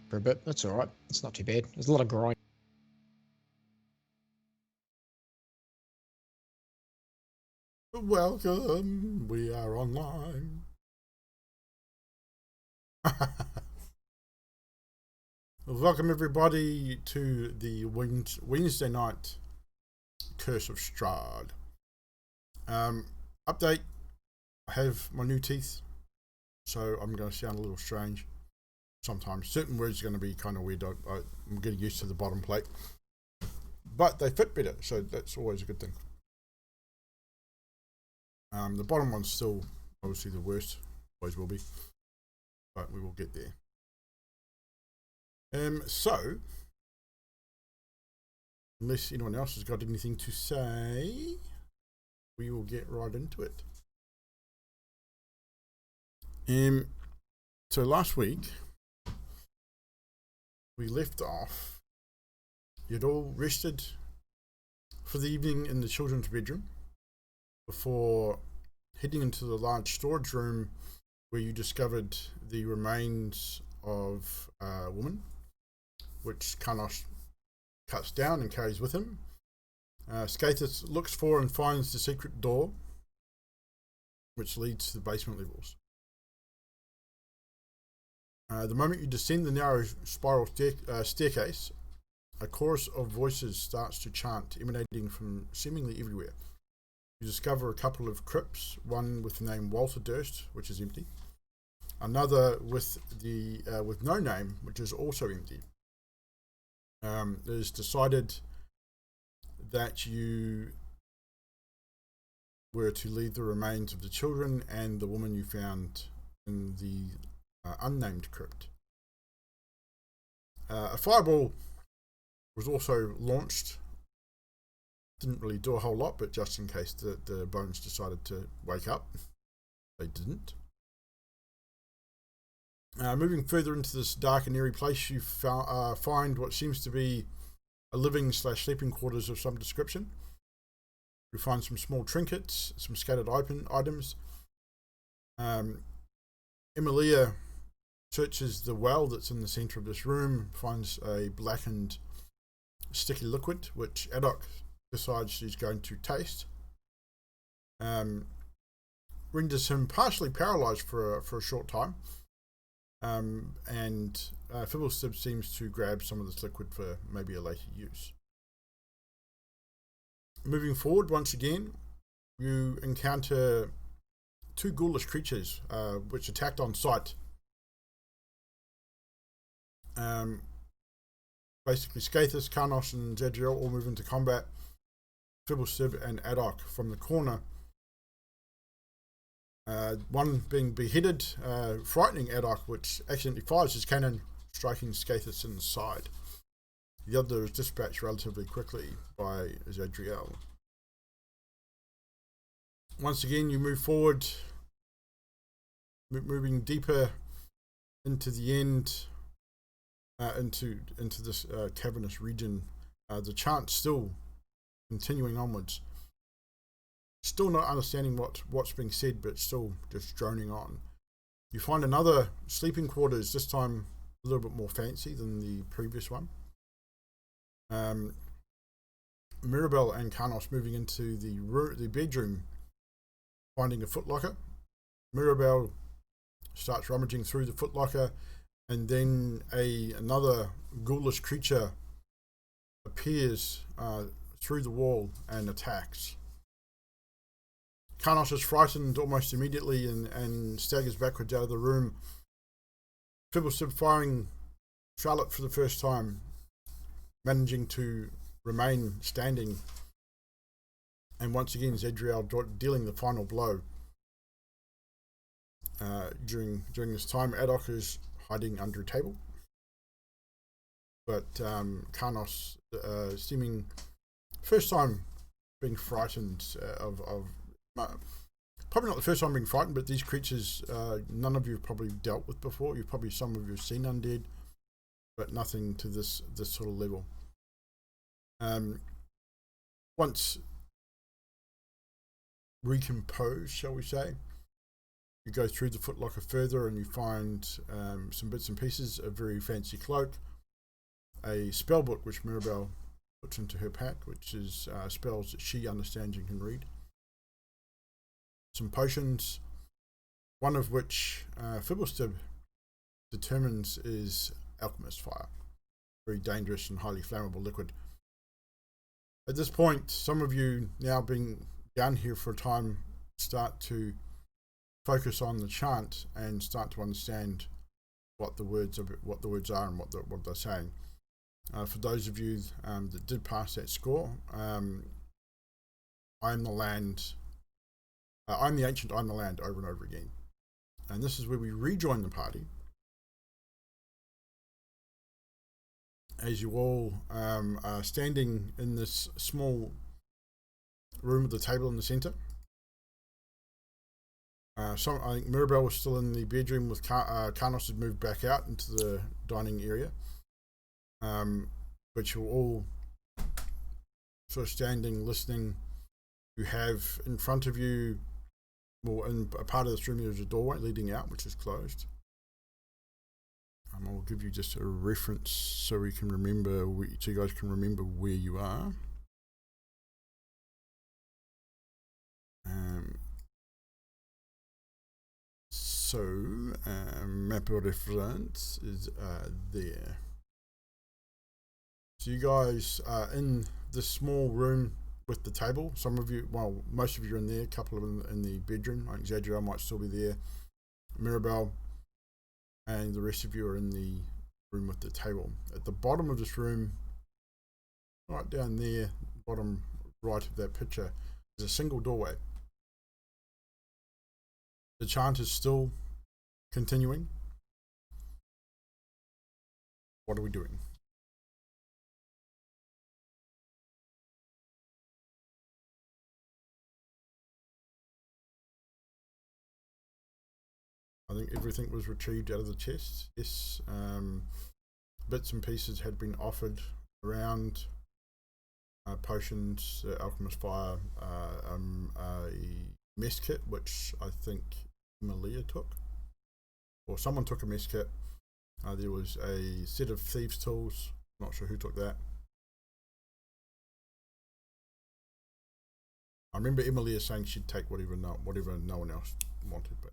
for a bit. That's alright. It's not too bad. There's a lot of grind. Welcome, we are online. Welcome everybody to the Wednesday night Curse of Strahd. Update, I have my new teeth, so I'm going to sound a little strange sometimes. Certain words are going to be kind of weird. I'm getting used to the bottom plate, but they fit better, so that's always a good thing. The bottom one's still obviously the worst, always will be, but we will get there. So, unless anyone else has got anything to say, we will get right into it. So last week, we left off, you'd all rested for the evening in the children's bedroom before heading into the large storage room where you discovered the remains of a woman, which Kanos cuts down and carries with him. Skathis looks for and finds the secret door which leads to the basement levels. The moment you descend the narrow spiral staircase, a chorus of voices starts to chant, emanating from seemingly everywhere. You discover a couple of crypts, one with the name Bowels of Durst, which is empty, another with no name, which is also empty. It is decided that you were to leave the remains of the children and the woman you found in the unnamed crypt. A fireball was also launched. Didn't really do a whole lot, but just in case the bones decided to wake up, they didn't. Moving further into this dark and eerie place, you find what seems to be a living/sleeping quarters of some description. You find some small trinkets, some scattered items. Emilia searches the well that's in the center of this room, finds a blackened sticky liquid, which Adok decides she's going to taste. Renders him partially paralyzed for a short time. And Fibblestib seems to grab some of this liquid for maybe a later use. Moving forward, once again, you encounter two ghoulish creatures which attacked on sight. Basically, Skathis, Kanos, and Zadriel all move into combat. Fibblestib and Adok from the corner. One being beheaded, frightening Adok, which accidentally fires his cannon, striking Skathis in the side. The other is dispatched relatively quickly by Zadriel. Once again, you move forward, moving deeper into the end, into this cavernous region. The chant still continuing onwards. Still not understanding what's being said, but still just droning on. You find another sleeping quarters, this time a little bit more fancy than the previous one. Mirabelle and Kanos moving into the bedroom, finding a footlocker. Mirabelle starts rummaging through the footlocker, and then another ghoulish creature appears through the wall and attacks. Kanos is frightened almost immediately and staggers backwards out of the room. Fibblestib firing Charlotte for the first time, managing to remain standing. And once again, Zadriel dealing the final blow. During this time, Adok is hiding under a table. But Kanos, seeming first time being frightened of probably not the first time being frightened, but these creatures none of you have probably dealt with before. Some of you have seen undead, but nothing to this sort of level. Once recomposed, shall we say, You go through the footlocker further and you find some bits and pieces, a very fancy cloak, a spell book which Mirabelle puts into her pack, which is spells that she understands and can read. Some potions, one of which Fibblestib determines is alchemist fire, very dangerous and highly flammable liquid. At this point, some of you, now being down here for a time, start to focus on the chant and start to understand what the words are and what they're saying. For those of you that did pass that score, I'm the land. I'm the ancient. I'm the land. Over and over again, and this is where we rejoin the party. As you all are standing in this small room with the table in the centre. I think Mirabelle was still in the bedroom with Carnos had moved back out into the dining area. But you're all sort of standing, listening. You have in front of you, well, in a part of this room, there's a doorway leading out, which is closed. I'll give you just a reference so we can remember, so you guys can remember where you are. Map of reference is there. So you guys are in this small room with the table. Some of you, well, most of you are in there. A couple of them in the bedroom. I think Zadriel might still be there. Mirabelle and the rest of you are in the room with the table. At the bottom of this room, right down there, bottom right of that picture, is a single doorway. The chant is still continuing. What are we doing? I think everything was retrieved out of the chest. Yes, bits and pieces had been offered around. Potions, alchemist fire, a mess kit, which I think Malia took, or someone took a mess kit. There was a set of thieves' tools. Not sure who took that. I remember Emilia saying she'd take whatever no one else wanted, but.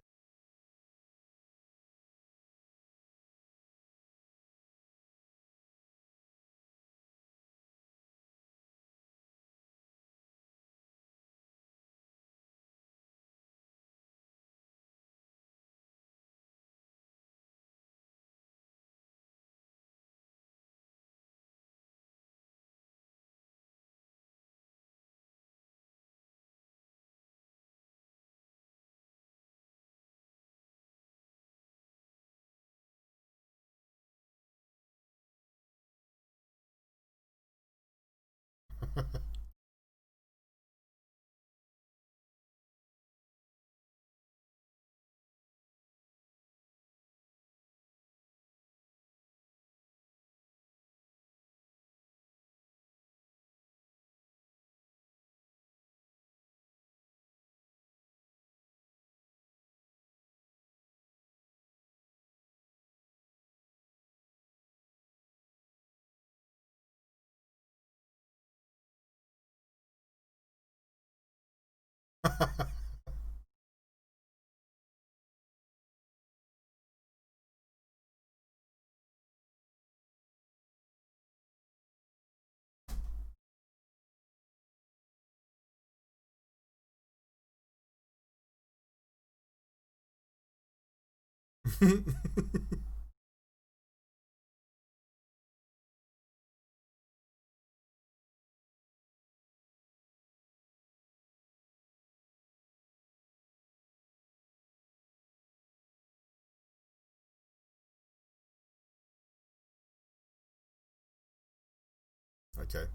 Okay,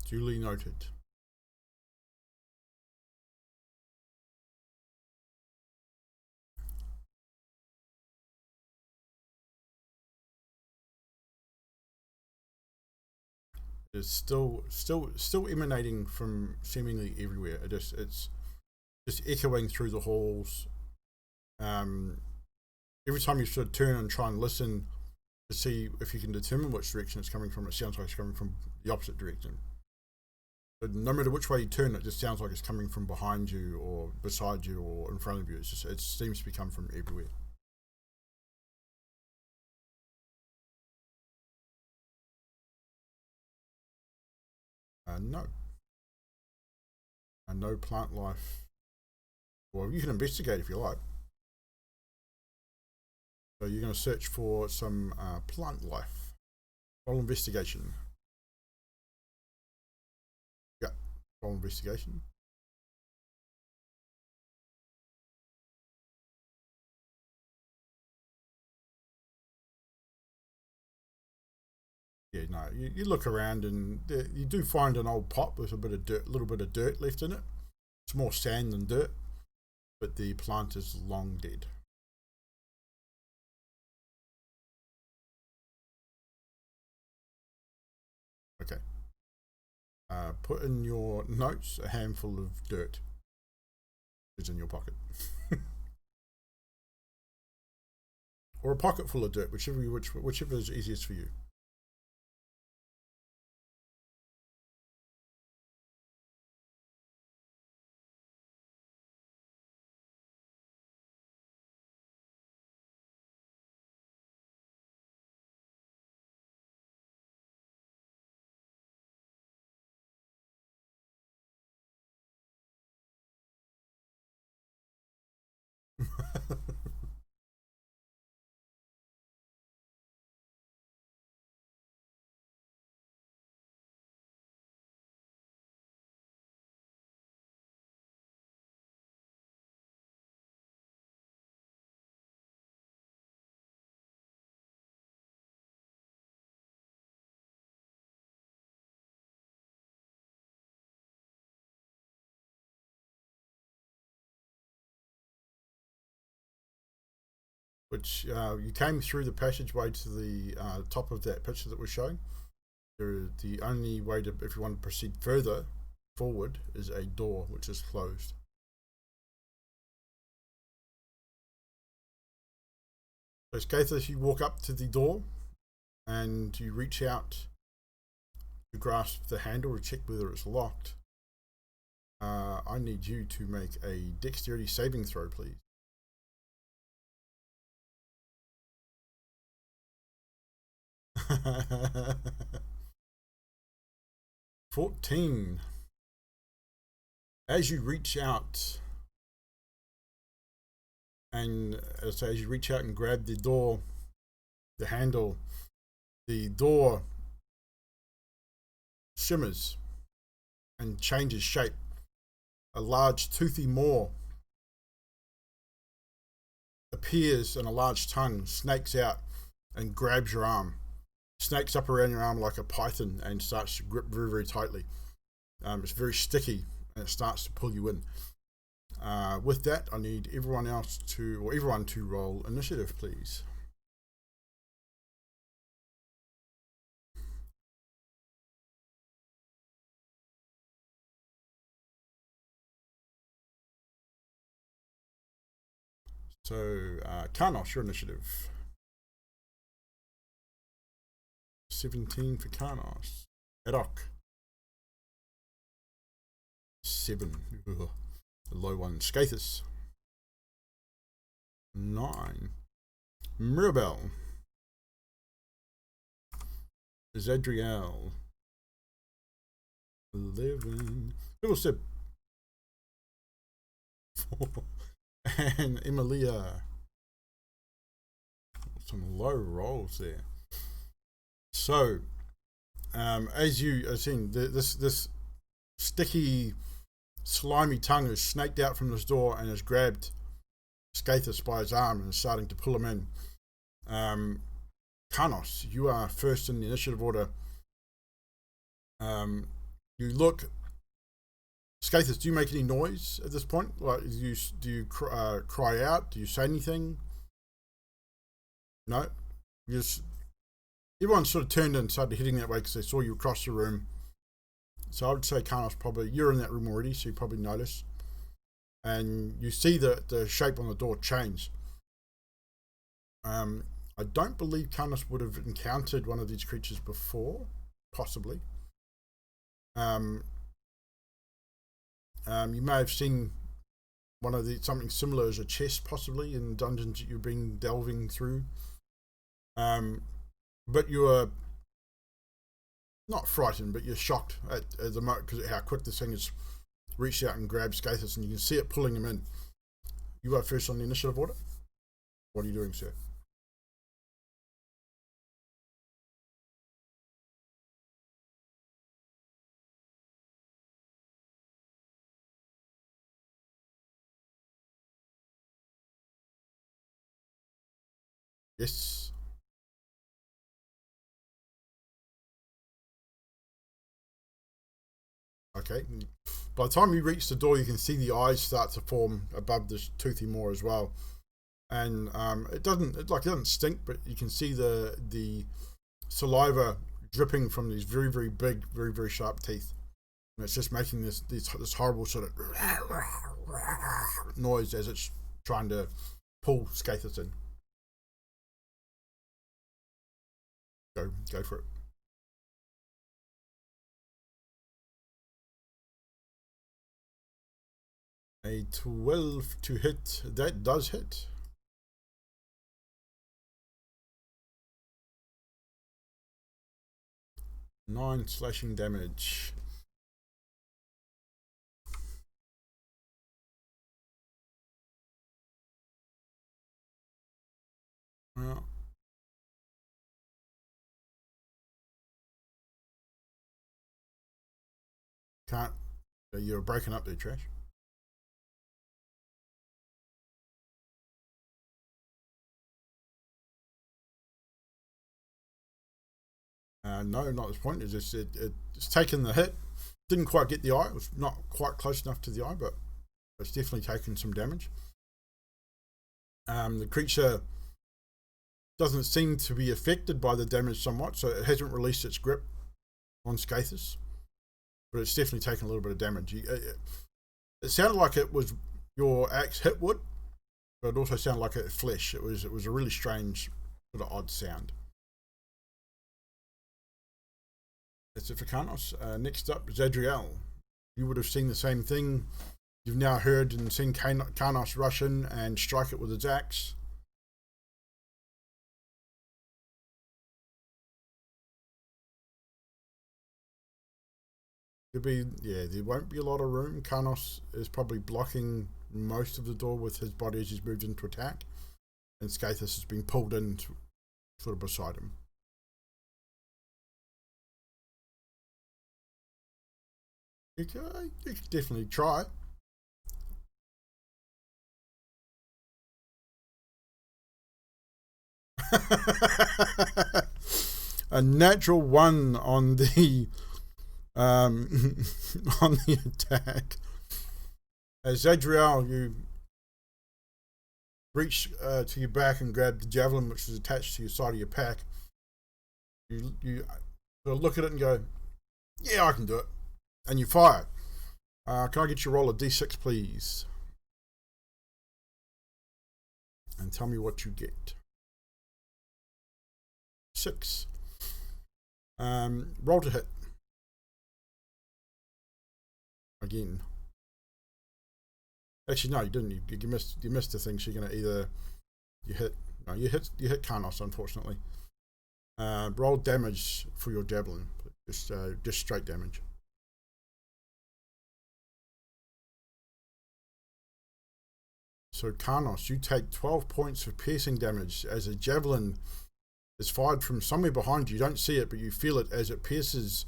duly noted. It's still emanating from seemingly everywhere. It's just echoing through the halls. every time you sort of turn and try and listen to see if you can determine which direction it's coming from, it sounds like it's coming from the opposite direction. But no matter which way you turn, it just sounds like it's coming from behind you or beside you or in front of you. It seems to be coming from everywhere. No. No plant life. Well, you can investigate if you like. So you're going to search for some plant life. Roll investigation. Yeah, roll investigation. Yeah, no, you look around and you do find an old pot with a little bit of dirt left in it. It's more sand than dirt, but the plant is long dead. Okay. Put in your notes a handful of dirt is in your pocket. Or a pocket full of dirt, whichever is easiest for you. Which you came through the passageway to the top of that picture that we're showing. The only way to, if you want to proceed further forward, is a door which is closed. So Skathis, you walk up to the door and you reach out to grasp the handle to check whether it's locked. I need you to make a dexterity saving throw, please. $14. As you reach out and as you reach out and grab the door, the handle, the door shimmers and changes shape. A large toothy maw appears and a large tongue snakes out and grabs your arm. Snakes up around your arm like a python and starts to grip very, very tightly. It's very sticky and it starts to pull you in. With that, I need everyone to roll initiative, please. So, Karnos, your initiative. 17 for Karnos. Edok. 7. Ugh. The low one. Skathis. 9. Mirabelle. Zadriel. 11. Fiddlestep. 4. And Emilia. Some low rolls there. So, as you are seeing, this sticky, slimy tongue is snaked out from this door and has grabbed Skathis by his arm and is starting to pull him in. Karnos, you are first in the initiative order. You look. Skathis, do you make any noise at this point? Like, do you cry out? Do you say anything? No, you just. Everyone sort of turned and started heading that way because they saw you across the room. So I would say, Karnos, probably you're in that room already, so you probably notice. And you see the shape on the door change. I don't believe Karnos would have encountered one of these creatures before, possibly. You may have seen one of the something similar as a chest, possibly in dungeons that you've been delving through. But you are not frightened, but you're shocked at the moment because how quick this thing has reached out and grabbed Skathis, and you can see it pulling him in. You are first on the initiative order. What are you doing, sir? Yes. Okay. By the time you reach the door, you can see the eyes start to form above this toothy maw as well, and it doesn't stink, but you can see the saliva dripping from these very, very big, very, very sharp teeth, and it's just making this horrible sort of noise as it's trying to pull Skathis in. Go for it. A 12 to hit. That does hit. Nine slashing damage. Well, can't. You're breaking up there, Trash. No, not at this point. It's taken the hit. Didn't quite get the eye. It was not quite close enough to the eye, but it's definitely taken some damage. The creature doesn't seem to be affected by the damage somewhat, so it hasn't released its grip on Skathis, but it's definitely taken a little bit of damage. It sounded like it was your axe hit wood, but it also sounded like it flesh. It was a really strange, sort of odd sound. That's it for Karnos. Next up, Zadriel. You would have seen the same thing. You've now heard and seen Karnos rush in and strike it with his axe. There won't be a lot of room. Karnos is probably blocking most of the door with his body as he's moved into attack, and Skathis has been pulled in sort of beside him. You can definitely try. A natural 1 on the on the attack. As Zadriel, you reach to your back and grab the javelin which is attached to your side of your pack. You look at it and go, yeah, I can do it. And you fire. Can I get you to roll a d6, please? And tell me what you get. 6. Roll to hit. Again. Actually, no, you didn't. You missed the thing. So you're gonna either you hit Karnos, unfortunately. Roll damage for your javelin. Just straight damage. So Karnos, you take 12 points of piercing damage as a javelin is fired from somewhere behind you. You don't see it, but you feel it as it pierces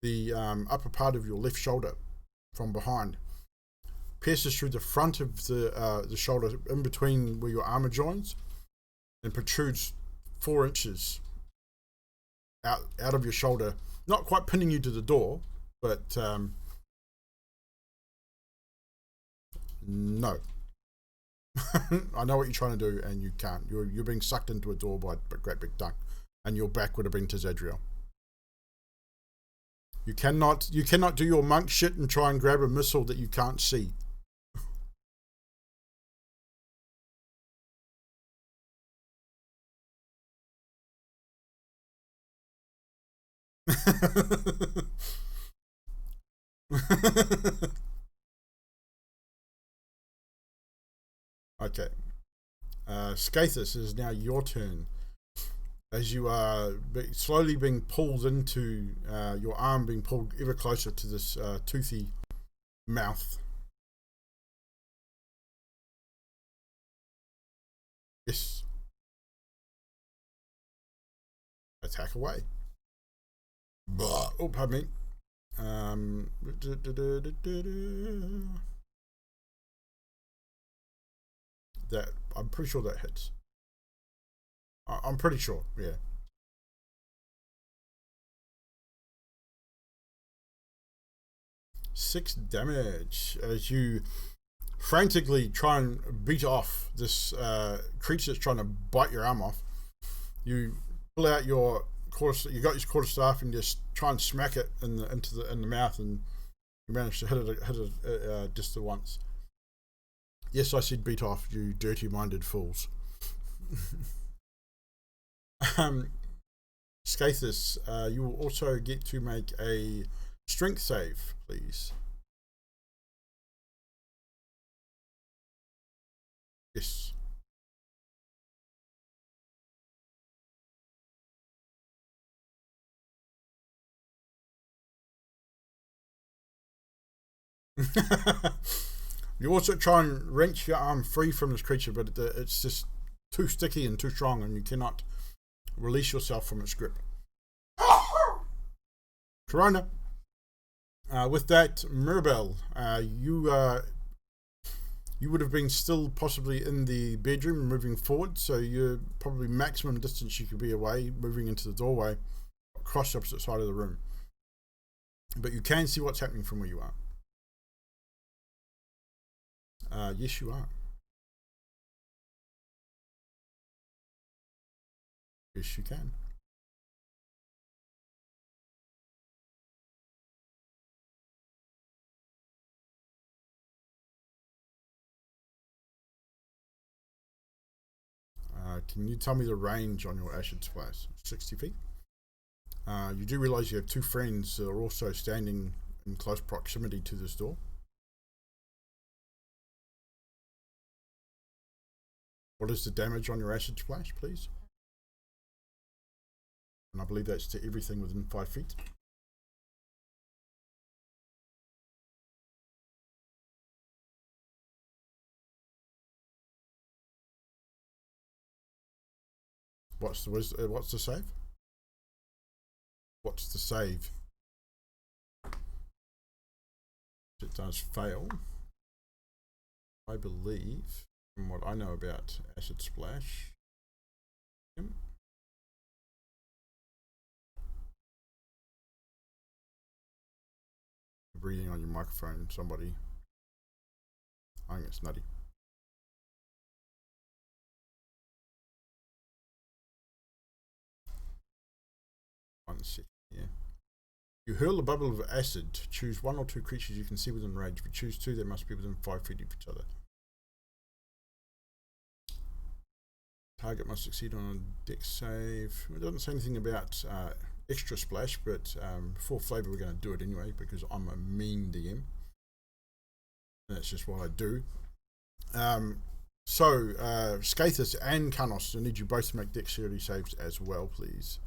the upper part of your left shoulder from behind. Pierces through the front of the shoulder, in between where your armor joins, and protrudes 4 inches out of your shoulder. Not quite pinning you to the door, but no. I know what you're trying to do, and you can't. You're being sucked into a door by a great big duck, and your back would have been to Zadriel. You cannot do your monk shit and try and grab a missile that you can't see. Okay. Skathis, is now your turn. As you are slowly being pulled into, your arm being pulled ever closer to this toothy mouth. Yes. Attack away. Oh, pardon me. That, I'm pretty sure that hits. I'm pretty sure, yeah. Six damage as you frantically try and beat off this creature that's trying to bite your arm off. You pull out your you got your quarterstaff and just try and smack it in the mouth, and you manage to hit it just the once. Yes, I said beat off, you dirty-minded fools. Skathis, you will also get to make a strength save, please. Yes. You also try and wrench your arm free from this creature, but it's just too sticky and too strong, and you cannot release yourself from its grip. Corona. With that, Mirabelle, you would have been still possibly in the bedroom moving forward, so you're probably maximum distance you could be away, moving into the doorway across the opposite side of the room. But you can see what's happening from where you are. Yes, you are. Yes, you can. Can you tell me the range on your acid splash? 60 feet. You do realize you have two friends that are also standing in close proximity to this door. What is the damage on your acid splash, please? And I believe that's to everything within 5 feet. What's the save? What's the save? It does fail. I believe, from what I know about acid splash. Breathing on your microphone, somebody. I think it's nutty. One second, yeah. You hurl a bubble of acid. Choose one or two creatures you can see within range. If you choose two, they must be within 5 feet of each other. Target must succeed on a dex save. It doesn't say anything about extra splash, but for flavor we're going to do it anyway because I'm a mean DM. That's just what I do. So Skathis and Kanos, I need you both to make dexterity saves as well, please.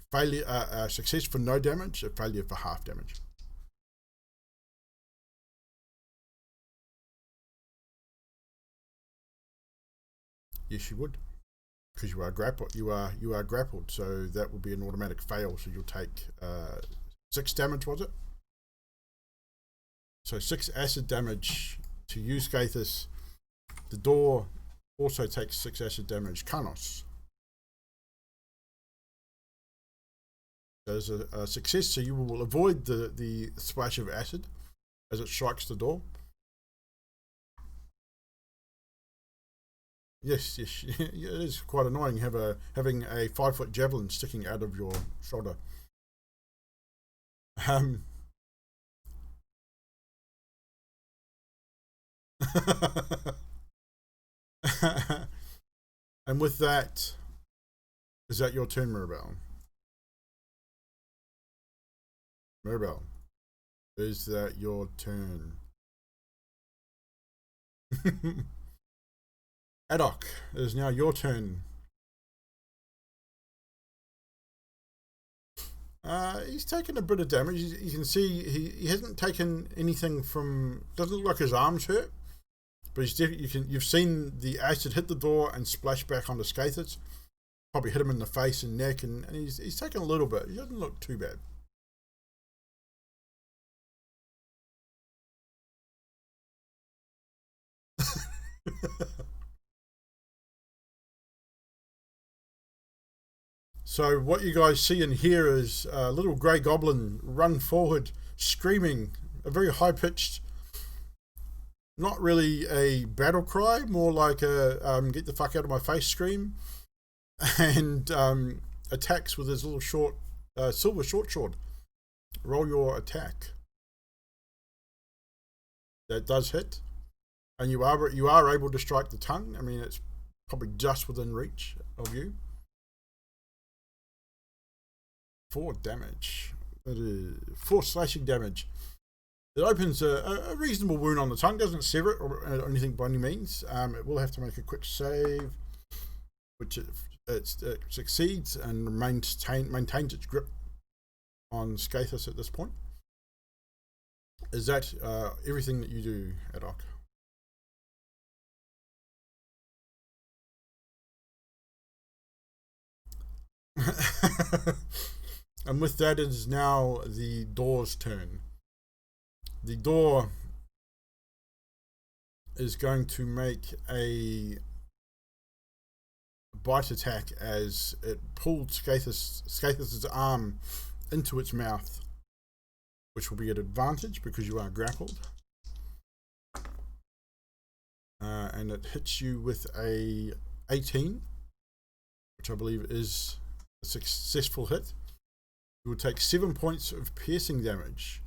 Failure, success for no damage, a failure for half damage. Yes, you would, because you are grappled. You are grappled, so that will be an automatic fail. So you'll take 6 damage. Was it? So 6 acid damage to you, Skathis. The door also takes 6 acid damage. Kanos. There's a success, so you will avoid the splash of acid as it strikes the door. Yes, it is quite annoying having a 5-foot javelin sticking out of your shoulder. And with that, is that your turn, Mirabelle? Mirabelle, is that your turn? Adok, it is now your turn. He's taken a bit of damage. You can see he hasn't taken anything from. Doesn't look like his arms hurt, but he's you've seen the acid hit the door and splash back onto Skathis. Probably hit him in the face and neck, and he's taken a little bit. He doesn't look too bad. So what you guys see and hear is a little grey goblin run forward, screaming, a very high-pitched, not really a battle cry, more like a get the fuck out of my face scream, and attacks with his little short, silver short sword. Roll your attack. That does hit, and you are able to strike the tongue. I mean, it's probably just within reach of you. 4 damage. That is 4 slashing damage. It opens a reasonable wound on the tongue. Doesn't sever it or anything by any means. It will have to make a quick save, which it succeeds and maintains its grip on Skathis at this point. Is that everything that you do, Adok? And with that, it is now the door's turn. The door is going to make a bite attack as it pulled Skathis' arm into its mouth, which will be at advantage because you are grappled. And it hits you with a 18, which I believe is a successful hit. You will take 7 points of piercing damage,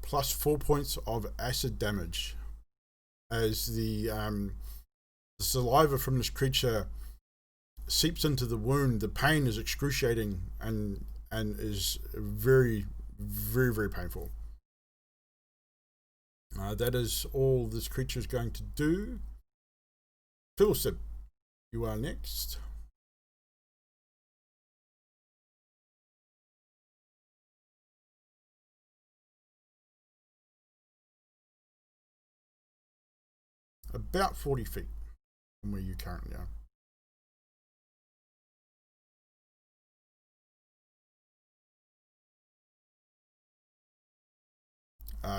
plus 4 points of acid damage, as the saliva from this creature seeps into the wound. The pain is excruciating and is very, very, very painful. That is all this creature is going to do. Philsip, you are next. About 40 feet from where you currently are.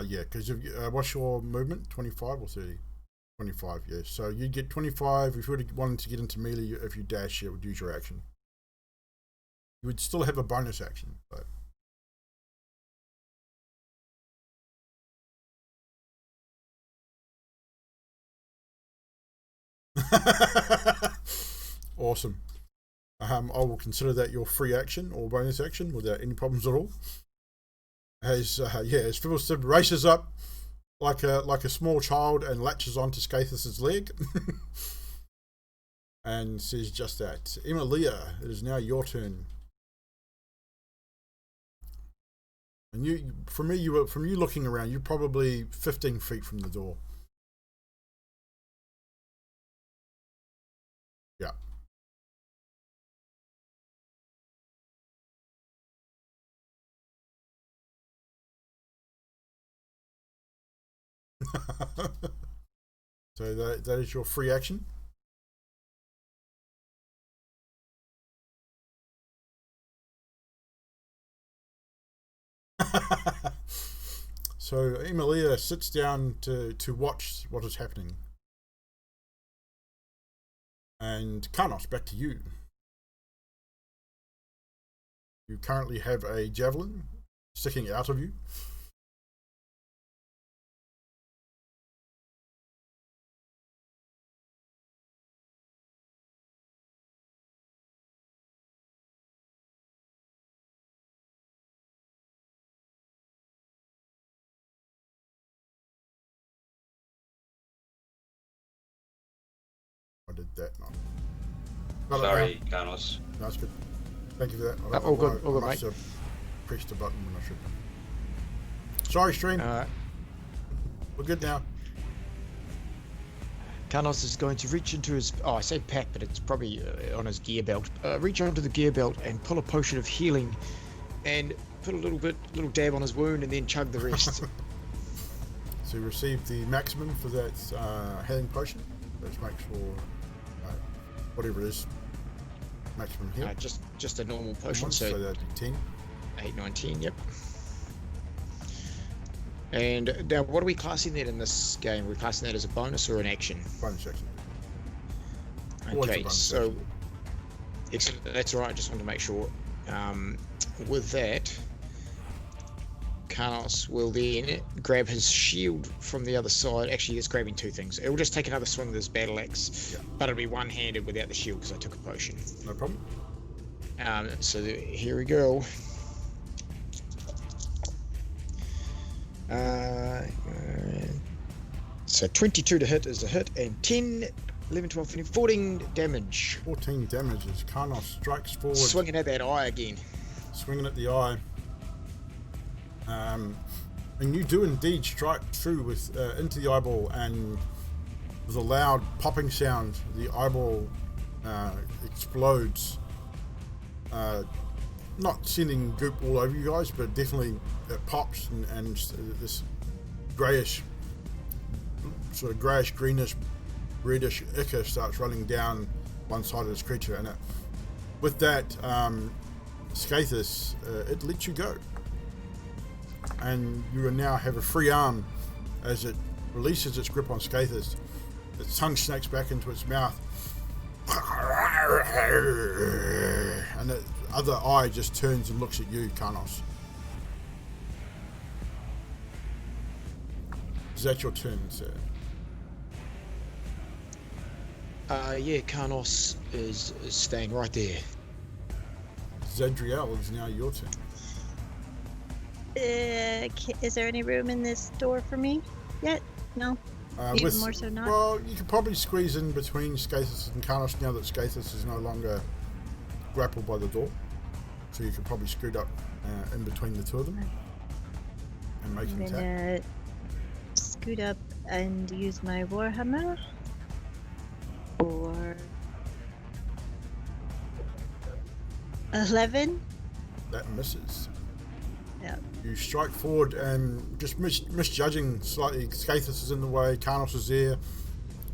Yeah, because what's your movement? 25 or 30? 25, yeah. So you get 25 if you were wanting to get into melee. If you dash, it would use your action. You would still have a bonus action, but. Awesome. I will consider that your free action or bonus action without any problems at all. As Philsip races up like a small child and latches onto Skathis' leg, and says just that. Emilia, it is now your turn. And from you looking around, you're probably 15 feet from the door. Yeah. So that is your free action. So Emilia sits down to watch what is happening. And Karnos, back to you. You currently have a javelin sticking out of you. I did that not. Sorry, Carlos. That's good. Thank you for that. All good, mate. pressed the button when I shouldn't have. Sorry, stream. We're good now. Carnos is going to reach into his, I say pack, but it's probably on his gear belt. Reach onto the gear belt and pull a potion of healing and put a little dab on his wound and then chug the rest. So you received the maximum for that healing potion, which makes for whatever it is, maximum heal. Just a normal potion, so that'd be 10. 8, 9, 10, yep. And now, what are we classing that in this game? Are we classing that as a bonus or an action? Bonus action. Okay, so excellent. That's all right. Just wanted to make sure. With that, Carnos will then grab his shield from the other side. Actually, it's grabbing two things. It will just take another swing with his battle axe, but it'll be one-handed without the shield because I took a potion. No problem. So here we go. So 22 to hit is a hit, and 10, 11, 12, 13, 14 damage. 14 damage as Carnos strikes forward. Swinging at that eye again. Swinging at the eye. And you do indeed strike through with into the eyeball, and with a loud popping sound, the eyeball explodes. Not sending goop all over you guys, but definitely it pops, and this greyish, sort of greyish, greenish, reddish ichor starts running down one side of this creature, and with that, Skathis, it lets you go, and you now have a free arm as it releases its grip on Skathis. Its tongue snakes back into its mouth, and the other eye just turns and looks at you, Carnos. Is that your turn, sir? Yeah, Carnos is staying right there. Zadriel, is now your turn. Is there any room in this door for me yet? No? Even more so not? Well, you could probably squeeze in between Skathis and Carnos now that Skathis is no longer grappled by the door. So you could probably scoot up in between the two of them and make an attack. Scoot up and use my Warhammer. Or 11. That misses. Yeah. You strike forward and just misjudging slightly. Skathis is in the way. Carnos is there.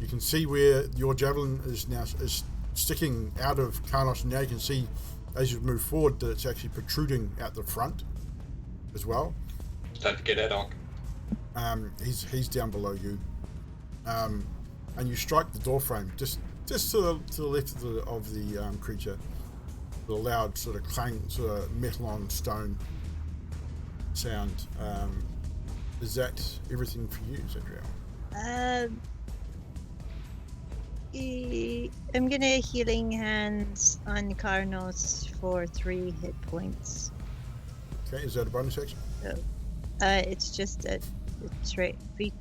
You can see where your javelin is sticking out of Carnos, and now you can see as you move forward that it's actually protruding out the front as well. Don't forget Adonk. He's down below you, and you strike the door frame just to the left of the creature. The loud sort of clang, sort of metal on stone sound. Is that everything for you, Zadriel? I'm gonna healing hands on Carnos for 3 hit points. Okay, is that a bonus action? It's just a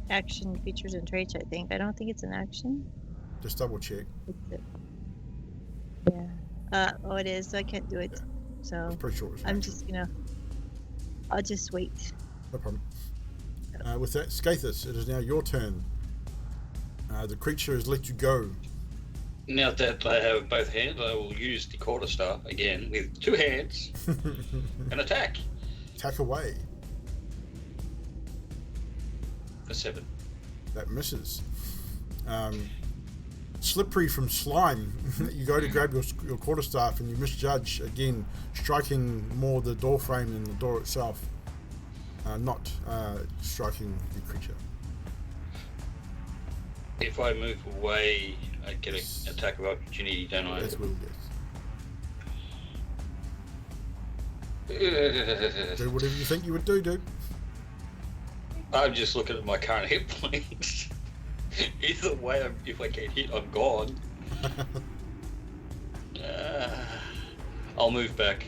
action, features, and traits, I think. I don't think it's an action. Just double check. Yeah. Oh, it is. So I can't do it. Yeah. So It's pretty short. I'm just gonna. I'll just wait. No problem. With that, Skathis, it is now your turn. The creature has let you go. Now that I have both hands, I will use the quarterstaff again with 2 hands and attack. Attack away. For 7. That misses. Slippery from slime, you go to grab your quarterstaff and you misjudge again, striking more the door frame than the door itself, not striking the creature. If I move away, I get an attack of opportunity, don't I? As well, yes. Do whatever you think you would do, dude. I'm just looking at my current hit points. Either way, if I get hit, I'm gone. I'll move back.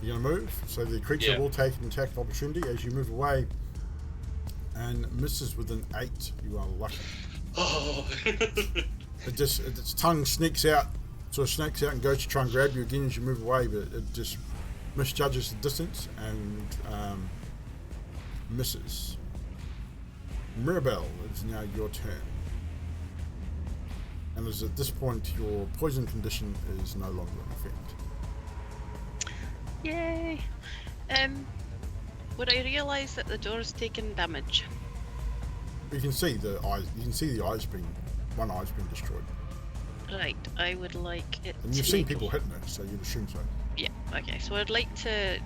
You're going to move? So the creature will take an attack of opportunity as you move away and misses with an 8. You are lucky. Oh. Its tongue sneaks out, sort of snakes out and goes to try and grab you again as you move away, but it just misjudges the distance and misses. Mirabelle, it's now your turn. And as at this point, your poison condition is no longer in effect. Yay! Would I realise that the door's taken damage? You can see the eyes. You can see the eyes one eye's been destroyed. Right, I would like it And you've seen people hitting it, so you'd assume so. Yeah, okay, so I'd like to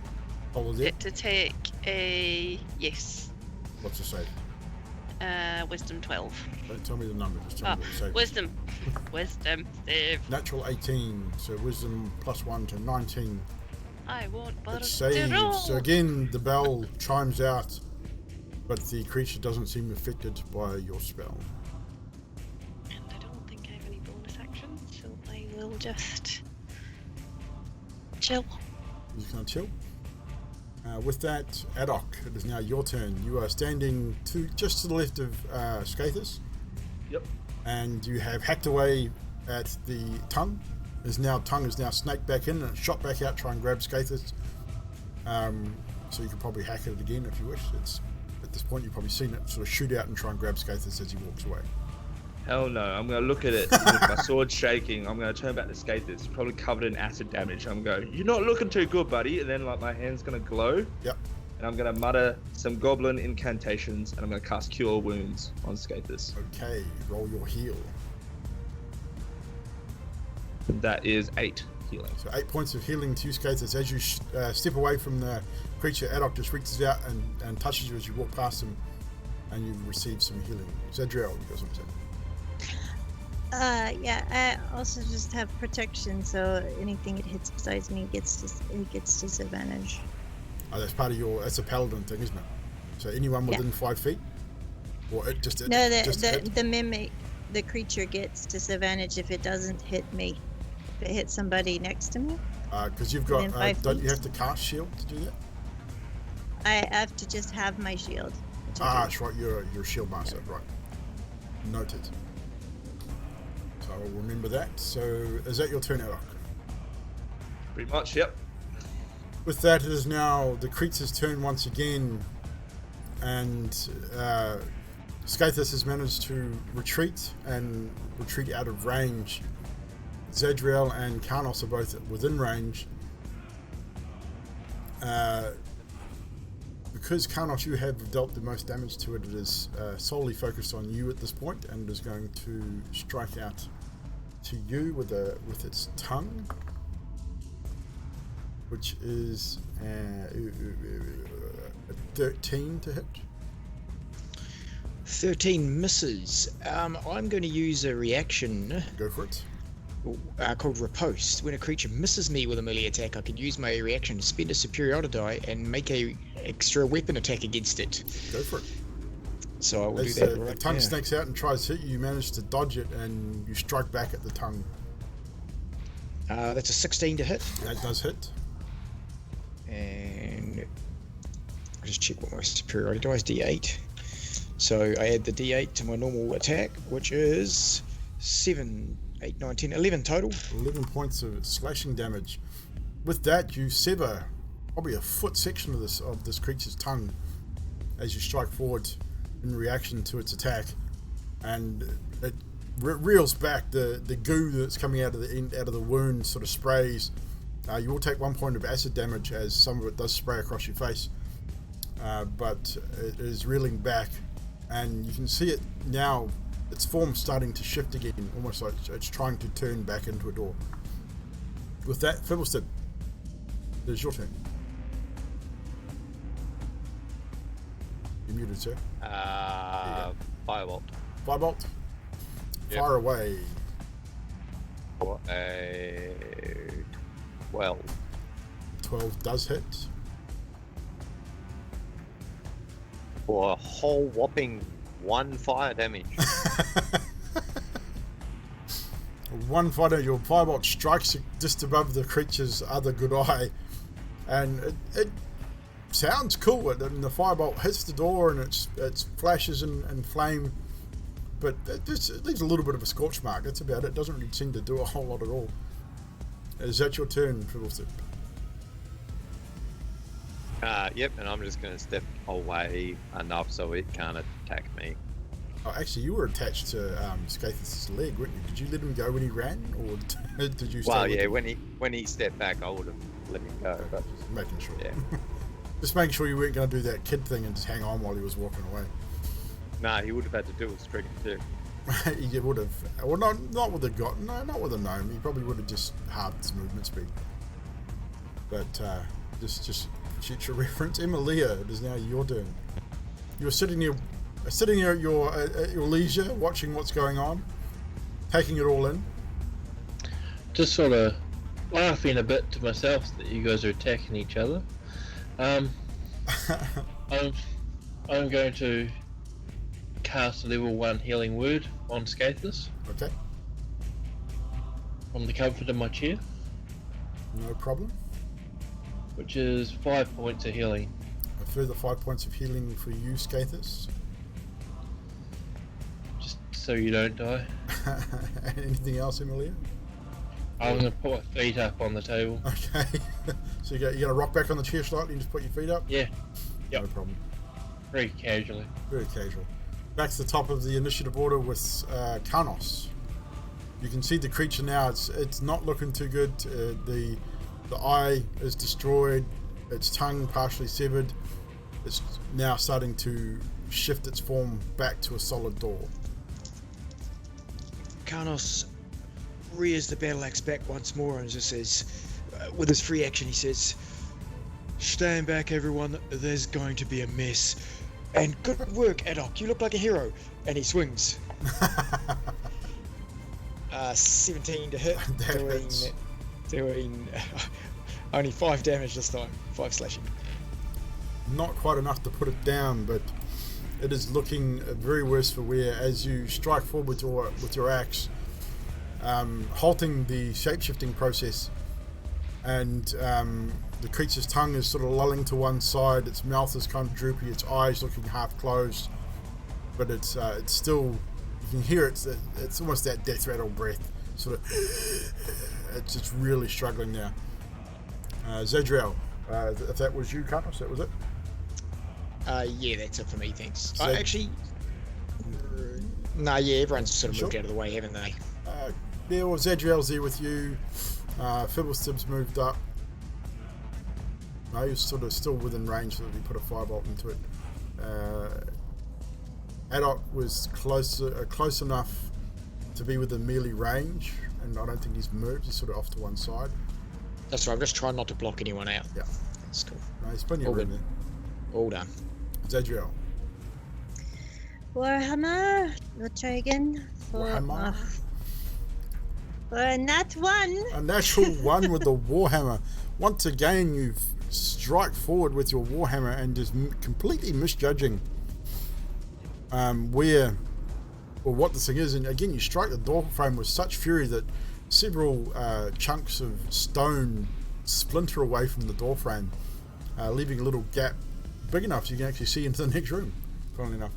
Follow that. it to take a... yes. What's the save? Wisdom 12. Don't tell me the number, just tell me what the save. Wisdom. Wisdom save. Natural 18, so wisdom +1 to 19. I won't bother It to saves. roll. So again, the bell chimes out, but the creature doesn't seem affected by your spell. And I don't think I have any bonus actions, so I will just chill. You're just going to chill. With that, Adok, it is now your turn. You are standing just to the left of Skathis. Yep. And you have hacked away at the tongue. Tongue is now snaked back in and shot back out, try and grab Skathis. So you can probably hack it again if you wish. At this point, you've probably seen it sort of shoot out and try and grab Skathis as he walks away. Hell no, I'm going to look at it with my sword shaking. I'm going to turn back to Skathis. It's probably covered in acid damage. I'm going, you're not looking too good, buddy. And then like my hand's going to glow. Yep. And I'm going to mutter some goblin incantations and I'm going to cast Cure Wounds on Skathis. Okay, roll your heal. That is 8 healing. So 8 points of healing to you, Skathis. As you step away from the creature, Adok just reaches out and touches you as you walk past him, and you receive some healing. Zadriel, you got something to say? Yeah, I also just have protection, so anything it hits besides me gets disadvantage. Oh, that's a paladin thing, isn't it? So anyone within 5 feet? Or it just... No, just hit? the mimic, the creature gets disadvantage if it doesn't hit me. If it hits somebody next to me. Because you've got... Within 5 don't you feet. have to cast shield to do that? I have to just have my shield. which I do. That's right, you're a shield master, right. Noted. So I'll remember that. So is that your turn, Adok? Pretty much, yep. With that, it is now the creature's turn once again, and Skathis has managed to retreat out of range. Zadriel and Karnos are both within range. Because Karnos, you have dealt the most damage to it, it is solely focused on you at this point, and is going to strike out to you with its tongue, which is a 13 to hit. 13 misses. I'm going to use a reaction Go for it. called Riposte. When a creature misses me with a melee attack, I can use my reaction to spend a superiority die and make a extra weapon attack against it. Go for it. So I will As do that. the tongue snakes out and tries to hit you, you manage to dodge it and you strike back at the tongue. That's a 16 to hit. That does hit. And I'll just check what my superiority die is. D8. So I add the D8 to my normal attack, which is 7, 8, 9, 10, 11 total. 11 points of slashing damage. With that, you sever probably a foot section of this creature's tongue as you strike forward in reaction to its attack, and it reels back. The goo that's coming out of the wound sort of sprays. You will take 1 point of acid damage as some of it does spray across your face, but it is reeling back, and you can see it now. Its form starting to shift again, almost like it's trying to turn back into a door. With that, Fiddleston, it is your turn. You're muted, sir. Firebolt. Firebolt. Yep. Fire away. For a 12. 12 does hit. For a whole whopping 1 fire damage. One fighter, your firebolt strikes just above the creature's other good eye, and it sounds cool. And the firebolt hits the door, and it flashes and flame, but it leaves a little bit of a scorch mark. That's about it. Doesn't really seem to do a whole lot at all. Is that your turn, Fiddlestick? Yep, and I'm just going to step away enough so it can't attack me. Oh, actually, you were attached to Skathis' leg, weren't you? Did you let him go when he ran, or did you stay Well, with yeah, him? when he stepped back, I would have let him go. But Just making sure. yeah, Just making sure you weren't going to do that kid thing and just hang on while he was walking away. nah, he would have had to do with Stricken too. He would have. Well, not with a not with a gnome. He probably would have just halved his movement speed. But just future reference. Emilia, it is now your turn. You're sitting here at your leisure, watching what's going on, taking it all in. Just sort of laughing a bit to myself that you guys are attacking each other. I'm going to cast a level 1 healing word on Skathis Okay, from the comfort of my chair, no problem. which is 5 points of healing. A further 5 points of healing for you, Skathis. Just so you don't die. Anything else, Emilia? I'm going to put my feet up on the table. Okay. So you're going to rock back on the chair slightly and just put your feet up? Yeah, Yep. No problem. very casually. Very casual. Back to the top of the initiative order with Karnos. You can see the creature now. It's not looking too good. The eye is destroyed. Its tongue partially severed. It's now starting to shift its form back to a solid door. Karnos rears the battle axe back once more and just says, with his free action, he says, "Stand back, everyone. There's going to be a mess. And good work, Adok. You look like a hero." And he swings. 17 to hit, That hits. doing only 5 damage this time. 5 slashing. Not quite enough to put it down, but it is looking very worse for wear as you strike forward with your axe, halting the shape-shifting process, and the creature's tongue is sort of lolling to one side, its mouth is kind of droopy, its eyes looking half closed, but it's still, you can hear it's almost that death rattle breath, sort of, it's really struggling now. Zadriel, if that was you, Karnos, that was it? Yeah, that's it for me, thanks. So- Actually, no, yeah, everyone's sort of moved Sure. out of the way, haven't they? There was Zadriel's there with you. Fibblestib's moved up. No, he's sort of still within range, so that we put a firebolt into it. Adok was close enough to be within melee range, and I don't think he's moved. He's sort of off to one side. That's right, I'm just trying not to block anyone out. Yeah. That's cool. No, he's plenty of All room good. there. All done. Zadriel. Warhammer. We'll try again. Warhammer. For a nat 1. A natural 1 with the Warhammer. Once again, you strike forward with your Warhammer and just completely misjudging where or what this thing is. And again, you strike the door frame with such fury that several chunks of stone splinter away from the door frame, leaving a little gap big enough so you can actually see into the next room, funnily enough.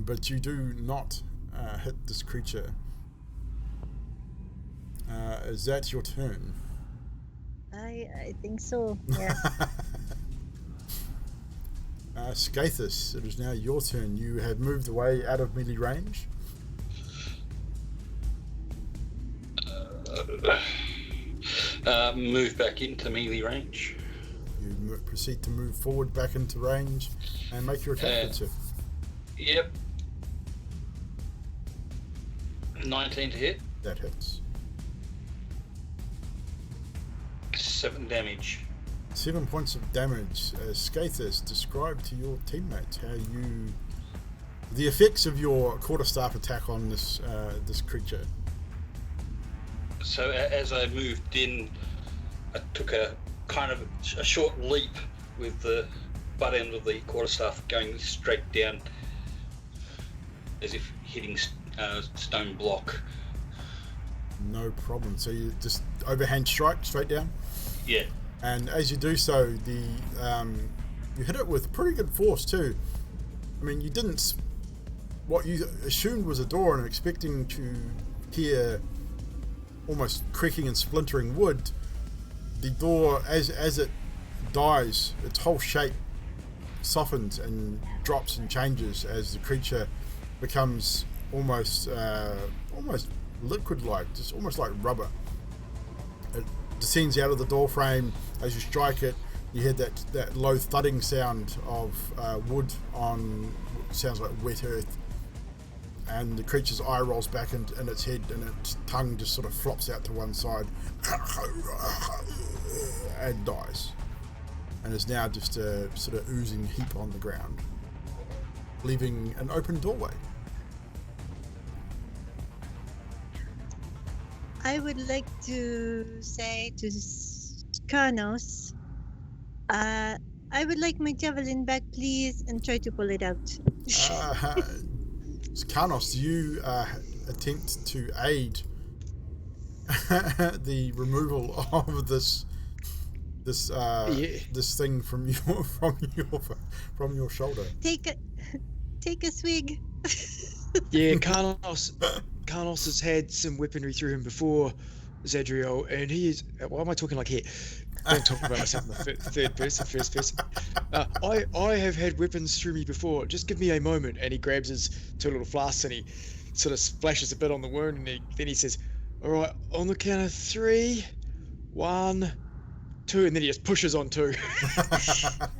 But you do not hit this creature. Is that your turn? I think so. Yeah. Skathis, it is now your turn. You have moved away out of melee range. Move back into melee range. You proceed to move forward back into range and make your attack, good sir. Yep. 19 to hit. That hits. 7 damage. 7 points of damage. Skathis, describe to your teammates how the effects of your quarterstaff attack on this creature. So as I moved in, I took a kind of a short leap with the butt end of the quarterstaff going straight down, as if hitting stone block. No problem. So you just overhand strike straight down. Yeah. And as you do so, you hit it with pretty good force too. I mean, you didn't. What you assumed was a door and expecting to hear almost creaking and splintering wood. The door, as it dies, its whole shape softens and drops and changes as the creature becomes almost liquid-like, just almost like rubber. It descends out of the door frame. As you strike it, you hear that low thudding sound of wood on, sounds like wet earth, and the creature's eye rolls back in its head, and its tongue just sort of flops out to one side and dies, and is now just a sort of oozing heap on the ground, leaving an open doorway. I would like to say to Carnos, I would like my javelin back, please, and try to pull it out. Carnos, do you attempt to aid the removal of this thing from your shoulder? Take a swig. Yeah, Carnos has had some weaponry through him before, Zadriel, and he is. Why am I talking like here? Don't talk about myself in the third person, first person. I have had weapons through me before. Just give me a moment. And he grabs his 2 little flasks and he sort of splashes a bit on the wound, and then he says, "All right, on the count of 3, 1, 2," and then he just pushes on 2.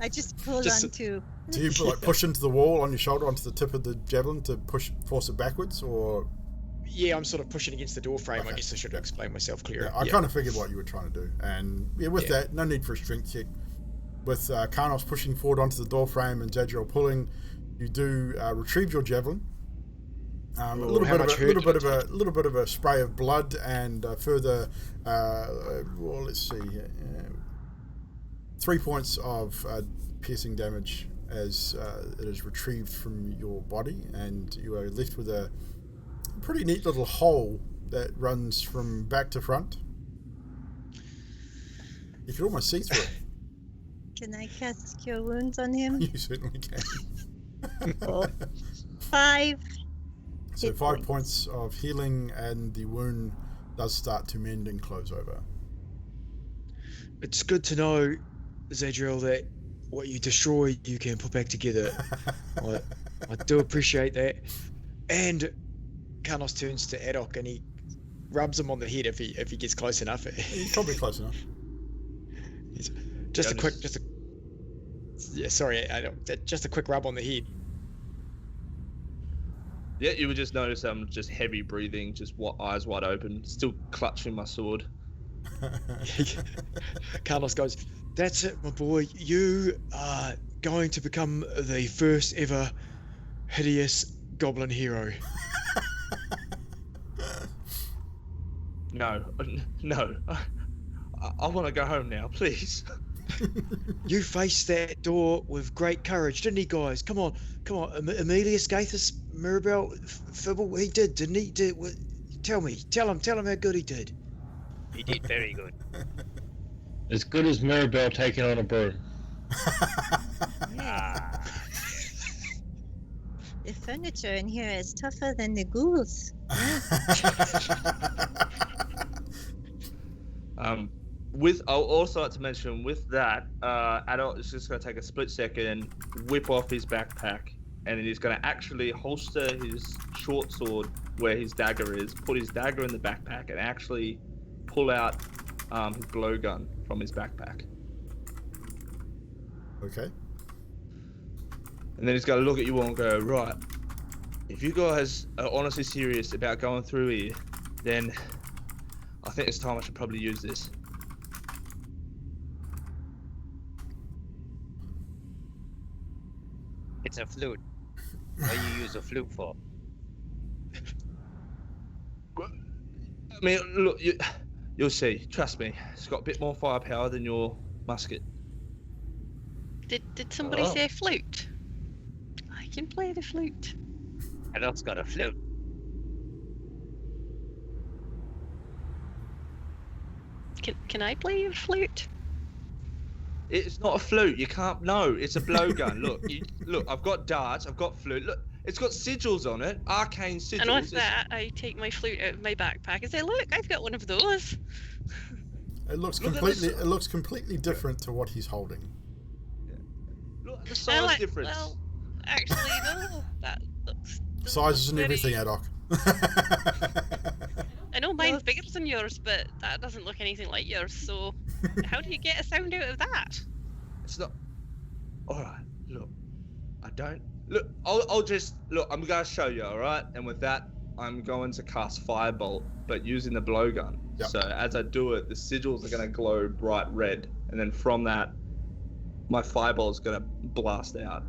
I just pulled on 2. Do you push into the wall on your shoulder onto the tip of the javelin to force it backwards, or? Yeah, I'm sort of pushing against the door frame. Okay. I guess I should explain myself clearer. Yeah, I kind of figured what you were trying to do, and with that, no need for a strength check. With Karnos pushing forward onto the door frame and Zadriel pulling, you do retrieve your javelin. A little bit of a spray of blood and further. Well, let's see here. 3 points of piercing damage as it is retrieved from your body, and you are left with a pretty neat little hole that runs from back to front. You can almost see through it. Can I cast Cure Wounds on him? You certainly can. 5. So 5 points of healing, and the wound does start to mend and close over. It's good to know, Zadriel, that what you destroy, you can put back together. I do appreciate that. And Karnos turns to Adok and he rubs him on the head if he gets close enough. He's probably close enough. Just a quick rub on the head. Yeah, you would just notice I'm just heavy breathing, just eyes wide open, still clutching my sword. Carlos goes, "That's it, my boy. You are going to become the first ever hideous goblin hero." No. I want to go home now, please. You faced that door with great courage, didn't he, guys? Come on. Emilius Gaithus, Mirabelle, Fibble, he did, didn't he? Tell him how good he did. He did very good. As good as Mirabelle taking on a broom. The furniture in here is tougher than the ghouls. I'll also like to mention with that, Adult is just going to take a split second and whip off his backpack, and then he's going to actually holster his short sword where his dagger is, put his dagger in the backpack, and actually pull out his blowgun from his backpack. Okay. And then he's going to look at you all and go, "Right, if you guys are honestly serious about going through here, then I think it's time I should probably use this." It's a flute. What do you use a flute for? I mean, look, you'll see. Trust me, it's got a bit more firepower than your musket. Did somebody say flute? I can play the flute. Adult's got a flute. Can I play a flute? It's not a flute. You can't. No, it's a blowgun. Look, I've got darts. I've got flute. Look, it's got sigils on it. Arcane sigils. And with that, I take my flute out of my backpack and say, "Look, I've got one of those." It looks Look at completely. this- It looks completely different to what he's holding. Look at the I size like- difference. Well, actually, no. That looks. doesn't Size look isn't very- everything, Adok. I know mine's Well, bigger than yours, but that doesn't look anything like yours. So, how do you get a sound out of that? It's not. Alright, look. I don't. Look, I'll just. Look, I'm going to show you, alright? And with that, I'm going to cast Firebolt, but using the blowgun. Yep. So as I do it, the sigils are going to glow bright red. And then from that, my Firebolt's going to blast out.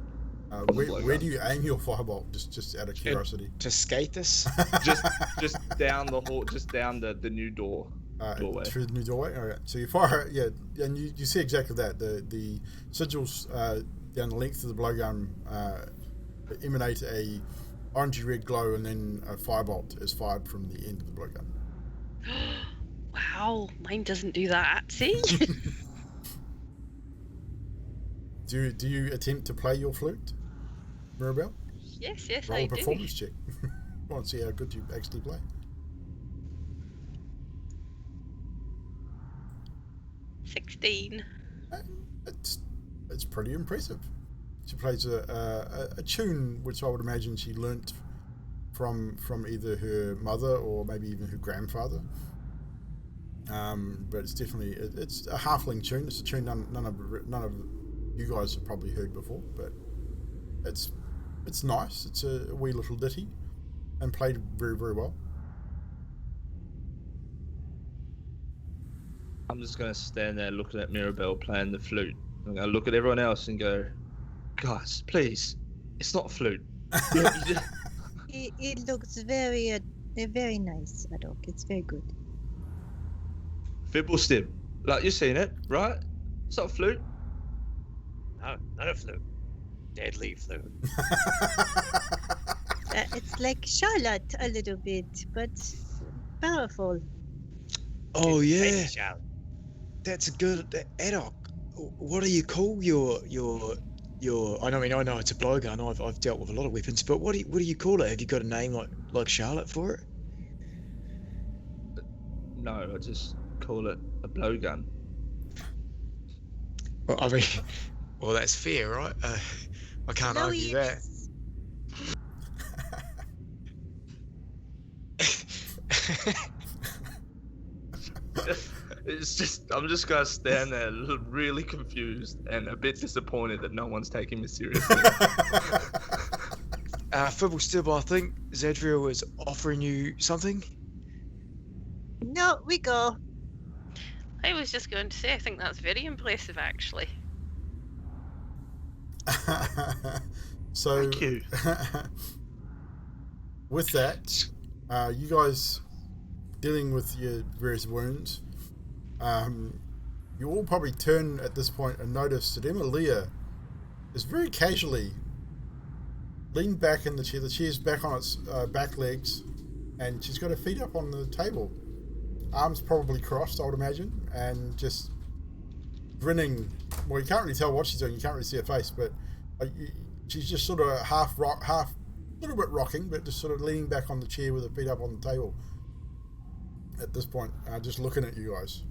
Where do you aim your firebolt? Just out of curiosity. To skate this? Just down the hall, just down the new doorway. Through the new doorway. All right. So you fire, yeah, and you see exactly that. The sigils down the length of the blowgun emanate a orangey red glow, and then a firebolt is fired from the end of the blowgun. Wow, mine doesn't do that. See? Do you attempt to play your flute, Mirabelle? yes, Roll I a do. performance check. I want to see how good you actually play. $16. It's pretty impressive. She plays a tune which I would imagine she learnt from either her mother or maybe even her grandfather. But it's definitely it's a halfling tune. It's a tune none of you guys have probably heard before, but it's nice. It's a wee little ditty and played very, very well. I'm just going to stand there looking at Mirabelle playing the flute. I'm going to look at everyone else and go, guys, please, it's not a flute. You just- It looks very nice, Adok. It's very good. Fibblestim. Like, you've seen it, right? It's not a flute. No, not a flute. Deadly flute. It's like Charlotte a little bit, but powerful. Oh yeah, Baby shout. that's a good. Adok, what do you call your? I know it's a blowgun. I've dealt with a lot of weapons, but what do you call it? Have you got a name like Charlotte for it? No, I just call it a blowgun. Well, I mean, well, that's fair, right? I can't argue that. It's just, I'm just gonna stand there really confused and a bit disappointed that no one's taking me seriously. Fibblestibble, I think Zadriel is offering you something. No, we go. I was just going to say, I think that's very impressive, actually. So, Thank you. with that, you guys dealing with your various wounds, you all probably turn at this point and notice that Emilia is very casually leaned back in the chair. The chair's back on its back legs, and she's got her feet up on the table, arms probably crossed, I would imagine, and just grinning. Well, you can't really tell what she's doing. You can't really see her face, but she's just sort of half a little bit rocking, but just sort of leaning back on the chair with her feet up on the table at this point, just looking at you guys.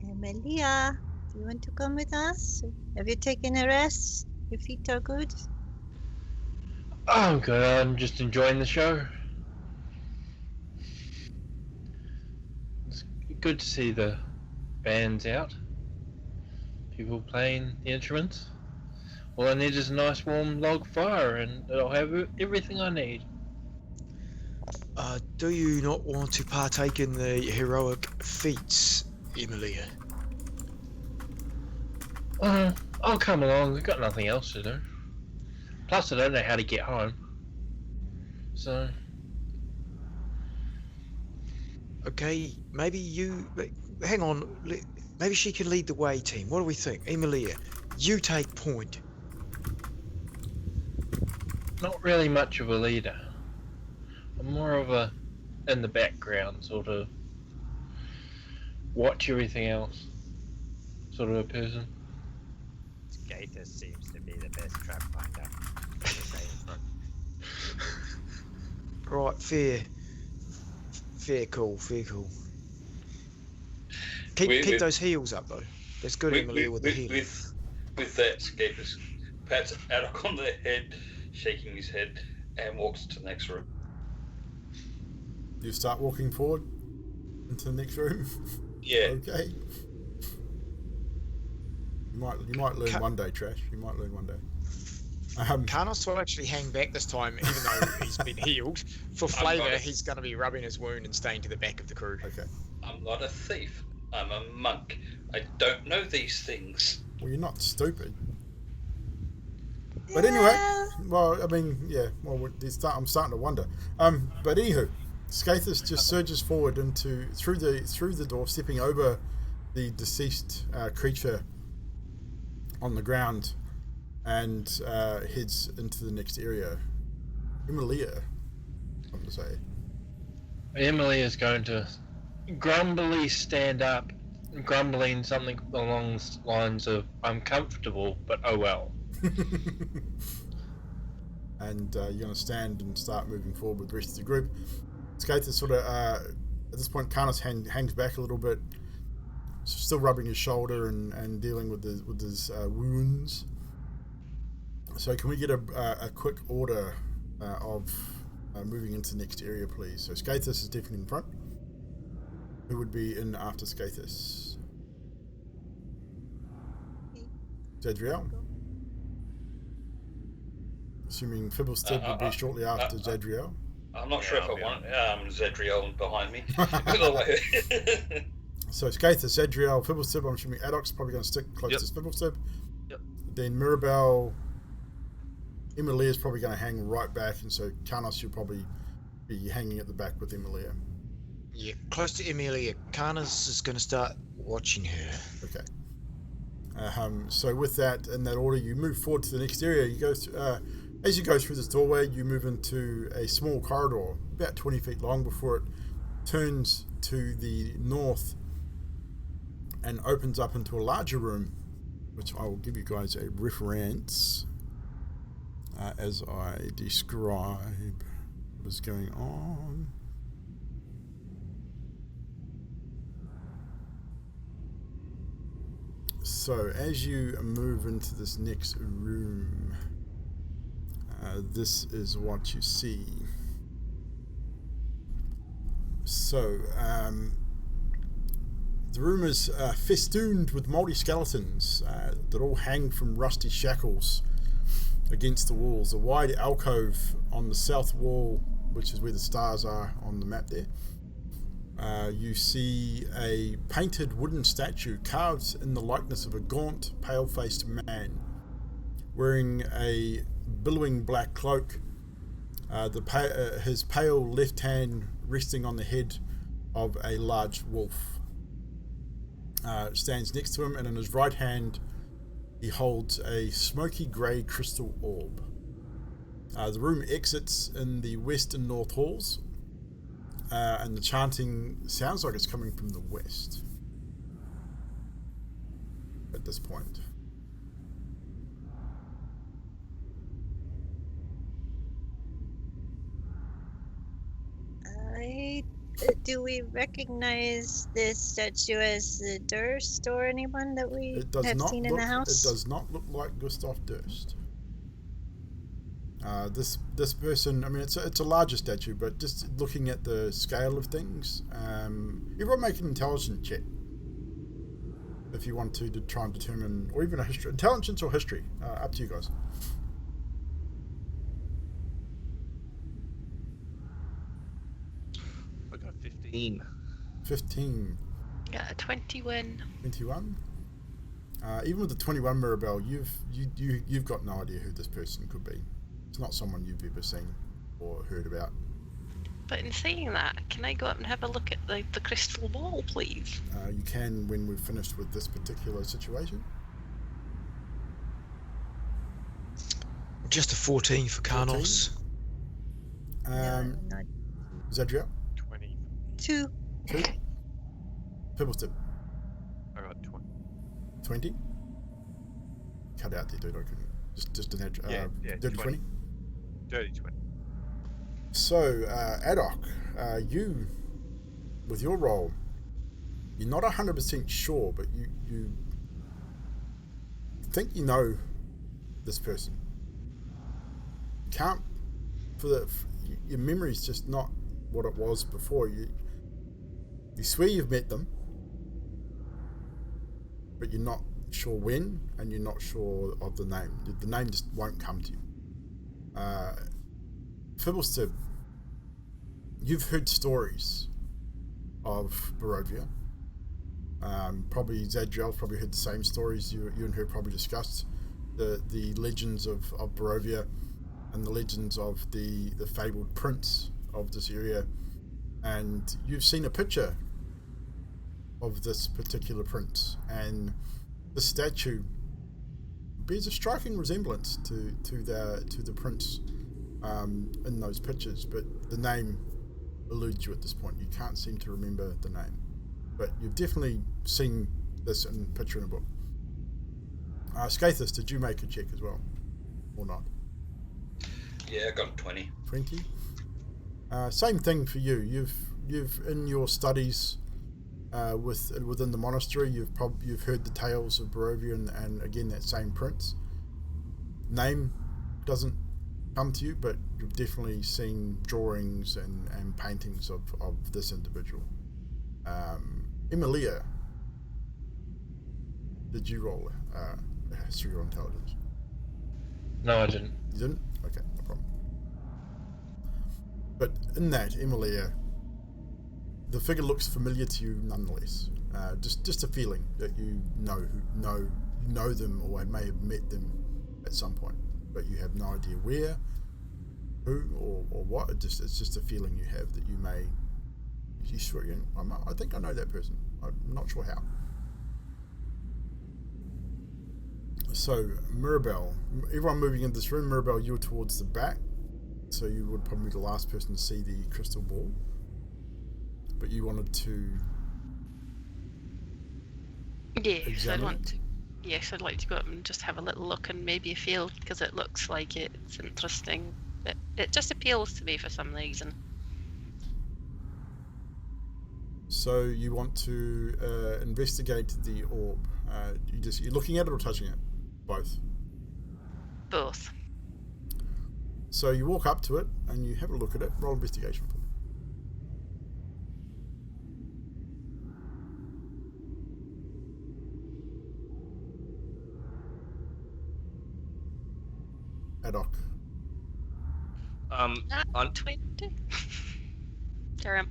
Emilia, do you want to come with us? Have you taken a rest? Your feet are good? Oh, I'm good. I'm just enjoying the show. It's good to see the bands out. People playing the instruments. All I need is a nice warm log fire and I'll have everything I need. Do you not want to partake in the heroic feats, Emilia? I'll come along. I've got nothing else to do. Plus, I don't know how to get home. So, Okay, maybe you. Hang on. Maybe she can lead the way, team. What do we think, Emilia? You take point. not really much of a leader. I'm more of a in the background sort of watch everything else sort of a person. Gator seems to be the best trap finder. Right, fair call. Keep those heels up though. That's good, Emily, with the healing. With that, Scapus pats Adok on the head, shaking his head, and walks to the next room. You start walking forward into the next room. Yeah. Okay. You might learn one day, Trash. You might learn one day. Karnos will actually hang back this time, even though he's been healed. For flavour, he's going to be rubbing his wound and staying to the back of the crew. Okay. I'm not a thief. I'm a monk. I don't know these things. Well, you're not stupid. But anyway, well, I mean, yeah. Well, I'm starting to wonder. But anywho, Skathis just surges forward through the door, stepping over the deceased creature on the ground, and heads into the next area. Emilia, I'm going to say. Emily is going to grumbly stand up, grumbling something along the lines of, "I'm comfortable, but oh well." And you're going to stand and start moving forward with the rest of the group. Skathis sort of, at this point, Karnas hangs back a little bit, still rubbing his shoulder and dealing with his wounds. So can we get a quick order of moving into the next area, please? So Skathis is definitely in front. Who would be in after Skathis? Zadriel? Assuming Fibblestib would be shortly after Zadriel. I'm not sure if I want Zadriel behind me. So Skathis, Zadriel, Fibblestib. I'm assuming Adok's probably going to stick close to Fibblestib. Yep. Then Mirabelle, Emilia's probably going to hang right back, and so Karnos, you'll probably be hanging at the back with Emilia. Yeah, close to Emilia. Karnas is going to start watching her. Okay. So with that, in that order, you move forward to the next area. You go as you go through this doorway, you move into a small corridor, about 20 feet long, before it turns to the north and opens up into a larger room, which I will give you guys a reference as I describe what is going on. So as you move into this next room, this is what you see. So the room is festooned with mouldy skeletons that all hang from rusty shackles against the walls. A wide alcove on the south wall, which is where the stars are on the map there. You see a painted wooden statue carved in the likeness of a gaunt, pale-faced man wearing a billowing black cloak, his pale left hand resting on the head of a large wolf. Stands next to him, and in his right hand he holds a smoky grey crystal orb. The room exits in the west and north halls, and the chanting sounds like it's coming from the west at this point. Do we recognize this statue as the Durst or anyone that we have seen in the house? It does not look like Gustav Durst. This person, I mean, it's a larger statue, but just looking at the scale of things, everyone make an intelligence check if you want to try and determine, or even a history, intelligence or history, up to you guys. I got 15. 15. Yeah, 21. 21. Even with the 21, Mirabelle, you've got no idea who this person could be. It's not someone you've ever seen or heard about. But in saying that, can I go up and have a look at the crystal ball, please? You can when we've finished with this particular situation. Just a 14 for Karnos. Zadriel? 20. 2. 2. Pibblestib? I got 20. 20? Cut out there, dude. I couldn't. Just an edge. Yeah, dirty 20? Dirty 20. So, Adok, you, with your role, you're not 100% sure, but you think you know this person. You can't, your memory's just not what it was before. You swear you've met them, but you're not sure when, and you're not sure of the name. The name just won't come to you. Fibblestib, you've heard stories of Barovia. Probably Zadriel's probably heard the same stories. You and her probably discussed the legends of Barovia and the legends of the fabled prince of this area. And you've seen a picture of this particular prince, and the statue bears a striking resemblance to the prince in those pictures, but the name eludes you at this point. You can't seem to remember the name, but you've definitely seen this in picture in a book. Skathis, did you make a check as well, or not? Yeah, I got 20. 20. Same thing for you. You've in your studies within the monastery, you've heard the tales of Barovia and again that same prince. Name doesn't come to you, but you've definitely seen drawings and paintings of this individual. Emilia, did you roll a history or intelligence? No, I didn't. You didn't? Okay, no problem. But in that, Emilia, the figure looks familiar to you nonetheless. Just a feeling that you know them, or may have met them at some point, but you have no idea where, who, or what. It's just a feeling you have that you may. You swear, I think I know that person. I'm not sure how. So Mirabelle, everyone moving into this room. Mirabelle, you're towards the back, so you would probably be the last person to see the crystal ball. But you wanted to. Yes, I'd like to go up and just have a little look and maybe a feel, because it looks like it's interesting. It just appeals to me for some reason. So you want to investigate the orb. You're looking at it or touching it? Both. Both. So you walk up to it and you have a look at it. Roll investigation for me. Adok. 20. Carry on.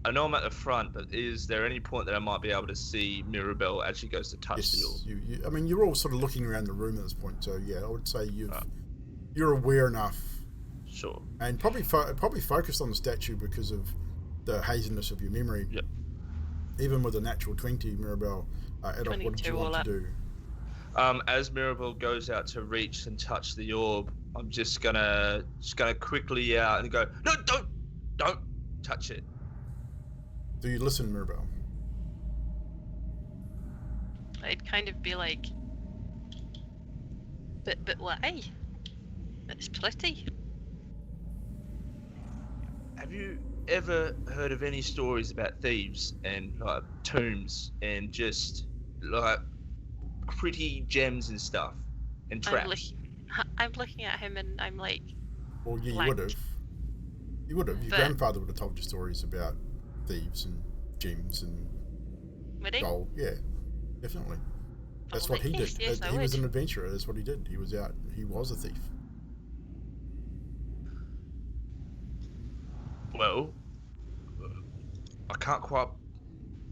I know I'm at the front, but is there any point that I might be able to see Mirabelle as she goes to touch the orb? I mean, you're all sort of looking around the room at this point, so yeah, I would say you're aware enough. Sure. And probably focused on the statue because of the haziness of your memory. Yep. Even with a natural 20, Mirabelle, Adok, what did you want to do? As Mirabelle goes out to reach and touch the orb, I'm just gonna quickly out and go, no, don't touch it. Do you listen, Mirabelle? I'd kind of be like, but why? It's pretty. Have you ever heard of any stories about thieves and like tombs and just like pretty gems and stuff and traps? I'm looking at him and I'm like, well, yeah, you would have. You would have. Your grandfather would have told you stories about thieves and gems and gold. Yeah, definitely. That's what he did. Yes, he was an adventurer. That's what he did. He was out. He was a thief. Well, I can't quite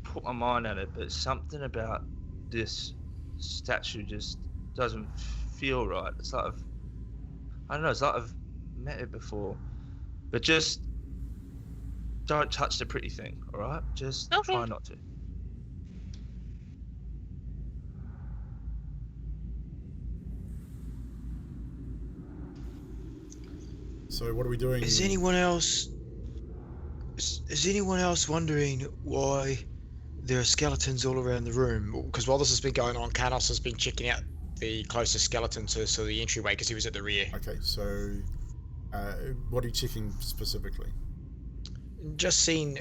put my mind on it, but something about this statue just doesn't feel right. It's like I don't know. It's like I've met it before, but just don't touch the pretty thing. All right, just try not to. So what are we doing? Is anyone else wondering why there are skeletons all around the room? Because while this has been going on, Kanos has been checking out the closest skeleton to the entryway because he was at the rear. Okay, so What are you checking specifically? Just seen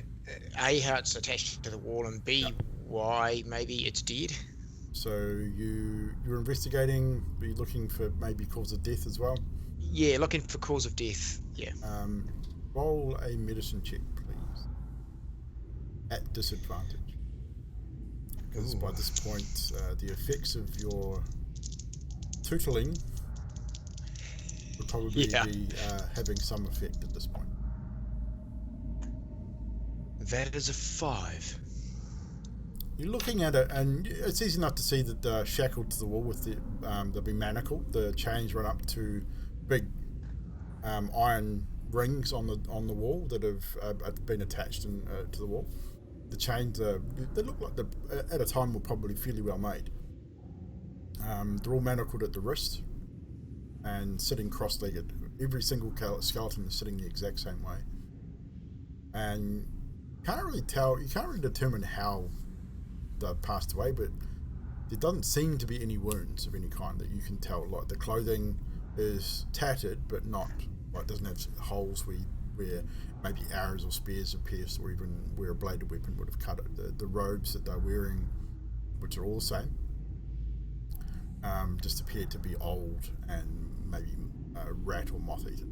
A, how it's attached to the wall, and B, why maybe it's dead. So you're investigating, but you're looking for maybe cause of death as well? Yeah, looking for cause of death. Yeah. Roll a medicine check, please. At disadvantage. Because by this point, the effects of your tootling would probably be having some effect at this point. That is a 5. You're looking at it, and it's easy enough to see that they're shackled to the wall with they'll be manacled. The chains run up to big iron rings on the wall that have been attached to the wall. The chains they look like at a time were probably fairly well made. They're all manacled at the wrist and sitting cross-legged. Every single skeleton is sitting the exact same way, and you can't really determine how they passed away, but there doesn't seem to be any wounds of any kind that you can tell. Like the clothing is tattered, but not like doesn't have holes where maybe arrows or spears have pierced, or even where a bladed weapon would have cut it. The robes that they're wearing, which are all the same, just appear to be old and maybe rat or moth eaten.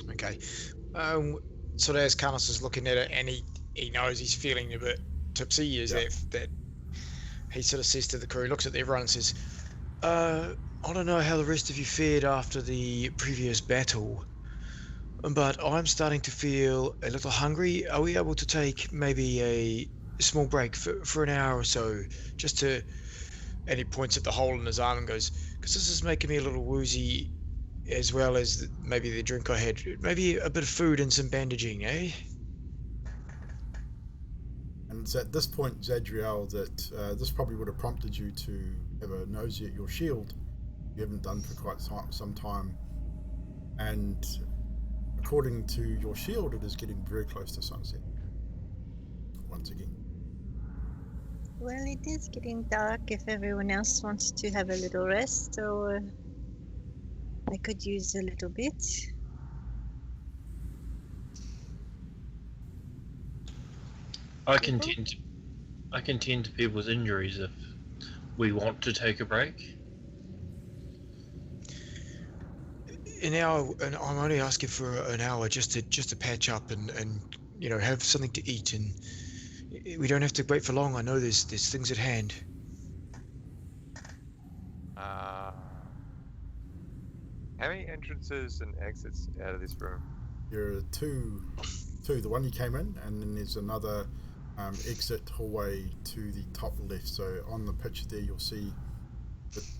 Okay. So as Carlos is looking at it, and he knows he's feeling a bit tipsy, that he sort of says to the crew, looks at everyone and says, I don't know how the rest of you fared after the previous battle, but I'm starting to feel a little hungry. Are we able to take maybe a small break for an hour or so, just to... And he points at the hole in his arm and goes, because this is making me a little woozy, as well as maybe the drink I had. Maybe a bit of food and some bandaging, eh? And it's at this point, Zadriel, that this probably would have prompted you to have a nosy at your shield. You haven't done for quite some time. And according to your shield, it is getting very close to sunset. Once again. Well, it is getting dark if everyone else wants to have a little rest, so I could use a little bit. I can tend to people's injuries if we want to take a break. an hour, and I'm only asking for an hour just to patch up and have something to eat, and we don't have to wait for long. I know there's things at hand. How many entrances and exits out of this room? There are two. The one you came in, and then there's another exit hallway to the top left. So on the picture there, you'll see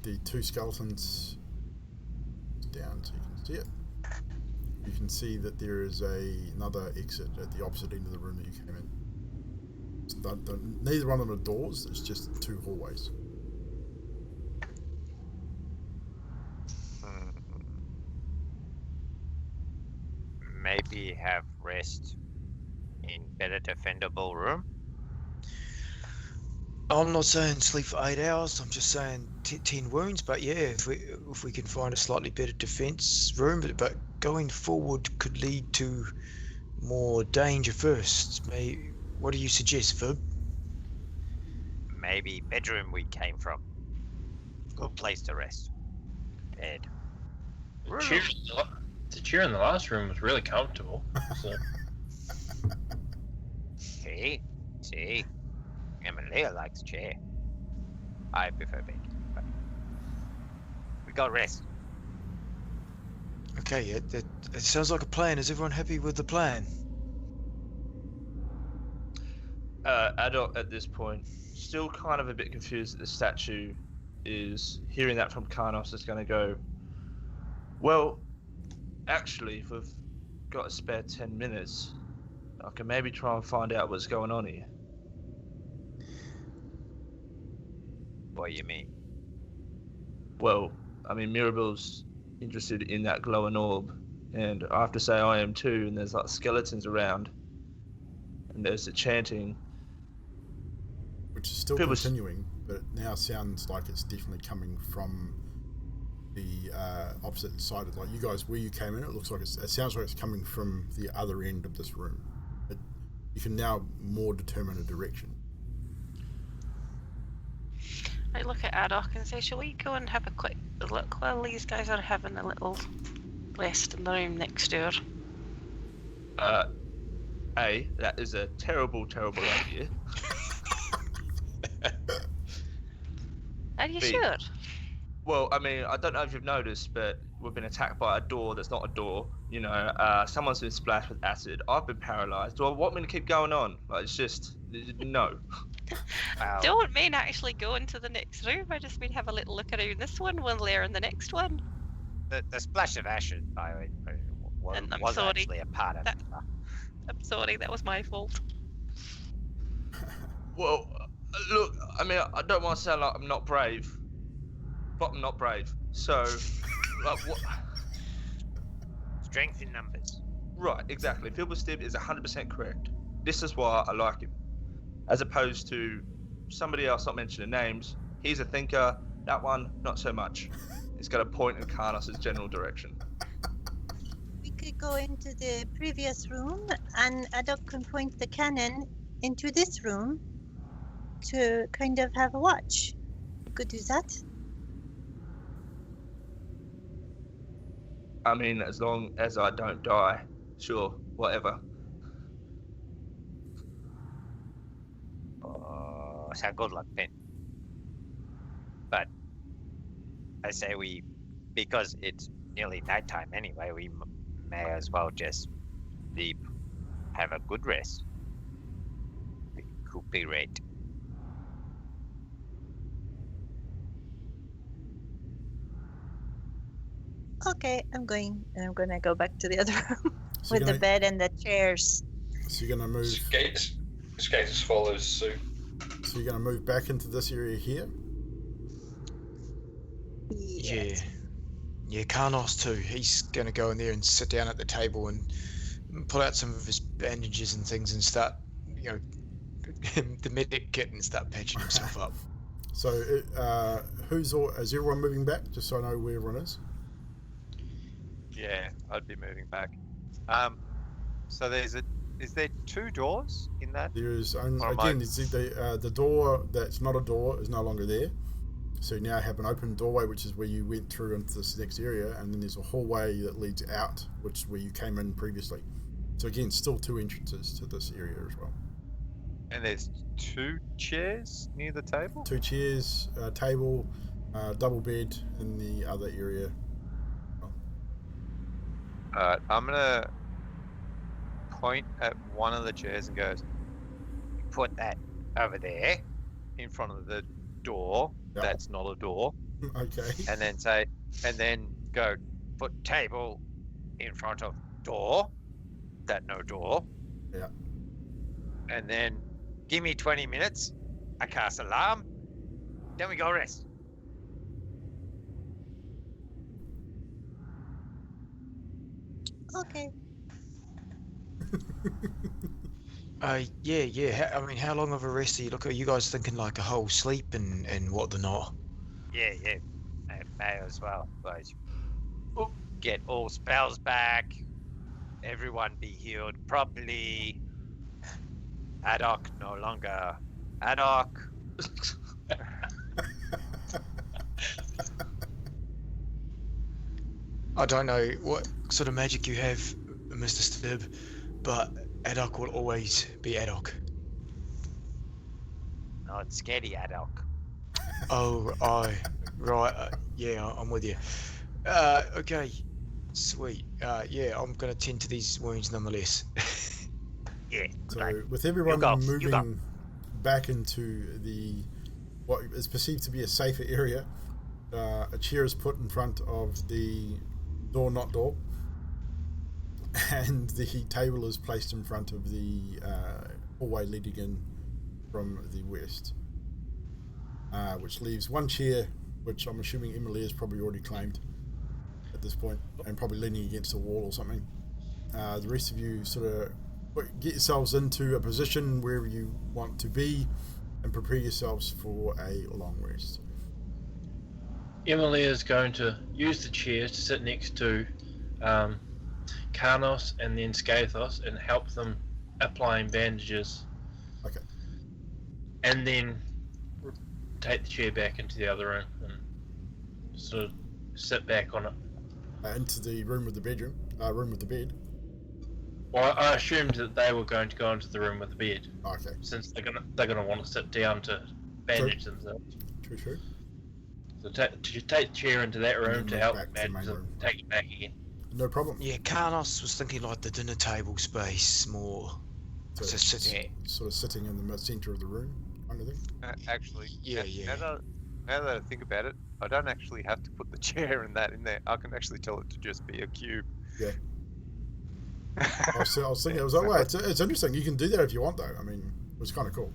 the two skeletons down, so you can see it. You can see that there is another exit at the opposite end of the room that you came in. So neither one of them are doors. It's just two hallways. Maybe have rest in better defendable room. I'm not saying sleep for 8 hours. I'm just saying 10 wounds. But yeah, if we can find a slightly better defense room, but going forward could lead to more danger first. What do you suggest, Vib? Maybe bedroom we came from. Good place to rest. Bed. The chair in the last room was really comfortable. So. See? Emilia likes chair. I prefer bed. But we got rest. Okay, it sounds like a plan. Is everyone happy with the plan? Adult at this point, still kind of a bit confused that the statue is hearing that from Karnos is going to go, well, actually, if we've got a spare 10 minutes, I can maybe try and find out what's going on here. What do you mean? Well, I mean, Mirabelle's interested in that glowing orb, and I have to say I am too, and there's like skeletons around, and there's the chanting. Which is still continuing, but it now sounds like it's definitely coming from the opposite side of, like, you guys, where you came in, it looks like it sounds like it's coming from the other end of this room. But you can now more determine a direction. I look at Adok and say, shall we go and have a quick look while these guys are having a little rest in the room next door? That is a terrible, terrible idea. Are you B, sure? Well, I mean, I don't know if you've noticed, but we've been attacked by a door that's not a door. You know, someone's been splashed with acid. I've been paralyzed. Do I want me to keep going on? Like, it's just, no. Wow. Don't mean actually go into the next room. I just mean have a little look around this one while they're in the next one. The splash of acid, And I'm was sorry. actually a part of it. I'm sorry, that was my fault. Well, look, I mean, I don't want to sound like I'm not brave, but I'm not brave. So, like, what? Strength in numbers. Right, exactly. Filberstib is 100% correct. This is why I like him. As opposed to somebody else not mentioning names. He's a thinker. That one, not so much. He's got a point in Karnos' general direction. We could go into the previous room and Adok can point the cannon into this room to kind of have a watch. We could do that. I mean, as long as I don't die, sure, whatever. So good luck, Pin. But I say because it's nearly nighttime anyway, we may as well just sleep, have a good rest, recuperate. Okay, I'm gonna go back to the other room So with you're the gonna, bed and the chairs. so you're gonna move. Skates follows suit. So you're gonna move back into this area here. Yes. Yeah, Karnos too. He's gonna go in there and sit down at the table and pull out some of his bandages and things and start, the medic kit and start patching himself up. So is everyone moving back? Just so I know where everyone is. Yeah, I'd be moving back. So is there two doors in that? There is only, Or am again, I- the door that's not a door is no longer there. So you now have an open doorway, which is where you went through into this next area, and then there's a hallway that leads out, which is where you came in previously. So again, still two entrances to this area as well. And there's two chairs near the table? Two chairs, table, double bed in the other area. Alright, I'm gonna point at one of the chairs and go, Put that over there. in front of the door. Yep. That's not a door. Okay. And then go, Put table in front of door. that no door. Yeah. And then give me 20 minutes. I cast alarm. Then we go rest. Okay. Yeah. I mean, how long of a rest are you looking? Are you guys thinking like a whole sleep and what the not? Yeah. May as well. Like, get all spells back. Everyone be healed properly. Adok no longer Adok. I don't know what sort of magic you have, Mr. Stib, but Adok will always be Adok. Not scaredy Adok. Oh, right. Yeah, I'm with you. Okay, sweet. Yeah, I'm gonna tend to these wounds nonetheless. Yeah. So right. with everyone You go. moving back into what is perceived to be a safer area, a chair is put in front of the door, not door, and the table is placed in front of the hallway leading in from the west, which leaves one chair, which I'm assuming Emily has probably already claimed at this point, and probably leaning against a wall or something. The rest of you sort of get yourselves into a position wherever you want to be and prepare yourselves for a long rest. Emily is going to use the chairs to sit next to Karnos and then Scathos and help them applying bandages. Okay. And then take the chair back into the other room and sort of sit back on it. Into the room with the bedroom, room with the bed. Well, I assumed that they were going to go into the room with the bed, Okay. since they're gonna want to sit down to bandage themselves. True. So take the chair into that room to help bandage them. Take it back again. No problem. Yeah, Karnos was thinking like the dinner table space more So to sit at. Sort of sitting in the center of the room, kind of thing. Actually, Yeah. Now that I think about it, I don't actually have to put the chair in there. I can actually tell it to just be a cube. Yeah. I was thinking, I was like, wait, it's interesting. You can do that if you want, though. I mean, it was kind of cool.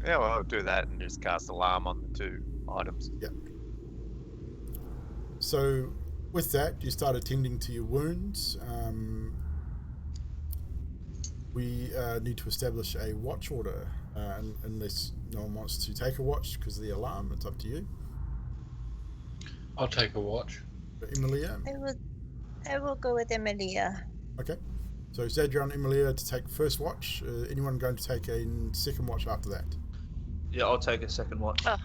Yeah, well, I'll do that and just cast alarm on the two items. Yeah. So, with that, you start attending to your wounds. We need to establish a watch order, unless no one wants to take a watch because of the alarm. It's up to you. I'll take a watch. Emilia? I will go with Emilia. Okay. So Zadriel and Emilia to take first watch. Anyone going to take a second watch after that? Yeah, I'll take a second watch. Oh,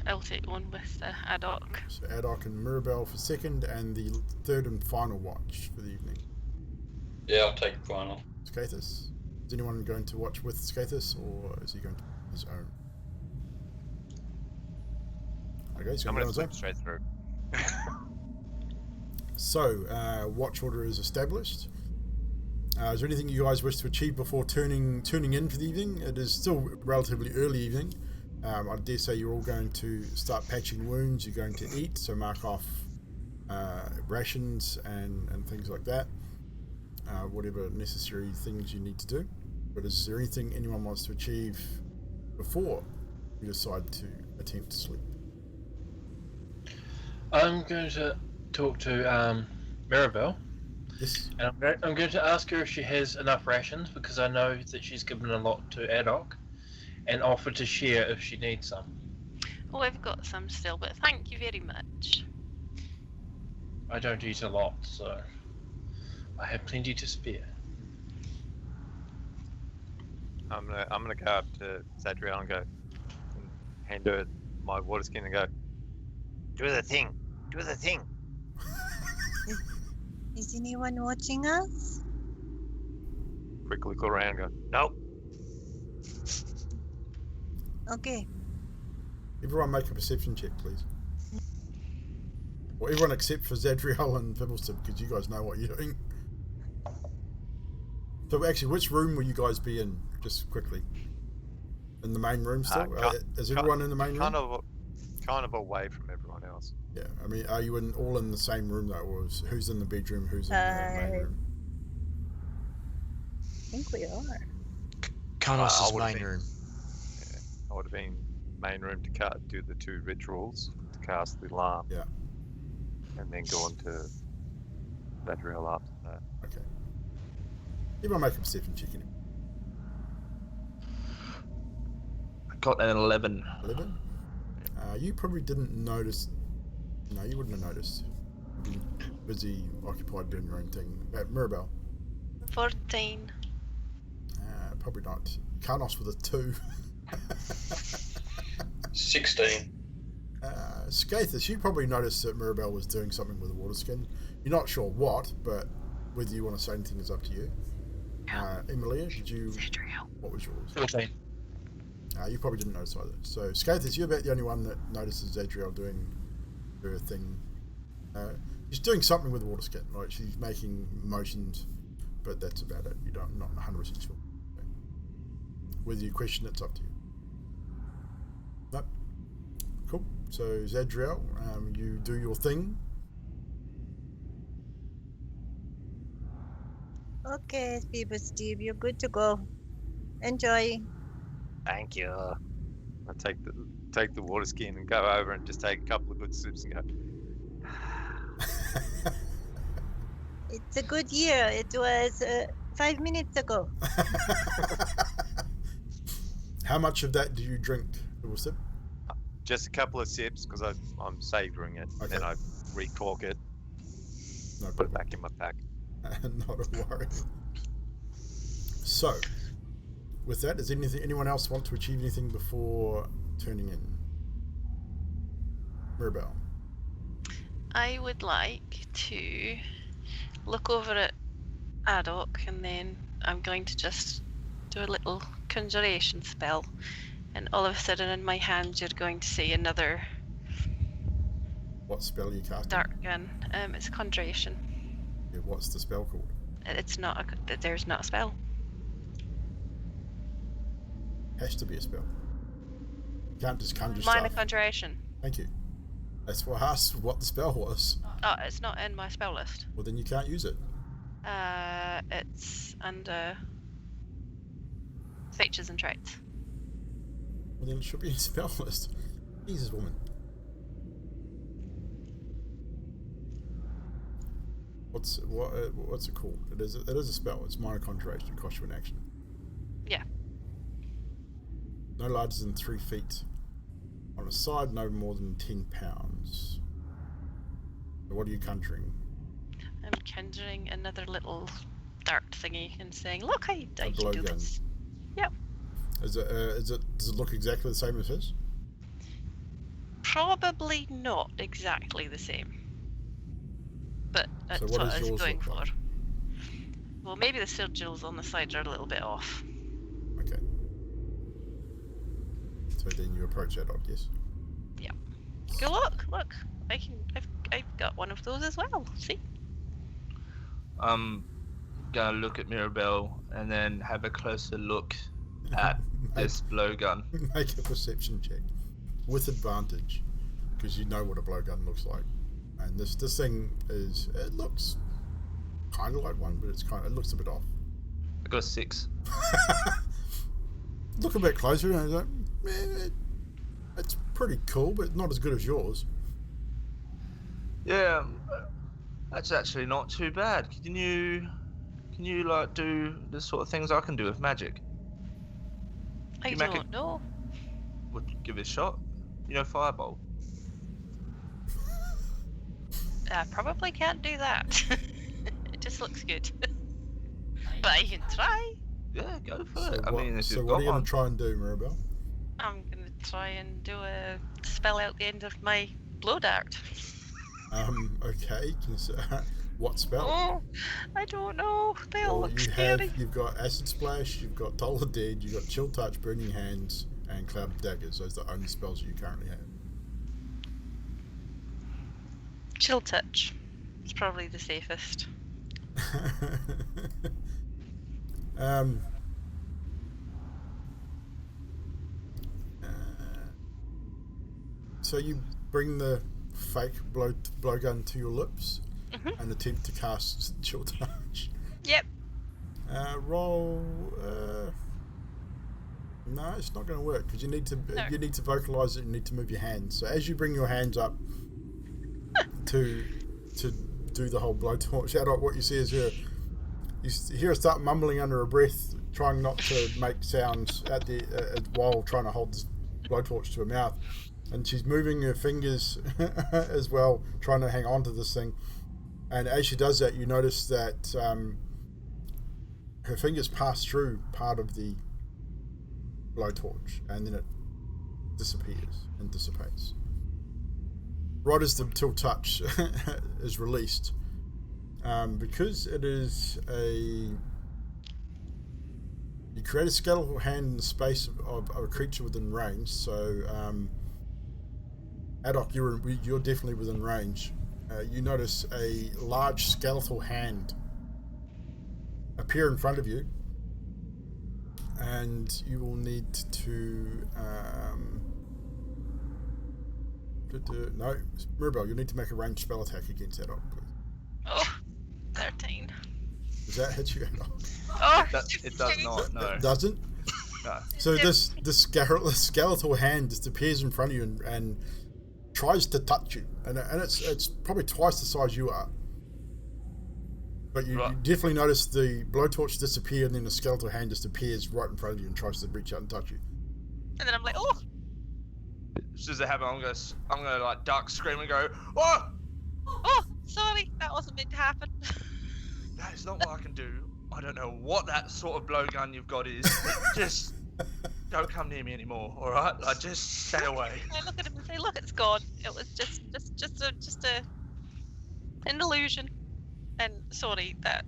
I'll take one with Adok. So Adok and Mirabelle for second, and the third and final watch for the evening. Yeah, I'll take final. Scathus. Is anyone going to watch with Scathus, or is he going to his own? Okay, so I'm going to flip straight through. So, watch order is established. Is there anything you guys wish to achieve before turning in for the evening? It is still relatively early evening. I dare say you're all going to start patching wounds. You're going to eat, so mark off rations and things like that. Whatever necessary things you need to do. But is there anything anyone wants to achieve before you decide to attempt to sleep? I'm going to talk to Mirabelle. Yes. And I'm going to ask her if she has enough rations, because I know that she's given a lot to Adok, and offer to share if she needs some. Oh, I've got some still, but thank you very much. I don't eat a lot, so I have plenty to spare. I'm gonna go up to Zadriel and go and hand her my water skin and go, Do the thing. Do the thing. Is anyone watching us? quick look around and go, Nope. Okay. Everyone make a perception check, please. Well, everyone except for Zadriel and Fibbleston, because you guys know what you're doing. So actually, which room will you guys be in, just quickly? In the main room still? Is everyone in the main room? kind of away from everyone else. Yeah, I mean, are you all in the same room though, or who's in the bedroom, who's in the main room? I think we are. Karnos' would've main been- room. Yeah, I would have been main room to do the two rituals, to cast the alarm. Yeah. And then go on to Zadriel after that. Okay. Everyone make a perception check anyway. I got an 11. 11? You probably didn't notice. No, you wouldn't have noticed. You've been busy, occupied doing your own thing. Mirabelle? 14. Probably not. Karnos with a 2. 16. Scathus, you probably noticed that Mirabelle was doing something with the water skin. You're not sure what, but whether you want to say anything is up to you. Emilia, did you... What was yours? 14. You probably didn't notice either. So, Scathus, you're about the only one that notices Zadriel doing her thing. She's doing something with the water skin. Like, she's making motions, but that's about it. You're not 100% sure. Whether you question it's up to you. Nope. Cool. So, Zadriel, you do your thing. Okay, Feeble Steve, you're good to go. Enjoy. Thank you. I take the water skin and go over and just take a couple of good sips and go. It's a good year. It was 5 minutes ago. How much of that do you drink? A sip? Just a couple of sips because I'm savouring it. Okay. Then I recork it, No put problem. it back in my pack. Not a worry. So, with that, does anyone else want to achieve anything before turning in? Mirabelle. I would like to look over at Adok, and then I'm going to just do a little conjuration spell, and all of a sudden in my hand you're going to see another What spell are you casting? dart gun. It's conjuration. Yeah, what's the spell called? It's not there's not a spell. Has to be a spell. You can't just conjure Minor stuff. conjuration. Thank you. That's why I asked what the spell was. Oh, it's not in my spell list. Well, then you can't use it. It's under features and traits. Well, then it should be in the spell list. Jesus, woman. What's it called? It is a spell. It's minor conjuration. It costs you an action. Yeah. No larger than 3 feet. On a side, no more than 10 pounds. So what are you conjuring? I'm conjuring another little dart thingy and saying, "Look, I A can do blowgun. this." Yep. Does it look exactly the same as his? Probably not exactly the same, but that's what what does I was yours going look for. like? Well, maybe the sigils on the sides are a little bit off. Okay. So then you approach that dog, yes? Yeah. Go look. I've got one of those as well. See? I'm gonna look at Mirabelle and then have a closer look at this blowgun. Make a perception check with advantage, because you know what a blowgun looks like. And this thing it looks kind of like one, but it looks a bit off. I got a 6. Look a bit closer, and I was like, it's pretty cool, but not as good as yours. Yeah, that's actually not too bad. Can you like do the sort of things I can do with magic? I You make don't know. Would you give it a shot? You know, fireball. I probably can't do that. It just looks good. But I can try. Yeah, go for So it. I what, mean, if so you've what got are you one. going to try and do, Mirabelle? I'm gonna try and do a spell out the end of my blow dart. Okay. What spell? Oh, I don't know. They all Well, look scary. you've got Acid Splash, you've got Toll of Dead, you've got Chill Touch, Burning Hands, and Cloud of Daggers. Those are the only spells you currently have. Chill touch. It's probably the safest. So you bring the fake blowgun to your lips and attempt to cast Chill Touch. Yep. Roll. No, it's not going to work because you need to vocalize it. You need to move your hands. So as you bring your hands up to do the whole blowtorch, out what you see is you hear her start mumbling under her breath, trying not to make sounds while trying to hold this blowtorch to her mouth, and she's moving her fingers as well, trying to hang on to this thing. And as she does that, you notice that her fingers pass through part of the blowtorch, and then it disappears and dissipates. Right as the Till Touch is released, because it is you create a skeletal hand in the space of a creature within range. So, Adok, you're definitely within range. You notice a large skeletal hand appear in front of you, and you will need to no, Mirabelle, you'll need to make a ranged spell attack against Adok, please. Oh, 13. Does that hit you, Adok? Oh, It does not, no. It doesn't? No. So this skeletal hand just appears in front of you and tries to touch you, and it's probably twice the size you are. But you definitely notice the blowtorch disappear, and then the skeletal hand just appears right in front of you and tries to reach out and touch you. And then I'm like, oh. as soon as it happens, I'm gonna like duck, scream, and go, "Oh, Oh, sorry, that wasn't meant to happen. that is not what I can do. I don't know what that sort of blowgun you've got is. Just don't come near me anymore, all right? Like, just stay away." I look at him and say, "Look, it's gone. It was just an illusion. And sorry, that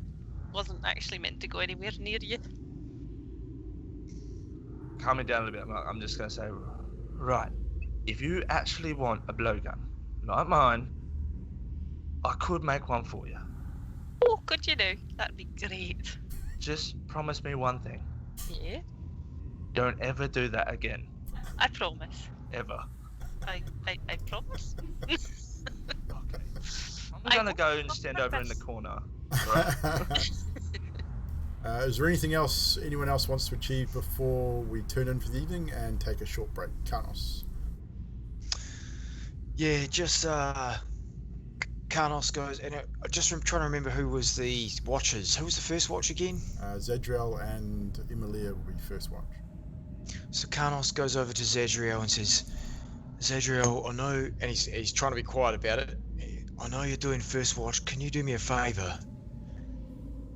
wasn't actually meant to go anywhere near you." Calm me down a little bit. I'm just gonna say, right, if you actually want a blowgun, like mine, I could make one for you. Oh, could you do? That'd be great. Just promise me one thing. Yeah, Don't ever do that again. I promise. Ever. I promise. Okay. I'm I gonna won't go and stand over in the promise. corner. Right? Is there anything else anyone else wants to achieve before we turn in for the evening and take a short break? Carnos. Yeah, just Carnos goes, and just trying to remember who was the watchers. Who was the first watch again? Zadriel and Emilia will be first watch. So Carnos goes over to Zadriel and says, "Zadriel, I know," and he's trying to be quiet about it. "I know you're doing first watch. Can you do me a favour?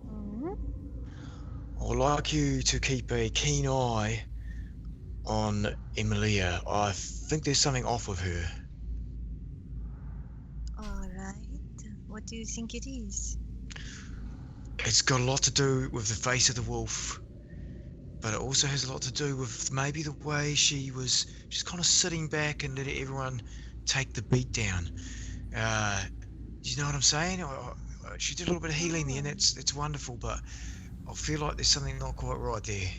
Mhm. I'd like you to keep a keen eye on Emilia. I think there's something off with her." All right. What do you think it is? It's got a lot to do with the face of the wolf, but it also has a lot to do with maybe the way she was just kind of sitting back and let everyone take the beat down. You know what I'm saying? She did a little bit of healing there, and it's wonderful, but I feel like there's something not quite right there.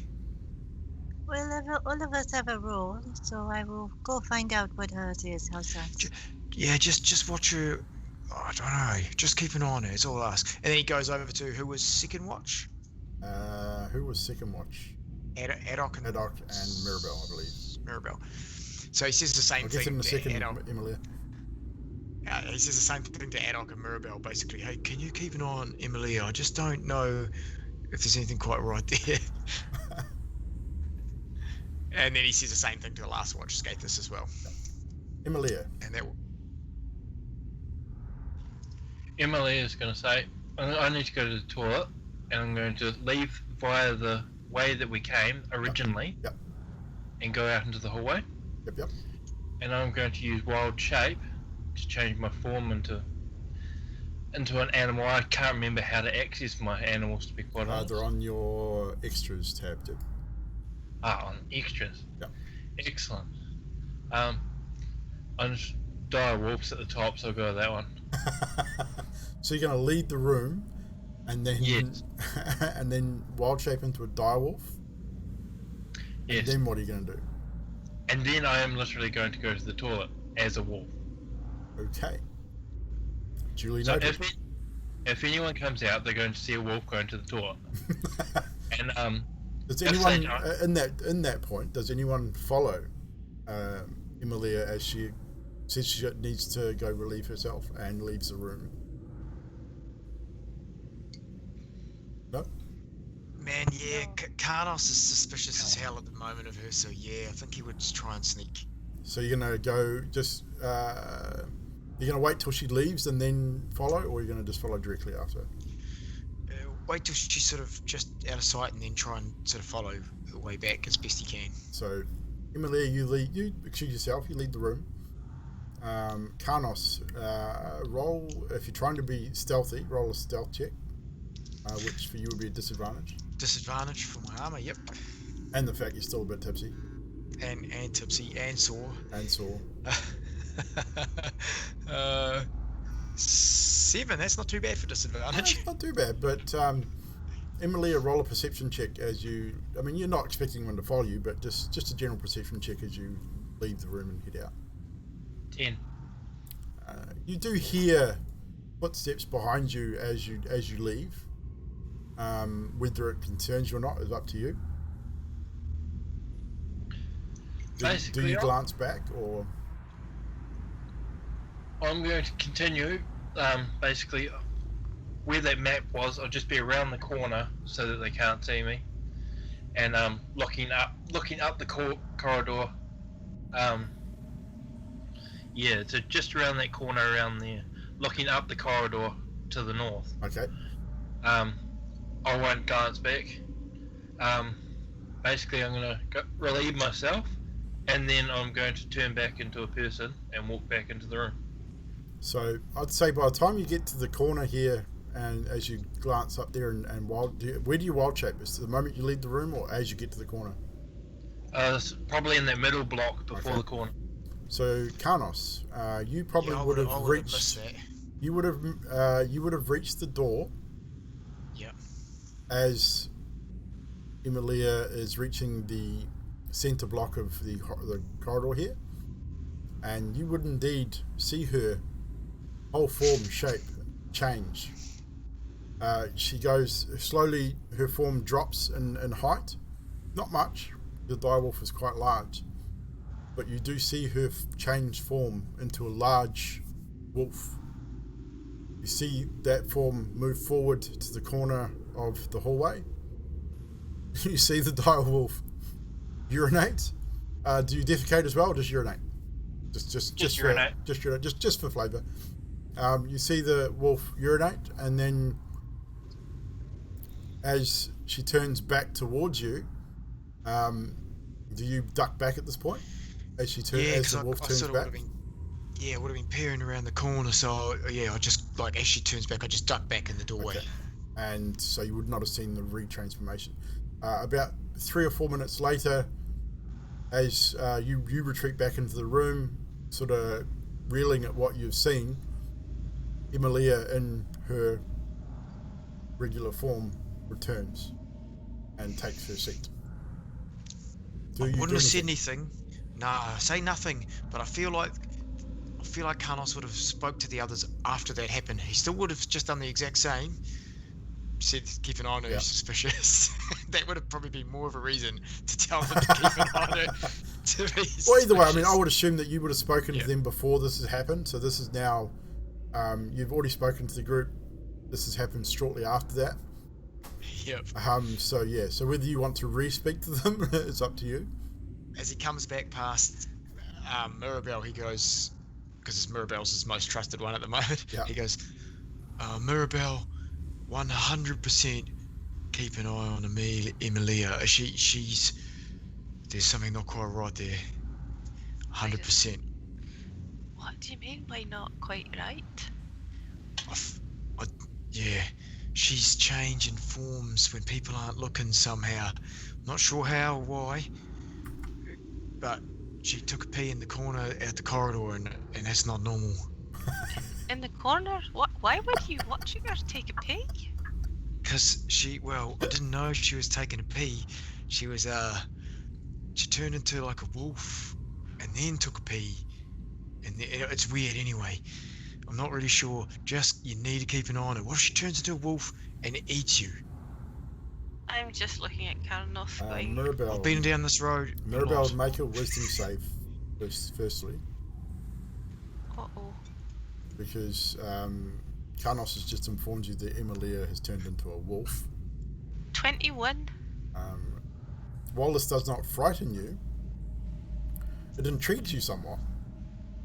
Well, all of us have a role, so I will go find out what hers is. How's that? Yeah, just watch her. I don't know. Just keep an eye on her. It's all I ask. And then he goes over to who was second watch? Who was second watch? Adok and Mirabelle, I believe. Mirabelle. So he says the same I'll get thing in a to second, Adok. Emilia. He says the same thing to Adok and Mirabelle, basically. "Hey, can you keep an eye on Emilia? I just don't know if there's anything quite right there." And then he says the same thing to the last watch, Skathis, as well. Emilia. And that. Emily is going to say, "I need to go to the toilet, and I'm going to leave via the way that we came originally, Yep. and go out into the hallway. Yep. And I'm going to use wild shape to change my form into an animal. I can't remember how to access my animals, to be quite honest. They're on your extras tab, Dib. On extras. Yep. Excellent. I'm just dire wolves at the top, so I'll go with that one. So you're going to lead the room, and then Yes. and then wild shape into a direwolf. Yes. And then what are you going to do? And then I am literally going to go to the toilet as a wolf. Okay. Duly So noted. if anyone comes out, they're going to see a wolf going to the toilet. And Does if anyone they don't- in that point? Does anyone follow Emilia as she says she needs to go relieve herself and leaves the room? No. Man, yeah, Carnos is suspicious as hell at the moment of her, so yeah, I think he would just try and sneak. So you're gonna go just you're gonna wait till she leaves and then follow, or you're gonna just follow directly after? Wait till she's sort of just out of sight and then try and sort of follow her way back as best he can. So, Emilia, you excuse yourself, you lead the room. Carnos, roll, if you're trying to be stealthy, roll a stealth check, which for you would be a disadvantage. Disadvantage for my armor, yep. And the fact you're still a bit tipsy. And tipsy and sore. And sore. 7, that's not too bad for disadvantage. It's not too bad, but Emilia, roll a perception check as you, I mean, you're not expecting anyone to follow you, but just a general perception check as you leave the room and head out. 10. You do hear footsteps behind you as you leave. Whether it concerns you or not is up to you. Do you glance back, or? I'm going to continue. Basically, where that map was, I'll just be around the corner so that they can't see me, and looking up the corridor, Yeah, so just around that corner around there, looking up the corridor to the north. Okay. I won't glance back. Basically, I'm going to relieve myself, and then I'm going to turn back into a person and walk back into the room. So I'd say by the time you get to the corner here, and as you glance up there and where do you wild shape? Is it the moment you leave the room, or as you get to the corner? It's probably in that middle block before the corner. So Karnos, you probably would have reached. You would have reached the door. Yep. As Emilia is reaching the center block of the corridor here, and you would indeed see her whole form, shape change. She goes slowly. Her form drops in height, not much. The direwolf is quite large, but you do see her change form into a large wolf. You see that form move forward to the corner of the hallway. You see the direwolf urinate. Do you defecate as well, or just urinate? Just urinate. Just for flavour. You see the wolf urinate, and then as she turns back towards you, do you duck back at this point? As the wolf turns back? It would have been peering around the corner, so I just, like, as she turns back, I just duck back in the doorway. Okay. And so you would not have seen the retransformation. About 3 or 4 minutes later, as you retreat back into the room, sort of reeling at what you've seen, Emilia in her regular form returns and takes her seat. I wouldn't have said anything. Nah, say nothing. But I feel like Karnos would have spoke to the others after that happened. He still would have just done the exact same. Said, keep an eye on her, he's suspicious. That would have probably been more of a reason to tell them to keep an eye on her. Well, either way, I mean, I would assume that you would have spoken to them before this has happened. So this is now, you've already spoken to the group. This has happened shortly after that. Yep. So whether you want to re-speak to them, it's up to you. As he comes back past Mirabelle, he goes, because Mirabelle's his most trusted one at the moment. Yeah. He goes, Mirabelle, 100% keep an eye on Emilia. She's there's something not quite right there. 100%. What do you mean by not quite right? She's changing forms when people aren't looking somehow. Not sure how or why, but she took a pee in the corner out the corridor, and that's not normal. In the corner? What? Why would you watching her take a pee? Because I didn't know she was taking a pee. She was, she turned into like a wolf, and then took a pee. And it's weird anyway. I'm not really sure. Just, you need to keep an eye on her. What if she turns into a wolf and eats you? I'm just looking at Karnos going... Mirabelle, I've been down this road. Mirabelle, make a wisdom save, firstly. Uh-oh. Because Karnos has just informed you that Emilia has turned into a wolf. 21. While this does not frighten you, it intrigues you somewhat.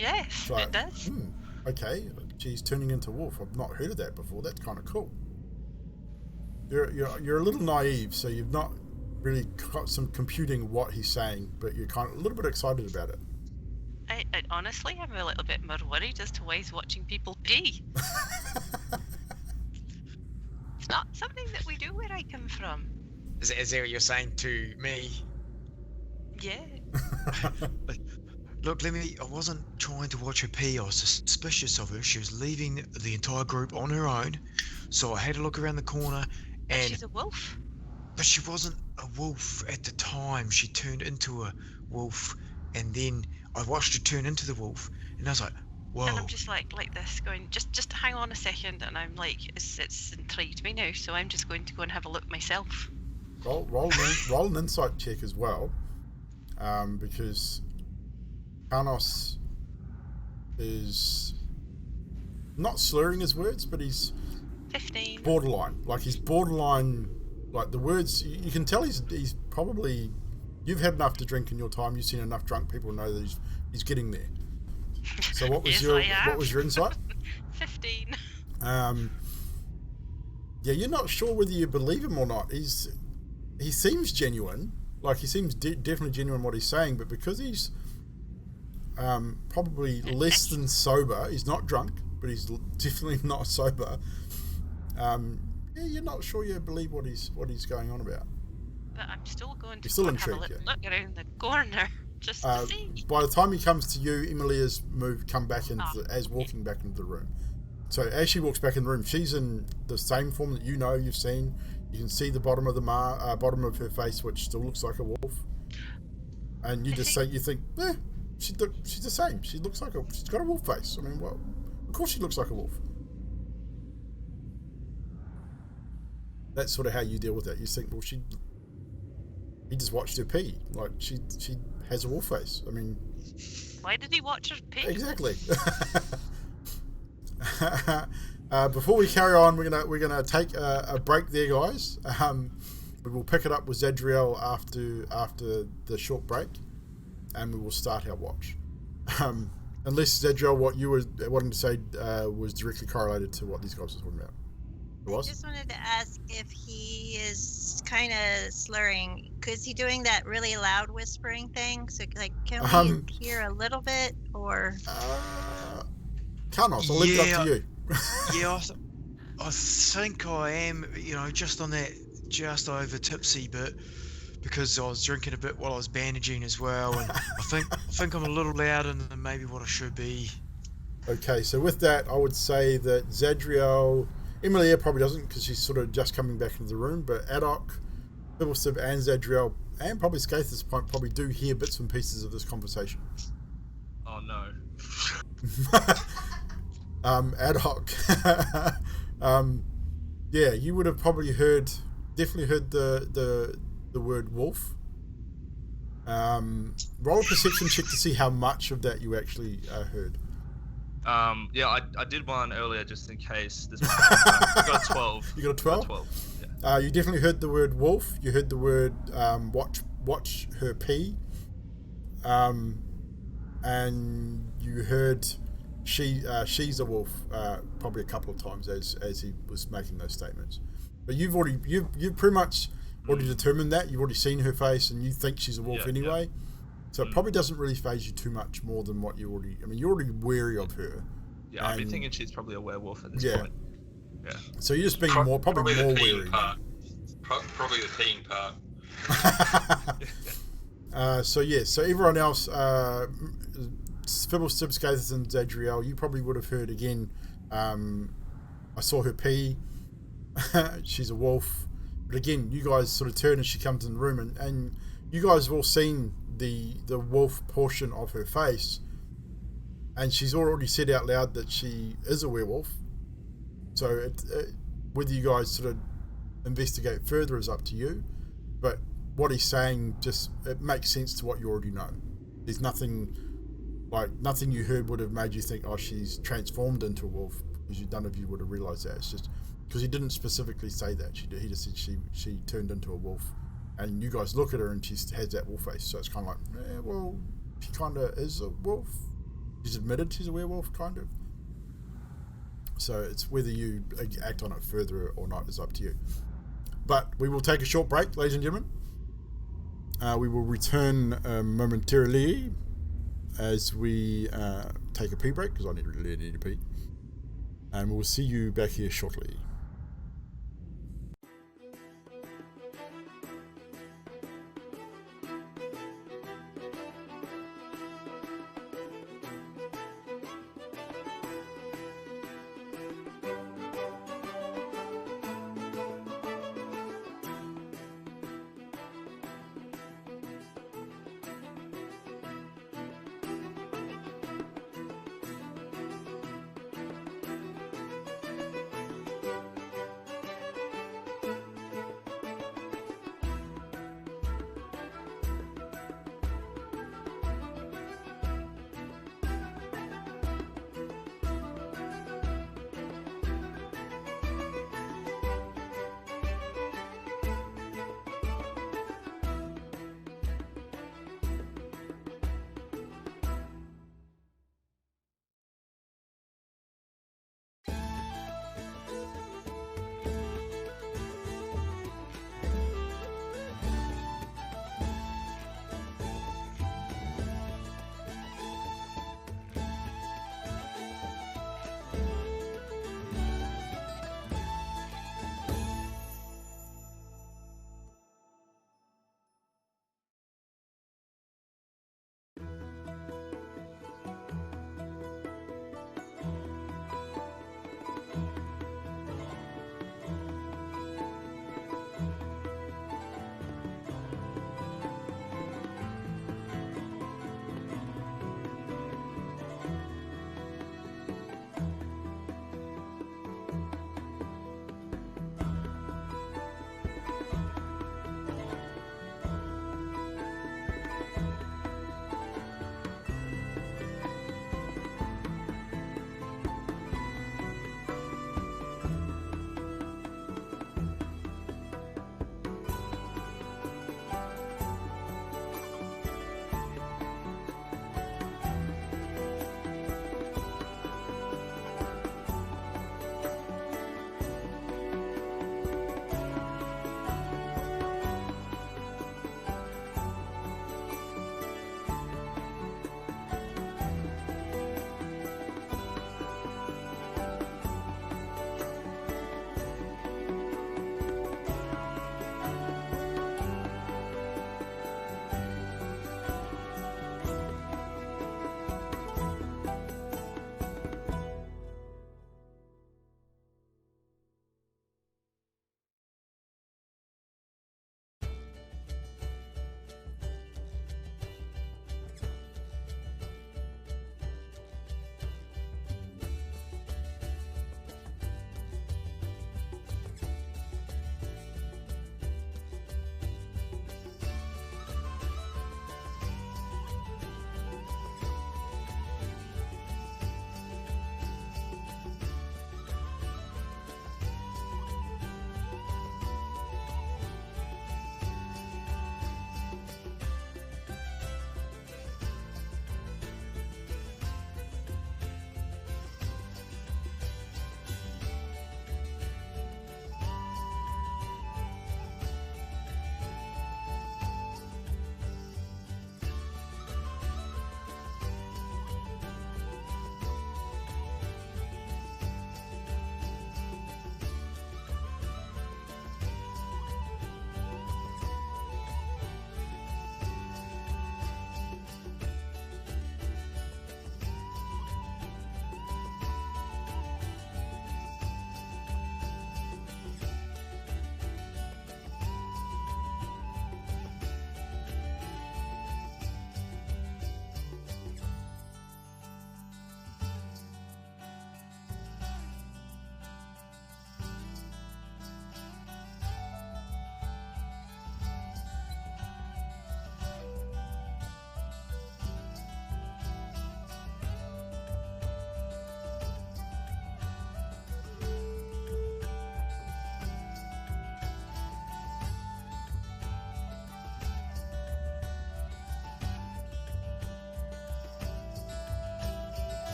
Yes, it does. Okay, she's turning into a wolf. I've not heard of that before. That's kind of cool. You're a little naive, so you've not really got some computing what he's saying, but you're kind of a little bit excited about it. I honestly, I'm a little bit more worried as to why he's watching people pee. It's not something that we do where I come from. Is that what you're saying to me? Yeah. Look, I wasn't trying to watch her pee. I was suspicious of her. She was leaving the entire group on her own, so I had to look around the corner. And she's a wolf? But she wasn't a wolf at the time. She turned into a wolf, and then I watched her turn into the wolf, and I was like, whoa. And I'm just like this, going, just hang on a second, and I'm like, it's intrigued me now, so I'm just going to go and have a look myself. Roll an insight check as well, because Karnos is not slurring his words, but he's 15. borderline. Like, he's borderline. Like, the words, you can tell he's probably. You've had enough to drink in your time. You've seen enough drunk people know that he's getting there. So what was Yes, I have. what was your insight? 15. Yeah, you're not sure whether you believe him or not. He seems genuine, like he seems definitely genuine what he's saying, but because he's probably less than sober, he's not drunk, but he's definitely not sober. Yeah, you're not sure you believe what he's going on about. But I'm still going to You're still have a intrigued, little yeah. look around the corner just to see. By the time he comes to you, Emilia's come back into walking back into the room. So as she walks back in the room, she's in the same form that you've seen. You can see the bottom of the bottom of her face, which still looks like a wolf. And you just think, she's the same. She's got a wolf face. I mean, well, of course she looks like a wolf. That's sort of how you deal with it. You think, well, he just watched her pee. Like she has a wolf face. I mean, Why did he watch her pee? exactly. Before we carry on, we're gonna take a break there, guys. We will pick it up with Zadriel after the short break, and we will start our watch. Unless Zadriel, what you were wanting to say was directly correlated to what these guys were talking about. I just wanted to ask if he is kind of slurring. Is he doing that really loud whispering thing? So, like, can we hear a little bit, or? Carnos, I'll leave it up to you. Yeah, I think I am, just on that, just over tipsy bit, because I was drinking a bit while I was bandaging as well, and I think I'm a little louder than maybe what I should be. Okay, so with that, I would say that Zadriel, Emilia probably doesn't because she's sort of just coming back into the room, but Adok, Bibblesib, and Zadriel, and probably Skaith at this point, probably do hear bits and pieces of this conversation. Oh no. Adok. Yeah, you would have probably definitely heard the word wolf. Roll a perception check to see how much of that you actually heard. Yeah, I did one earlier just in case. I got a 12. You got a 12? 12. Yeah. You definitely heard the word wolf. You heard the word watch her pee. And you heard she's a wolf probably a couple of times as he was making those statements. But you've pretty much already determined that. You've already seen her face and you think she's a wolf anyway. Yeah. So it probably doesn't really faze you too much more than what you're already wary of her. Yeah, I've been thinking she's probably a werewolf at this point. Yeah. So you're just being probably more wary. Probably the peeing part. So everyone else, Fibble, Sib, Skathis, and Zadriel, you probably would have heard again, I saw her pee, she's a wolf. But again, you guys sort of turn as she comes in the room, and you guys have all seen the wolf portion of her face, and she's already said out loud that she is a werewolf. So whether you guys sort of investigate further is up to you, but what he's saying it makes sense to what you already know. There's nothing you heard would have made you think, oh, she's transformed into a wolf, because none of you would have realized that. It's just because he didn't specifically say that. He just said she turned into a wolf, and you guys look at her and she has that wolf face. So it's kind of like, well, she kind of is a wolf. She's admitted she's a werewolf, kind of. So it's whether you act on it further or not is up to you. But we will take a short break, ladies and gentlemen. We will return momentarily as we take a pee break, because I really need to pee. And we'll see you back here shortly.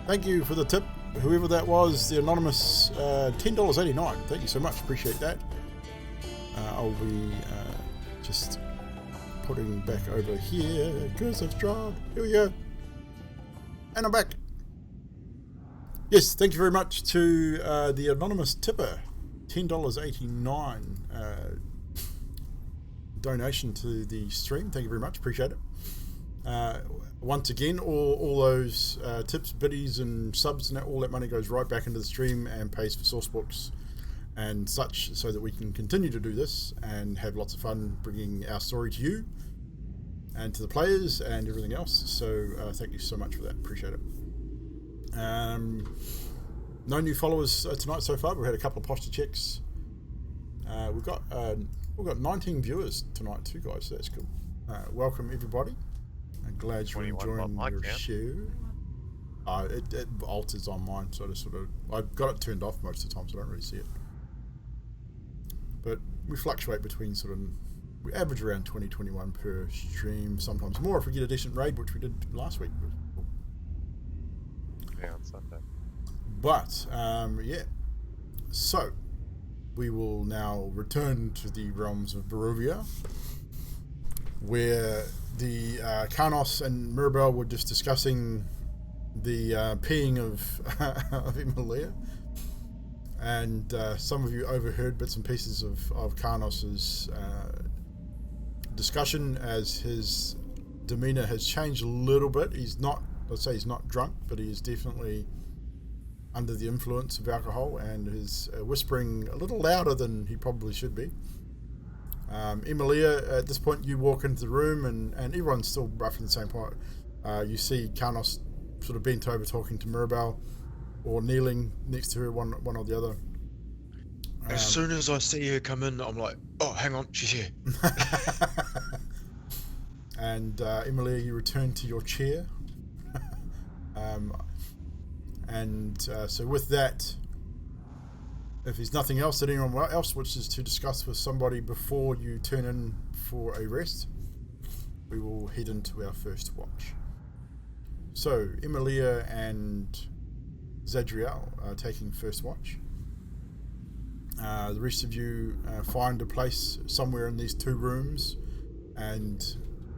Thank you for the tip, whoever that was, the anonymous $10.89. Thank you so much, appreciate that. I'll be just putting back over here, Curse of Strahd. Here we go. And I'm back. Yes, thank you very much to the anonymous tipper, $10.89 donation to the stream. Thank you very much, appreciate it. Once again, all those tips, biddies and subs and all that money goes right back into the stream and pays for source books and such, so that we can continue to do this and have lots of fun bringing our story to you and to the players and everything else. So thank you so much for that, appreciate it. No new followers tonight so far. We've had a couple of posture checks. We've got 19 viewers tonight too, guys, so that's cool. Welcome everybody. I'm glad you're enjoying your show. It alters on mine, so I've got it turned off most of the time, so I don't really see it. But we fluctuate between we average around 20-21 per stream, sometimes more if we get a decent raid, which we did last week. Yeah, on Sunday. But yeah, so we will now return to the realms of Barovia, where the Karnos and Mirabelle were just discussing the peeing of Emilia, and some of you overheard bits and pieces of Karnos's discussion, as his demeanor has changed a little bit. He's not, let's say he's not drunk, but he is definitely under the influence of alcohol and is whispering a little louder than he probably should be. Emilia, at this point you walk into the room and everyone's still roughly the same point. You see Karnos sort of bent over talking to Mirabelle, or kneeling next to her, one or the other. As soon as I see her come in, I'm like, oh, hang on, she's here. And Emilia, you return to your chair. So with that, if there's nothing else that anyone else wishes to discuss with somebody before you turn in for a rest, we will head into our first watch. So Emilia and Zadriel are taking first watch. The rest of you find a place somewhere in these two rooms and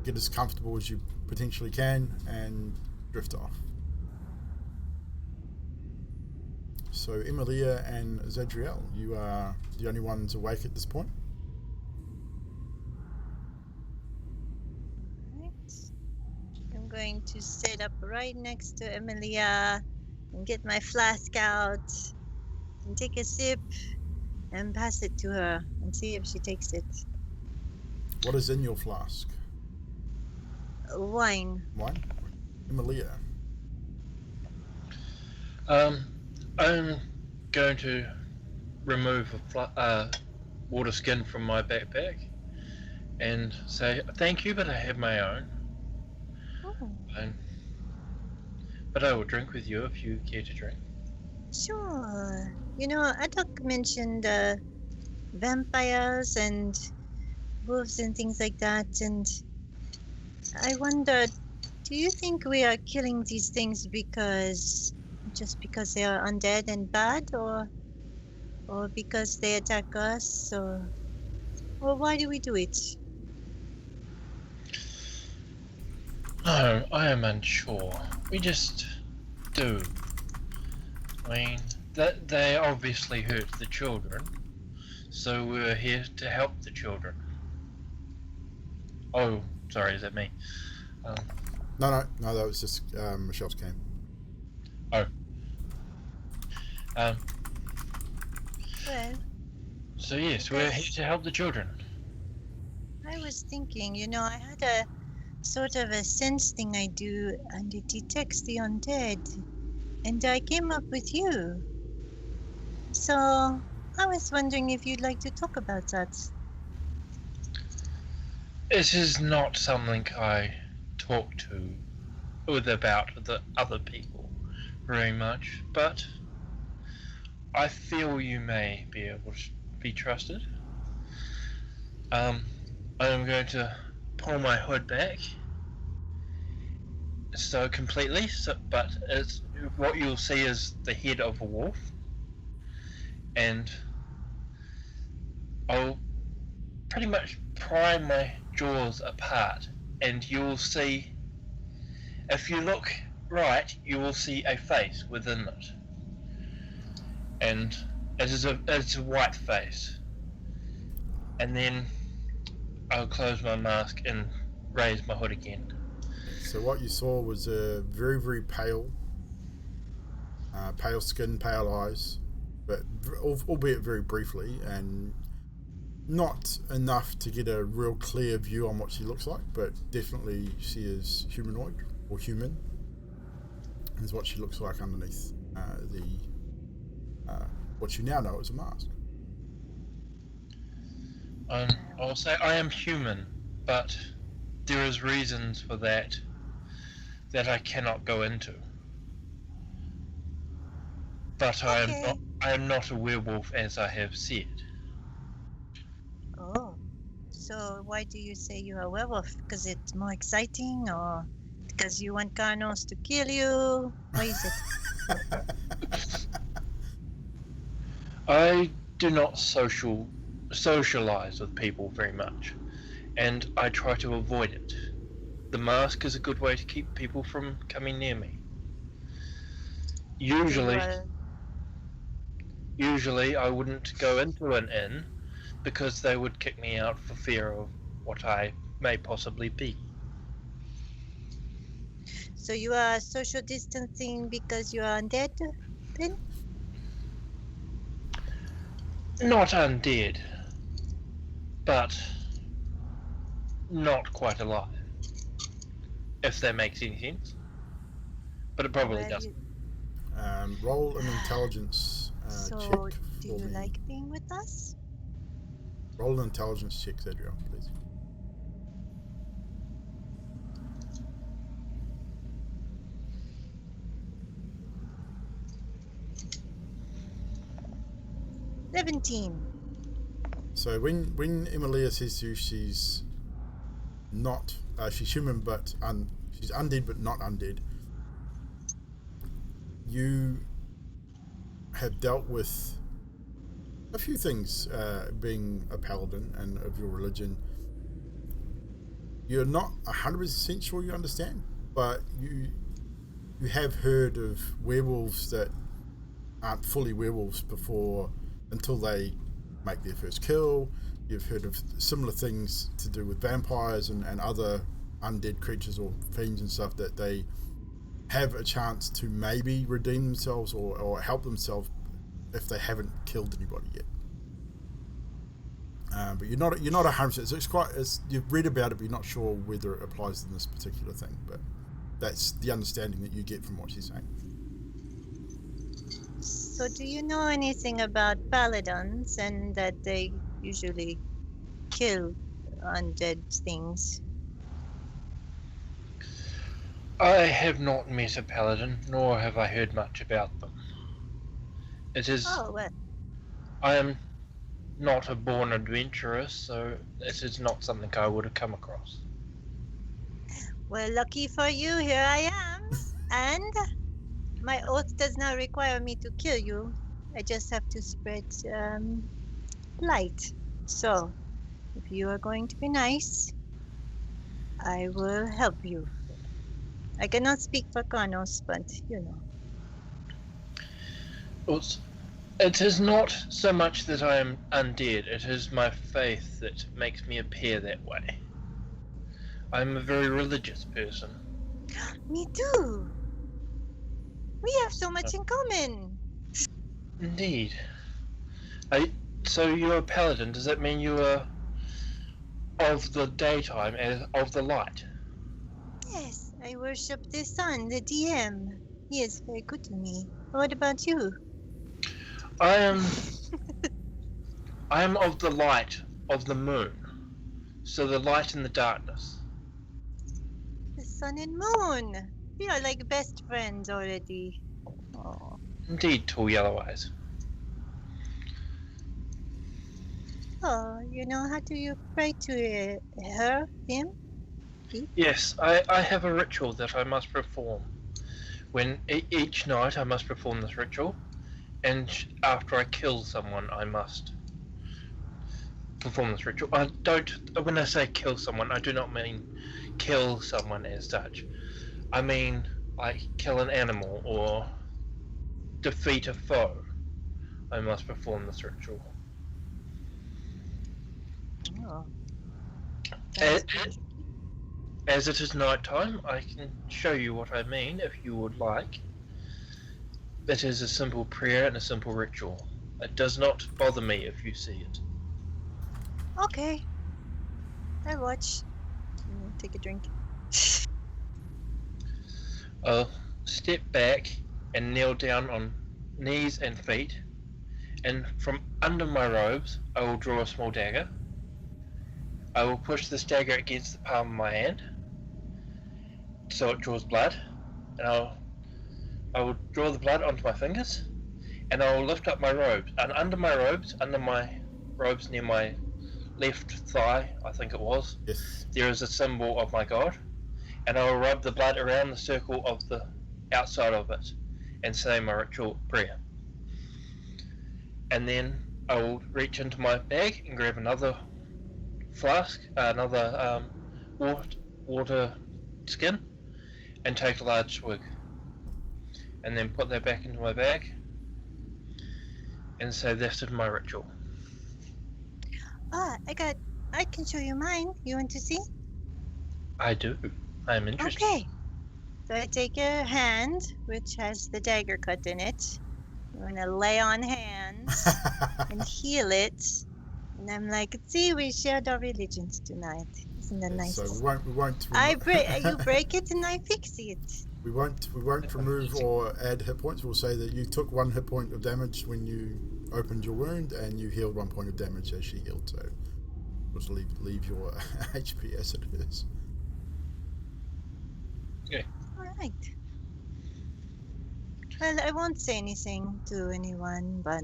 get as comfortable as you potentially can and drift off. So Emilia and Zadriel, you are the only ones awake at this point. Right. I'm going to sit up right next to Emilia and get my flask out and take a sip and pass it to her and see if she takes it. What is in your flask? Wine. Wine? Emilia. I'm going to remove a water skin from my backpack and say thank you, but I have my own. Oh. But I will drink with you if you care to drink. Sure. You know, Adok mentioned vampires and wolves and things like that, and I wondered, do you think we are killing these things just because they are undead and bad, or because they attack us, or why do we do it? No, I am unsure. We just do. I mean, they obviously hurt the children, so we're here to help the children. Oh, sorry, is that me? No, that was just Michelle's game. Oh. Well, So yes, we're here to help the children. I was thinking, you know, I had a sort of a sense thing I do, and it detects the undead, and I came up with you. So I was wondering if you'd like to talk about that. This is not something I talk about the other people very much, but I feel you may be able to be trusted. I'm going to pull my hood back, so completely. But it's what you'll see is the head of a wolf, and I'll pretty much pry my jaws apart, and you'll see. If you look right, you will see a face within it, and it's a white face. And then I'll close my mask and raise my hood again. So what you saw was a very, very pale skin, pale eyes, but albeit very briefly, and not enough to get a real clear view on what she looks like, but definitely she is humanoid, or human, is what she looks like underneath what you now know as a mask. I'll say I am human, but there is reasons for that I cannot go into. But Okay. I am not a werewolf, as I have said. Oh, so why do you say you're a werewolf? Because it's more exciting, or because you want Carnos to kill you? Why is it? I do not socialize with people very much, and I try to avoid it. The mask is a good way to keep people from coming near me. Usually I wouldn't go into an inn because they would kick me out for fear of what I may possibly be. So you are social distancing because you are undead, then? Not undead, but not quite alive. If that makes any sense. But it probably Well, doesn't. Roll an intelligence So check do for you me. like being with us? Roll an intelligence check, Zadriel, please. $17. So when Emilia says to you she's not, she's human but she's undead but not undead, you have dealt with a few things being a paladin and of your religion. You're not 100% sure you understand, but you have heard of werewolves that aren't fully werewolves before, until they make their first kill. You've heard of similar things to do with vampires and other undead creatures or fiends and stuff, that they have a chance to maybe redeem themselves or help themselves if they haven't killed anybody yet. But you're not 100%. You've read about it, but you're not sure whether it applies to this particular thing. But that's the understanding that you get from what she's saying. So do you know anything about paladins and that they usually kill undead things? I have not met a paladin, nor have I heard much about them. It is. Oh, well. I am not a born adventurer, so it is not something I would have come across. Well, lucky for you, here I am. And my oath does not require me to kill you. I just have to spread light. So, if you are going to be nice, I will help you. I cannot speak for Carnos, but you know. It is not so much that I am undead, it is my faith that makes me appear that way. I am a very religious person. Me too. We have so much in common. Indeed. So you're a paladin, does that mean you are of the daytime and of the light? Yes, I worship the sun, the DM. He is very good to me. What about you? I am of the light of the moon. So the light and the darkness. The sun and moon. We are like best friends already. Oh. Indeed, tall yellow eyes. Oh, you know, how do you pray to her, him? Speak. Yes, I have a ritual that I must perform. When each night I must perform this ritual, and after I kill someone, I must perform this ritual. I don't. When I say kill someone, I do not mean kill someone as such. I mean like kill an animal or defeat a foe. I must perform this ritual. Oh. Eh, Sounds pretty. As it is night time, I can show you what I mean if you would like. It is a simple prayer and a simple ritual. It does not bother me if you see it. Okay. I watch. Take a drink. I'll step back and kneel down on knees and feet, and from under my robes I will draw a small dagger. I will push this dagger against the palm of my hand so it draws blood, and I will draw the blood onto my fingers, and I will lift up my robes, and under my robes near my left thigh, I think it was, Yes. there is a symbol of my god, and I will rub the blood around the circle of the outside of it and say my ritual prayer. And then I will reach into my bag and grab another flask, another water skin, and take a large swig. And then put that back into my bag and say this is my ritual. I can show you mine. You want to see? I do. I am interested. Okay. So I take a hand, which has the dagger cut in it. I'm going to lay on hands and heal it. And I'm like, see, we shared our religions tonight. Isn't that nice? So we won't. You break it and I fix it. We won't remove or add hit points. We'll say that you took 1 hit point of damage when you opened your wound, and you healed 1 point of damage as she healed. So we'll just leave your HP as it is. All right. Well, I won't say anything to anyone, but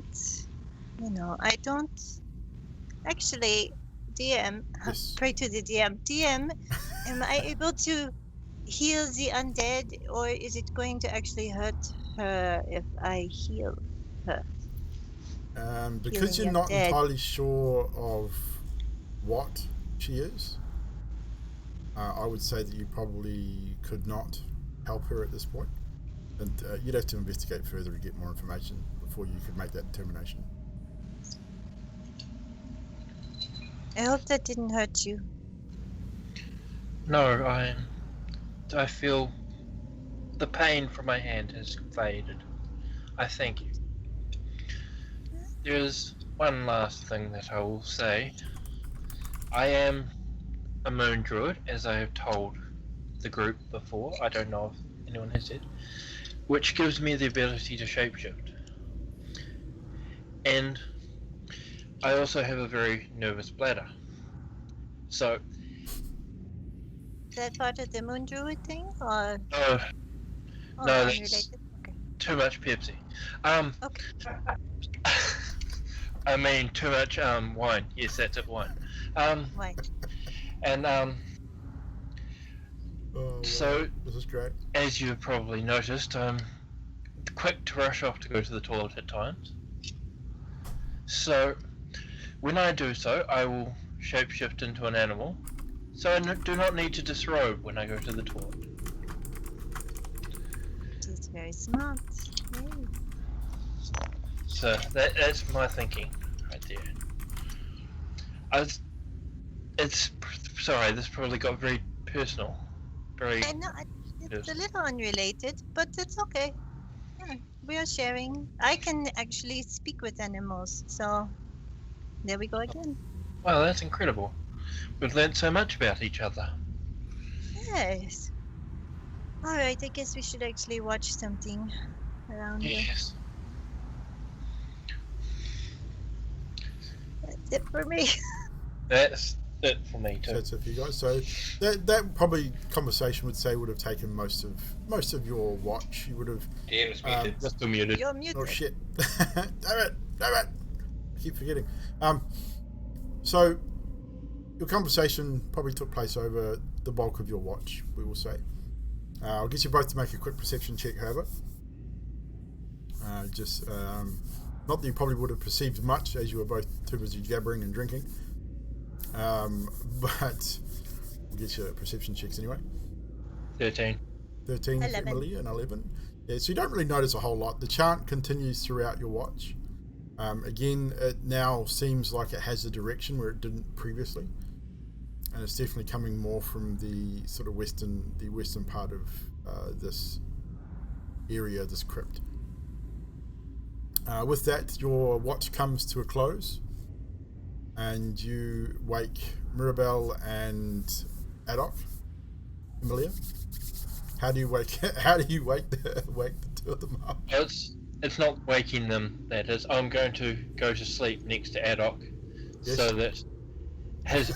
I don't. Actually, DM, Yes. pray to the DM. DM, am I able to heal the undead, or is it going to actually hurt her if I heal her? Because Healing you're not undead. entirely sure of what she is, I would say that you probably could not help her at this point. And you'd have to investigate further to get more information before you could make that determination. I hope that didn't hurt you. No, I feel the pain from my hand has faded. I thank you. There's one last thing that I will say. I am a moon druid, as I have told the group before. I don't know if anyone has said. Which gives me the ability to shapeshift. And I also have a very nervous bladder. So, Is that part of the moon druid thing, or no, oh, no, unrelated? that's Okay. too much Pepsi. Okay. I mean, too much wine. Yes, that's it, wine. Right. And Oh, so, wow. This is great. as you've probably noticed, I'm quick to rush off to go to the toilet at times. So, when I do so, I will shapeshift into an animal, so I do not need to disrobe when I go to the toilet. She's very smart. Yay. So, that's my thinking right there. Sorry, this probably got very personal. Very. I know it's a little unrelated, but it's okay. Yeah, we are sharing. I can actually speak with animals, so there we go again. Wow, that's incredible. We've learned so much about each other. Yes. All right, I guess we should actually watch something around here. Yes. That's it for me. That's it for me So too. that's it for you guys. So that probably conversation would have taken most of your watch. You would have. DM's muted. Just muted. You're muted. Oh shit! Damn it! I keep forgetting. So your conversation probably took place over the bulk of your watch, we will say. I'll get you both to make a quick perception check, however. Not that you probably would have perceived much, as you were both too busy jabbering and drinking. But we'll get you perception checks anyway. 13. 13 for 11. Emily and 11. Yeah, so you don't really notice a whole lot. The chant continues throughout your watch. Again, it now seems like it has a direction where it didn't previously, and it's definitely coming more from the sort of western part of this area, this crypt. With that, your watch comes to a close, and you wake Mirabelle and Adok. Emilia, how do you wake? How do you wake the two of them up? It's not waking them, that is. I'm going to go to sleep next to Adok, Yes. so that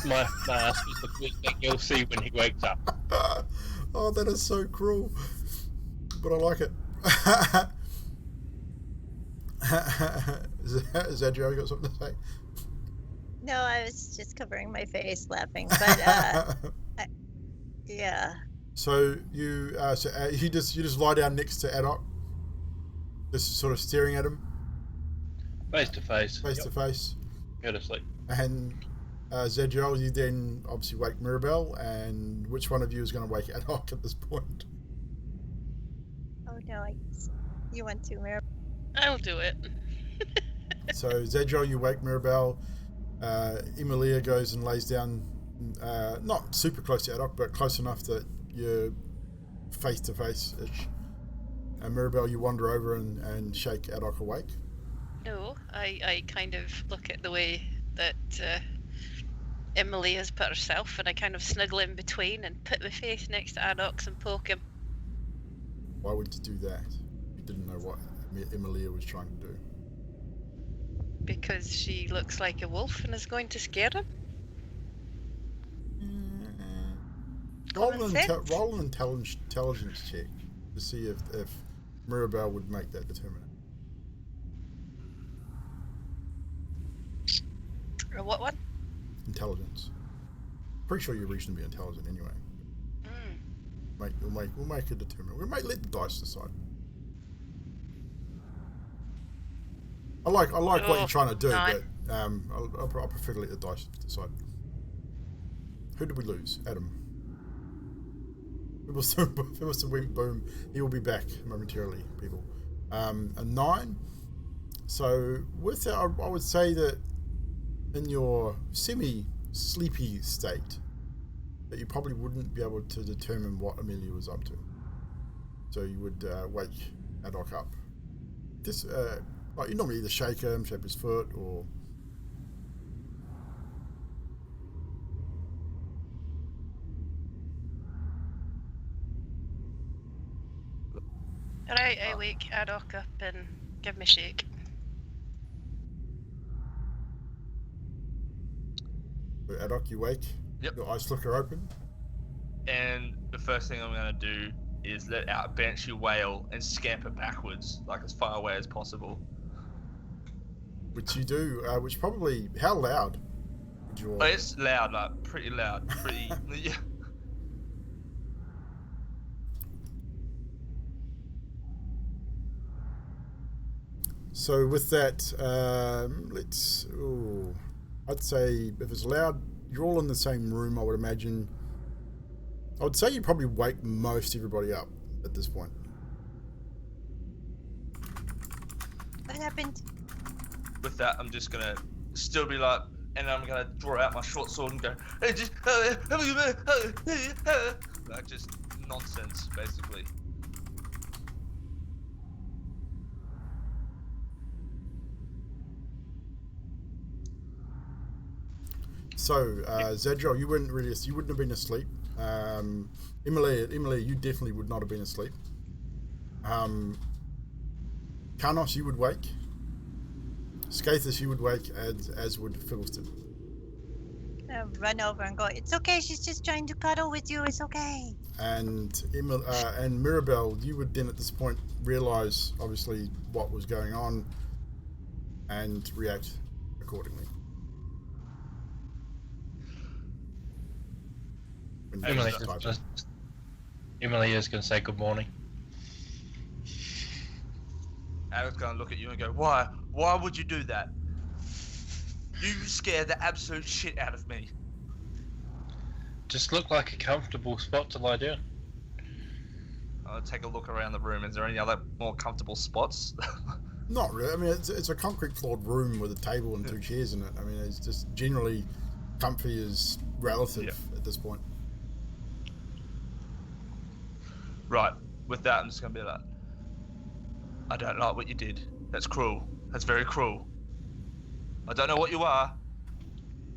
my mask is the first thing you'll see when he wakes up. Oh, that is so cruel, but I like it. Is that Joe got something to say? No, I was just covering my face laughing, but yeah. So you just lie down next to Adok, just sort of staring at him Face to face. face to face, Go to sleep. and Zadriel, you then obviously wake Mirabelle, and which one of you is going to wake Adok at this point? Oh no, you want to, Mirabelle? I'll do it. So Zadriel, you wake Mirabelle. Emilia goes and lays down, not super close to Adok, but close enough that you're face to face ish. And Mirabelle, you wander over and shake Adok awake. No, I kind of look at the way that Emily has put herself, and I kind of snuggle in between and put my face next to Adok's and poke him. Why would you do that? You didn't know what Emilia was trying to do. Because she looks like a wolf and is going to scare him. Roll Common an sense. intelligence check to see if Mirabelle would make that determination. Or what one? Intelligence. Pretty sure you're reasonably intelligent anyway. We'll make a determination. We might let the dice decide. I like what you're trying to do, 9. but I prefer to let the dice decide. Who did we lose? Adam. It was a went boom. He will be back momentarily, people. A 9. So with that, I would say that in your semi-sleepy state, that you probably wouldn't be able to determine what Amelia was up to. So you would wake Adok up. This, like you normally either shake him, shake his foot, or Alright, I wake Adok up and give me a shake. Adok, you wake. Yep. Your eyes flicker open. And the first thing I'm going to do is let out a banshee wail and scamper backwards, like as far away as possible. Which you do, which probably, how loud would you But it's loud, like pretty loud, pretty. Yeah. So with that, I'd say if it's loud, you're all in the same room, I would imagine. I would say you probably wake most everybody up at this point. What happened? With that, I'm just gonna still be like, and I'm gonna draw out my short sword and go, hey, just, like just nonsense, basically. So, Zadriel, you wouldn't have been asleep. Emilia, you definitely would not have been asleep. Karnos, you would wake. Skathis, you would wake, as would Philston. Run over and go, it's okay, she's just trying to cuddle with you, it's okay. And Mirabelle, you would then at this point realise, obviously, what was going on and react accordingly. when you Emily, finish typing. just, Emily is going to say good morning. Adoc's gonna look at you and go, "Why? Why would you do that? You scared the absolute shit out of me." Just look like a comfortable spot to lie down. I'll take a look around the room. Is there any other more comfortable spots? Not really. I mean, it's a concrete floored room with a table and two chairs in it. I mean, it's just generally comfy is relative at this point. Right. With that, I'm just gonna be like, I don't like what you did. That's cruel. That's very cruel. I don't know what you are,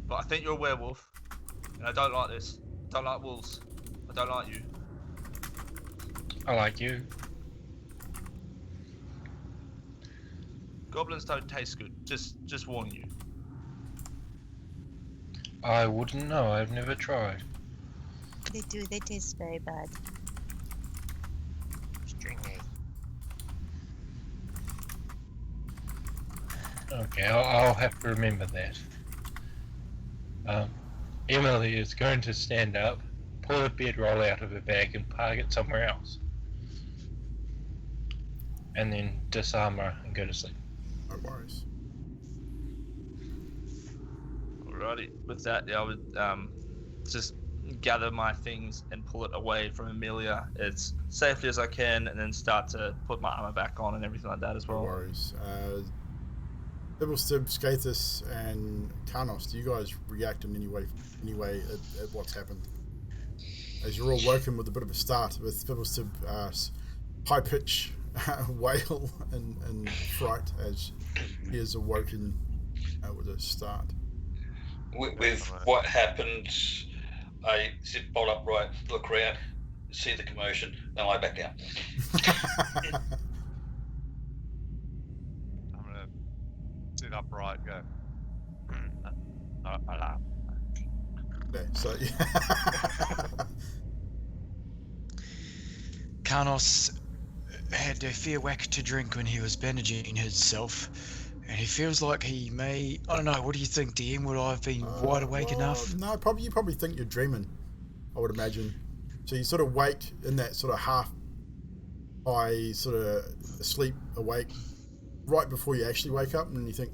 but I think you're a werewolf, and I don't like this. I don't like wolves. I don't like you. I like you. Goblins don't taste good. Just warning you. I wouldn't know. I've never tried. They do. They taste very bad. Stringy. Okay, I'll have to remember that. Emily is going to stand up, pull a bedroll out of her bag and park it somewhere else. And then disarm her and go to sleep. No worries. Alrighty. With that, I would just gather my things and pull it away from Amelia as safely as I can, and then start to put my armor back on and everything like that as No well. worries. Stib, Skathis, and Karnos, do you guys react in any way at what's happened? As you're all woken with a bit of a start, with Stib's high pitch wail and fright as he is awoken with a start. With what happened, I sit bolt upright, look around, see the commotion, then lie back down. I'm gonna sit upright and go. Alarm. Okay, so Karnos had a fair whack to drink when he was bandaging himself, and he feels like he may. I don't know. What do you think, DM? Would I have been wide awake enough? No, you probably think you're dreaming, I would imagine. So you sort of wake in that sort of half eye, sort of asleep, awake, right before you actually wake up, and you think,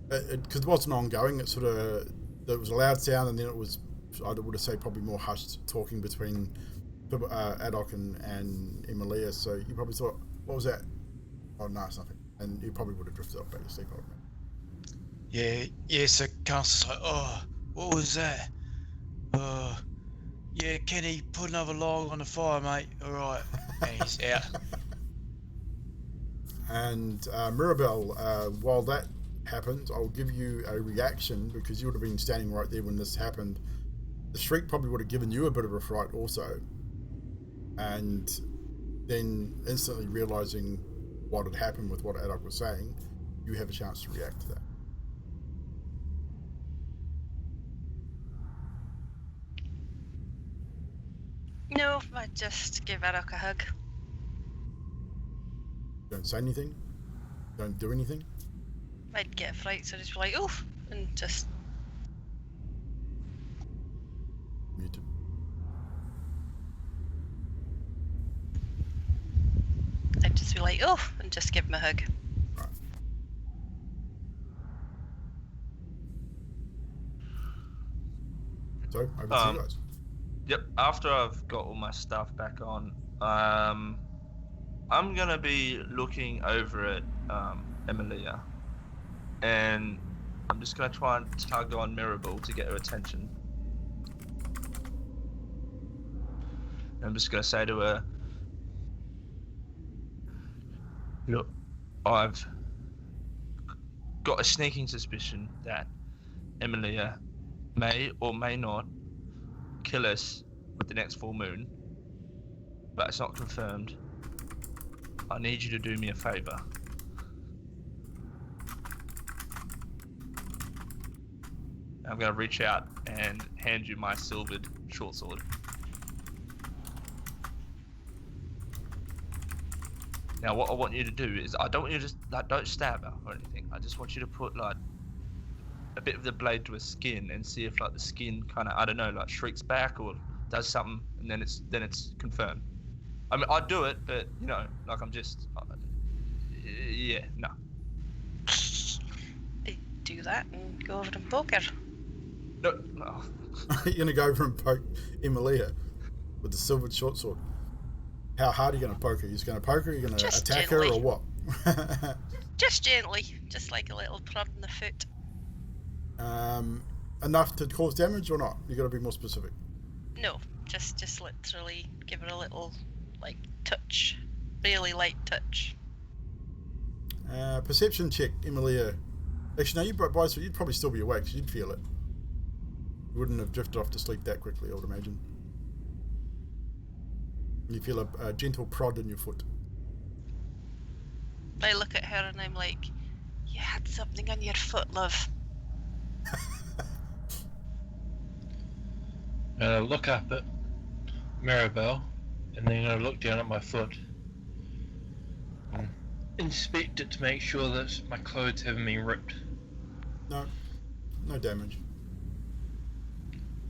because it wasn't ongoing, it sort of, there was a loud sound, and then it was, I would say, probably more hushed talking between Adoc and Emilia. So you probably thought, what was that? Oh no, it's nothing. And you probably would have drifted off back to sleep, I would imagine. Yeah. So Karnos is like, oh, what was that? Yeah, Kenny, put another log on the fire, mate. All right. And he's out. And Mirabelle, while that happened, I'll give you a reaction because you would have been standing right there when this happened. The shriek probably would have given you a bit of a fright also. And then instantly realizing what had happened with what Adoc was saying, you have a chance to react to that. No, I just give Adoc a hug. Don't say anything. Don't do anything. I'd get a fright, so I'd just be like, oof, and just. Muted. I'd just be like, oof, and just give him a hug. Right. So, over to you guys. Yep. After I've got all my stuff back on, I'm gonna be looking over at Emilia, and I'm just gonna try and tug on Mirabelle to get her attention. I'm just gonna say to her, "Look, I've got a sneaking suspicion that Emilia may or may not kill us with the next full moon, but it's not confirmed. I need you to do me a favor." I'm going to reach out and hand you my silvered short sword. Now what I want you to do is, I don't want you to just, like, don't stab her or anything. I just want you to put like a bit of the blade to her skin and see if like the skin kind of, I don't know, like shrieks back or does something, and then it's confirmed. I mean, I'd do it, but like I'm just, yeah, no. They do that and go over and poke her. No. You're going to go over and poke Emilia with the silvered short sword. How hard are you going to poke her? You're just going to poke her? You're going to Just attack gently. her or what? Just gently, just like a little prod in the foot. Enough to cause damage or not? You got to be more specific. No, just literally give her a little, like, touch. Really light touch. Perception check, Emilia. Actually, no, Bryce, you'd probably still be awake, so you'd feel it. You wouldn't have drifted off to sleep that quickly, I would imagine. You feel a gentle prod in your foot. I look at her and I'm like, you had something on your foot, love. I look up at Maribel, and then I look down at my foot and inspect it to make sure that my clothes haven't been ripped. No damage.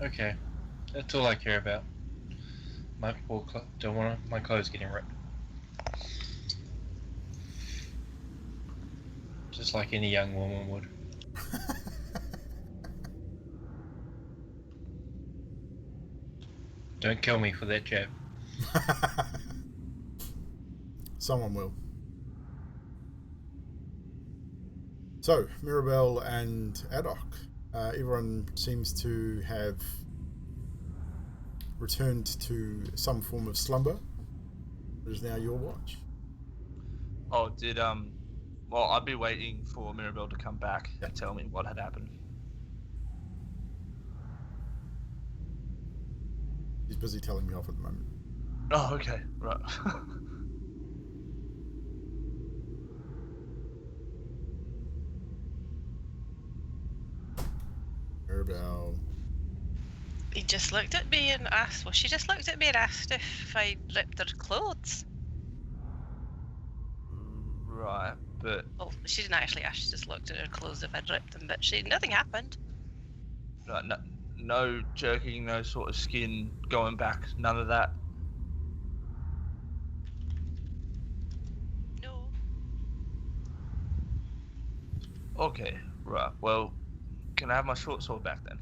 Okay, that's all I care about. My poor don't want my clothes getting ripped. Just like any young woman would. Don't kill me for that jab. Someone will. So, Mirabelle and Adok, everyone seems to have returned to some form of slumber. It is now your watch. Oh, well, I'd be waiting for Mirabelle to come back and tell me what had happened. He's busy telling me off at the moment. Oh, okay, right. Mirabelle. He just looked at me and asked, well, she just looked at me and asked if I ripped her clothes. Right, but... Well, she didn't actually ask, she just looked at her clothes if I'd ripped them, but nothing happened. No jerking, no sort of skin going back, none of that. No. Okay, right, well, can I have my short sword back then?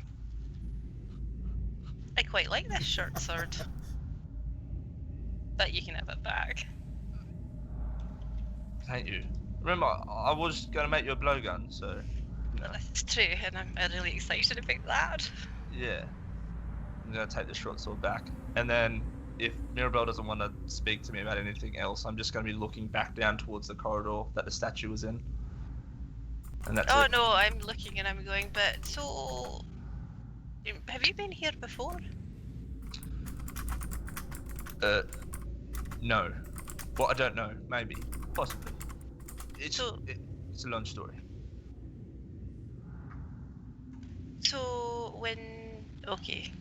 I quite like this short sword. But you can have it back. Thank you. Remember, I was going to make you a blowgun, so... Well, that's true, and I'm really excited about that. Yeah. I'm going to take the short sword back. And then, if Mirabelle doesn't want to speak to me about anything else, I'm just going to be looking back down towards the corridor that the statue was in. And that's it. No, I'm looking and I'm going, but so... Have you been here before? No. Well, I don't know. Maybe. Possibly. It's a long story. So, okay.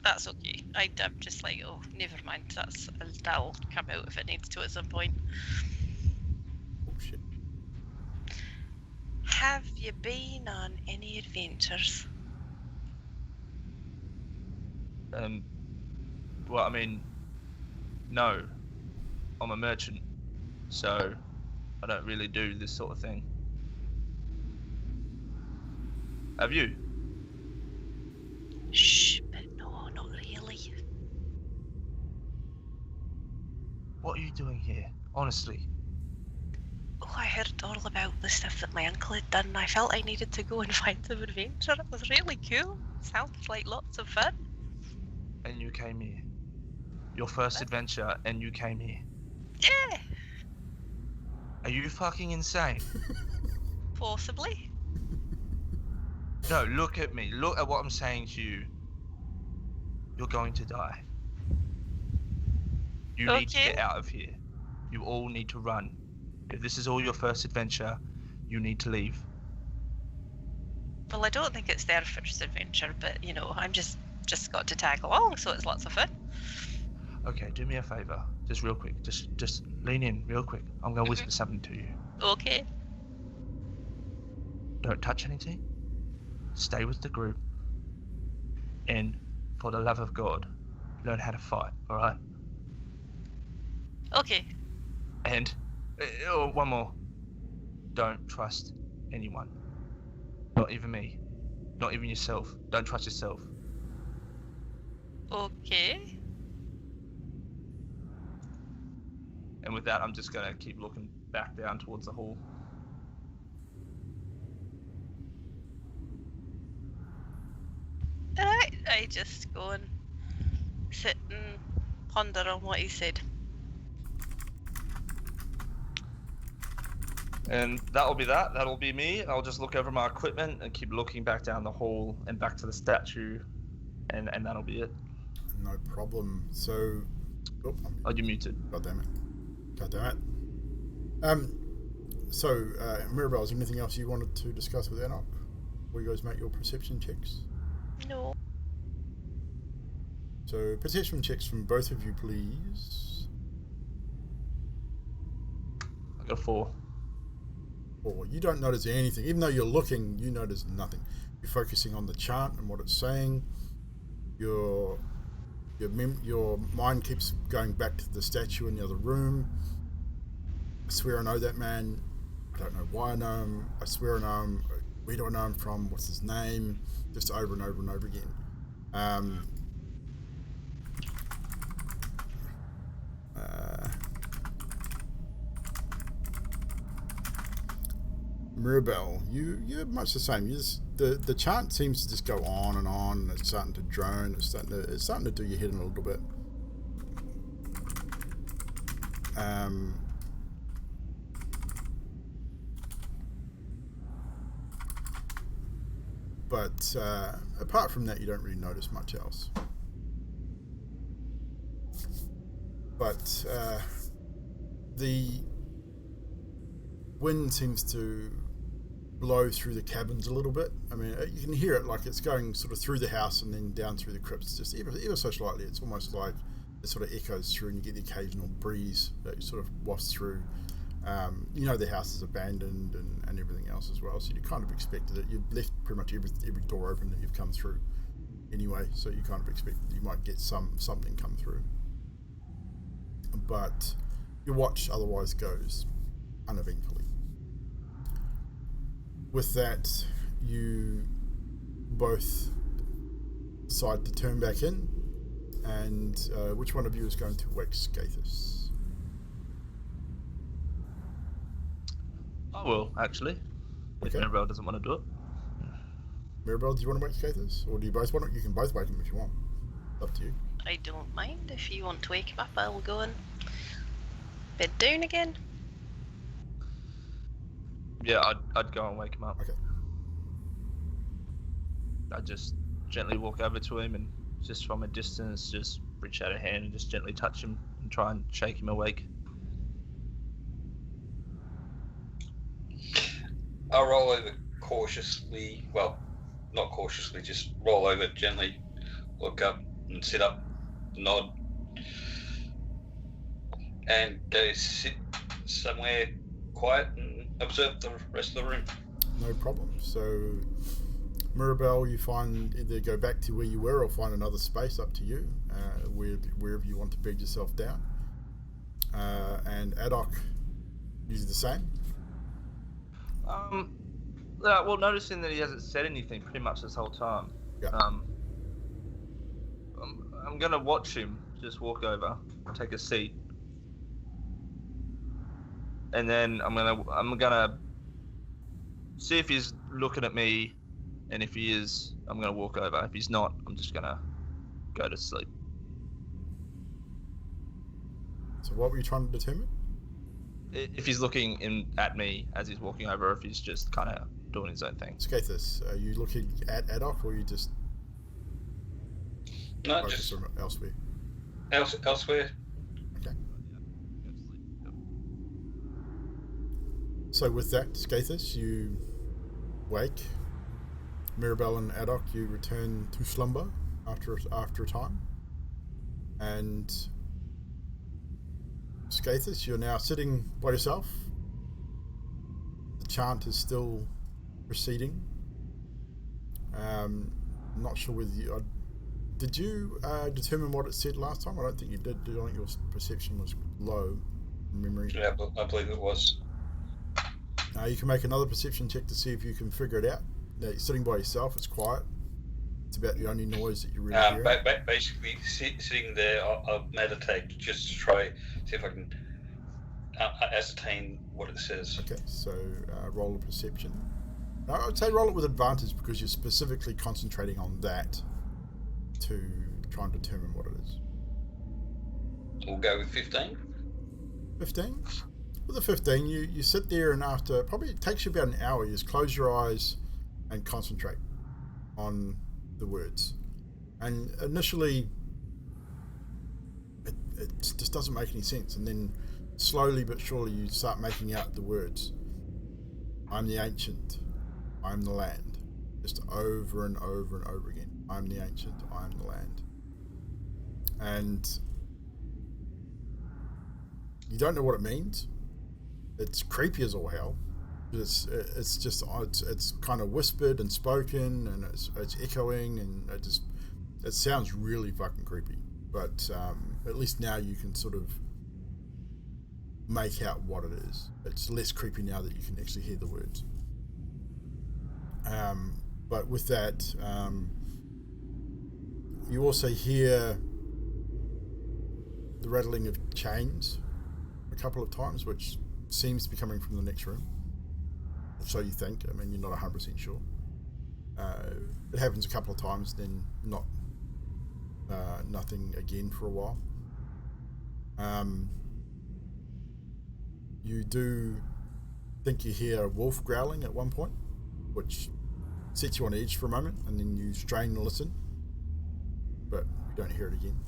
That's okay. I'm just like, oh, never mind. That'll come out if it needs to at some point. Oh, shit. Have you been on any adventures? Well, I mean, no. I'm a merchant, so I don't really do this sort of thing. Have you? Shh, but no, not really. What are you doing here? Honestly. Oh, I heard all about the stuff that my uncle had done, and I felt I needed to go and find some adventure. It was really cool. Sounds like lots of fun. And you came here. Your first adventure, and you came here. Yeah, Are you fucking insane? possibly. No, look at me. Look at what I'm saying to you. You're going to die. You need to Okay. get out of here. You all need to run. If this is all your first adventure, you need to leave. Well, I don't think it's their first adventure, but I'm just got to tag along, so it's lots of fun. Okay, do me a favor. Just real quick. Just lean in real quick. I'm going to whisper something to you. Okay. Don't touch anything. Stay with the group. And for the love of God, learn how to fight, alright? Okay. And one more. Don't trust anyone. Not even me. Not even yourself. Don't trust yourself. Okay. And with that, I'm just gonna keep looking back down towards the hall. I just go and sit and ponder on what he said. And that'll be that. That'll be me. I'll just look over my equipment and keep looking back down the hall and back to the statue, and that'll be it. No problem. So, oh, You're muted. God damn it. God damn it. So, Mirabelle, is there anything else you wanted to discuss with Enoch? Before you guys make your perception checks? No. So, perception checks from both of you, please. I got a 4. 4. You don't notice anything. Even though you're looking, you notice nothing. You're focusing on the chant and what it's saying. Your mind keeps going back to the statue in the other room. I swear I know that man. I don't know why I know him. I swear I know him. Where do I know him from? What's his name? Just over and over and over again. Mirabelle, you're much the same. The chant seems to just go on, and it's starting to drone. It's starting to do your head in a little bit. But apart from that, you don't really notice much else. But the wind seems to blow through the cabins a little bit. I mean, you can hear it like it's going sort of through the house and then down through the crypts, just ever so slightly. It's almost like it sort of echoes through, and you get the occasional breeze that sort of wafts through. You know the house is abandoned and everything else as well, so you kind of expected it. You've left pretty much every door open that you've come through anyway, so you kind of expect you might get something come through. But your watch otherwise goes uneventfully. With that, you both decide to turn back in, and which one of you is going to wake Skathis? I will, actually. If Okay. Mirabelle doesn't want to do it. Mirabelle, do you want to wake Skathis? Or do you both want it? You can both wake him if you want. It's up to you. I don't mind. If you want to wake him up, I'll go and bed down again. Yeah, I'd go and wake him up. Okay. I'd just gently walk over to him and just from a distance, just reach out a hand and just gently touch him and try and shake him awake. I'll roll over cautiously. Well, not cautiously, just roll over gently, look up and sit up, nod, and go sit somewhere quiet and observe the rest of the room. No problem. So, Mirabelle, you find either go back to where you were or find another space, up to you, wherever you want to bed yourself down. And Adok, is the same? Well, noticing that he hasn't said anything pretty much this whole time. Yeah. I'm gonna watch him just walk over, take a seat, and then I'm gonna see if he's looking at me, and if he is, I'm gonna walk over. If he's not, I'm just gonna go to sleep. So what were you trying to determine? If he's looking at me as he's walking over, or if he's just kind of doing his own thing. Skathis, are you looking at Adok, or are you just No, focused just on elsewhere? elsewhere. Okay. So with that, Skathis, you wake. Mirabelle and Adok, you return to slumber after a time. And Skathis, you're now sitting by yourself. The chant is still proceeding. Not sure whether Did you determine what it said last time? I don't think you did. I think your perception was low from memory. Yeah, I believe it was. You can make another perception check to see if you can figure it out. Now, you're sitting by yourself. It's quiet. It's about the only noise that you really hear. Basically, sitting there, I'll meditate just to try see if I can ascertain what it says. Okay, so roll a perception. No, I would say roll it with advantage because you're specifically concentrating on that to try and determine what it is. We'll go with 15. 15? With a 15, you sit there, and after, probably it takes you about an hour, you just close your eyes and concentrate on the words. And initially, it just doesn't make any sense. And then slowly but surely you start making out the words. I'm the ancient. I'm the land. Just over and over and over again. I'm the ancient. I'm the land. And you don't know what it means. It's creepy as all hell. It's kind of whispered and spoken, and it's echoing, and it sounds really fucking creepy. But at least now you can sort of make out what it is. It's less creepy now that you can actually hear the words. But with that, you also hear the rattling of chains a couple of times, which seems to be coming from the next room. So you think. I mean, you're not 100% sure. It happens a couple of times, then nothing again for a while. You do think you hear a wolf growling at one point, which sets you on edge for a moment, and then you strain to listen, but you don't hear it again.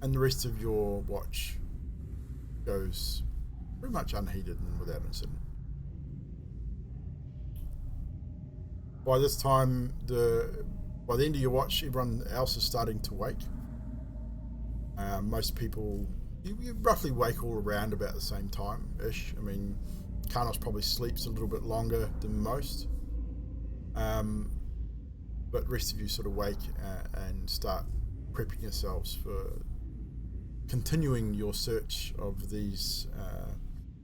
And the rest of your watch goes pretty much unheeded and without incident. By this time, by the end of your watch, everyone else is starting to wake. Most people, you roughly wake all around about the same time-ish. I mean, Karnos probably sleeps a little bit longer than most. But the rest of you sort of wake and start prepping yourselves for continuing your search of these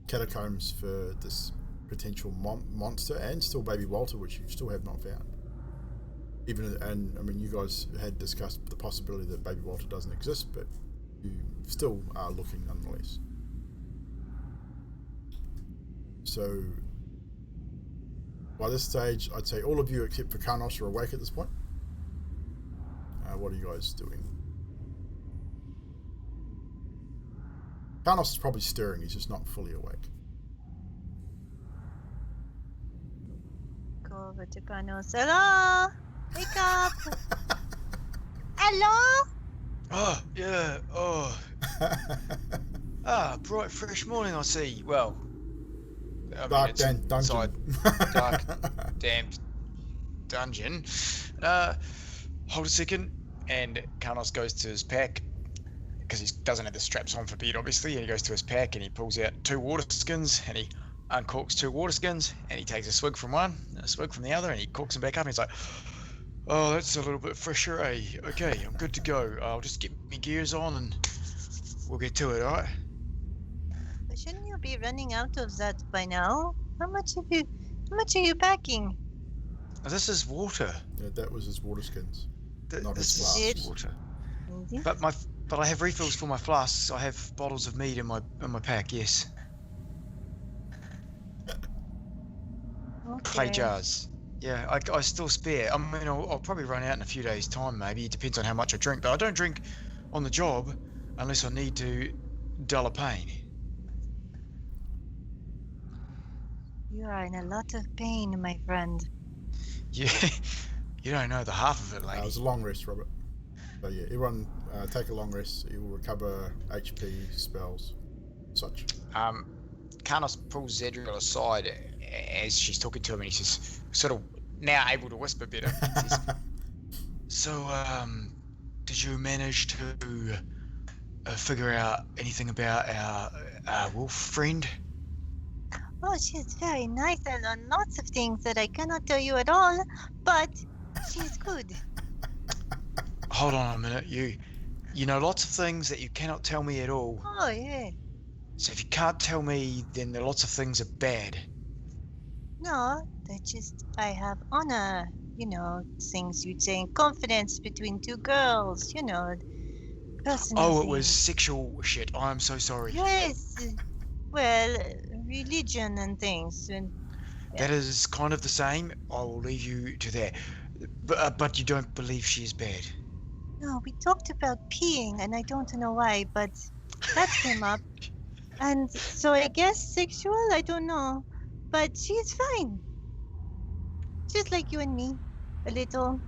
catacombs for this potential monster, and still baby Walter, which you still have not found. And I mean, you guys had discussed the possibility that baby Walter doesn't exist, but you still are looking nonetheless. So by this stage, I'd say all of you except for Karnos are awake at this point. What are you guys doing? Karnos is probably stirring, he's just not fully awake. Go over to Karnos. Hello? Wake up! Hello? Oh, yeah, oh. Bright, fresh morning, I see. Well, I mean, it's inside dark, damp dungeon. Hold a second, and Karnos goes to his pack, because he doesn't have the straps on for bed, obviously, and he goes to his pack and he pulls out 2 water skins, and he uncorks 2 water skins, and he takes a swig from one, and a swig from the other, and he corks them back up, and he's like, oh, that's a little bit fresher, eh? Okay, I'm good to go. I'll just get my gears on and we'll get to it, alright? But shouldn't you be running out of that by now? How much are you packing? Oh, this is water. Yeah, that was his water skins. Not This his is flasks. water. Yes. But I have refills for my flasks. I have bottles of mead in my pack, yes. Clay Okay. jars. Yeah, I still spare. I mean, I'll probably run out in a few days' time, maybe. It depends on how much I drink. But I don't drink on the job unless I need to dull a pain. You are in a lot of pain, my friend. Yeah, you don't know the half of it, It lady. was a long rest, Robert. So yeah, everyone take a long rest. You will recover HP, spells, such. Karnos pulls Zedriel aside as she's talking to him, and he says, sort of now able to whisper better. He says, so, did you manage to figure out anything about our wolf friend? Oh, she's very nice and on lots of things that I cannot tell you at all, but she's good. Hold on a minute. You know lots of things that you cannot tell me at all. Oh, yeah. So if you can't tell me, then there are lots of things are bad. No, I have honor. Things you'd say in confidence between two girls, personal Oh, it things. was sexual shit. I'm so sorry. Yes. Well, religion and things. And That is kind of the same. I will leave you to that. But you don't believe she's bad. no, we talked about peeing, and I don't know why, but that came up. And so I guess sexual, I don't know. But she's fine. Just like you and me. A little,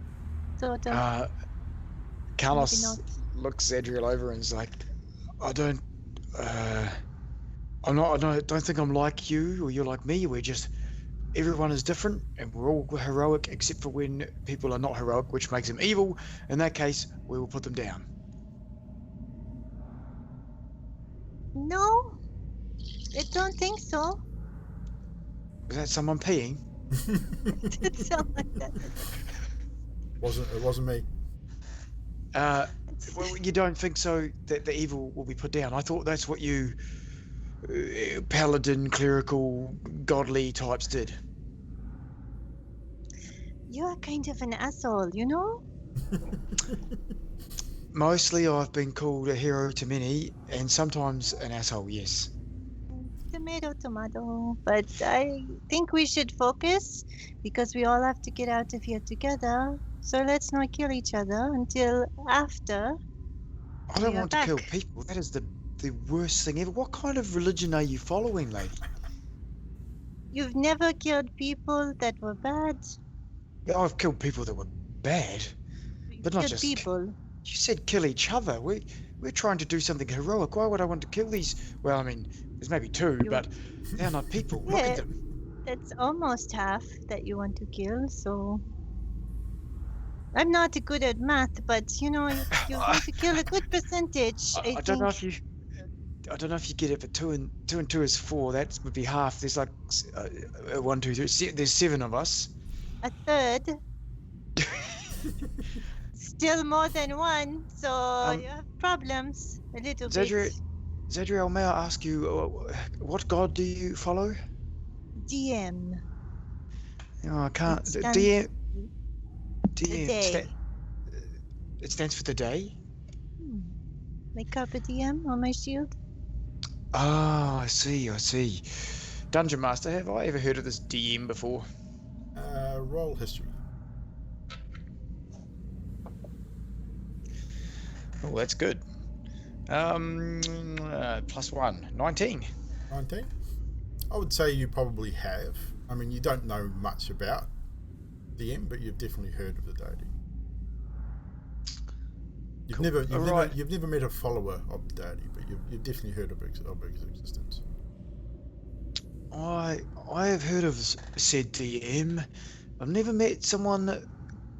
sort of. Carlos not. looks Zadriel over and is like, I don't think I'm like you or you're like me. We're just, everyone is different and we're all heroic except for when people are not heroic, which makes them evil. In that case, we will put them down. No, I don't think so. Was that someone peeing? It did sound like that. It wasn't me. Well, you don't think so that the evil will be put down? I thought that's what you paladin, clerical, godly types did. You're kind of an asshole, you know? Mostly I've been called a hero to many, and sometimes an asshole, yes. Tomato, tomato. But I think we should focus because we all have to get out of here together. So let's not kill each other until after. I don't We are want to kill back. people. That is the worst thing ever. What kind of religion are you following, lady? You've never killed people that were bad. I've killed people that were bad, You've but not killed just people. You said kill each other. We're trying to do something heroic. Why would I want to kill these? Well, I mean, there's maybe two, but they're not people. Look Yeah. at them. That's almost half that you want to kill, so... I'm not good at math, but you want to kill a good percentage. I don't know if you. I don't know if you get it, but two and two is 4. That would be half. There's like 1, 2, 3. There's 7 of us. A third. Still more than one, so you have problems a little bit. Zadriel, may I ask you, what god do you follow? DM. No, I can't. It stands- DM. The day. It stands for the day? My carpe diem on my shield. Oh, I see. Dungeon Master, have I ever heard of this DM before? Roll history. Oh, that's good. +1, 19. 19? I would say you probably have. I mean, you don't know much about DM, but you've definitely heard of the deity. You've never met a follower of the deity, but you've definitely heard of its existence. I have heard of said DM. I've never met someone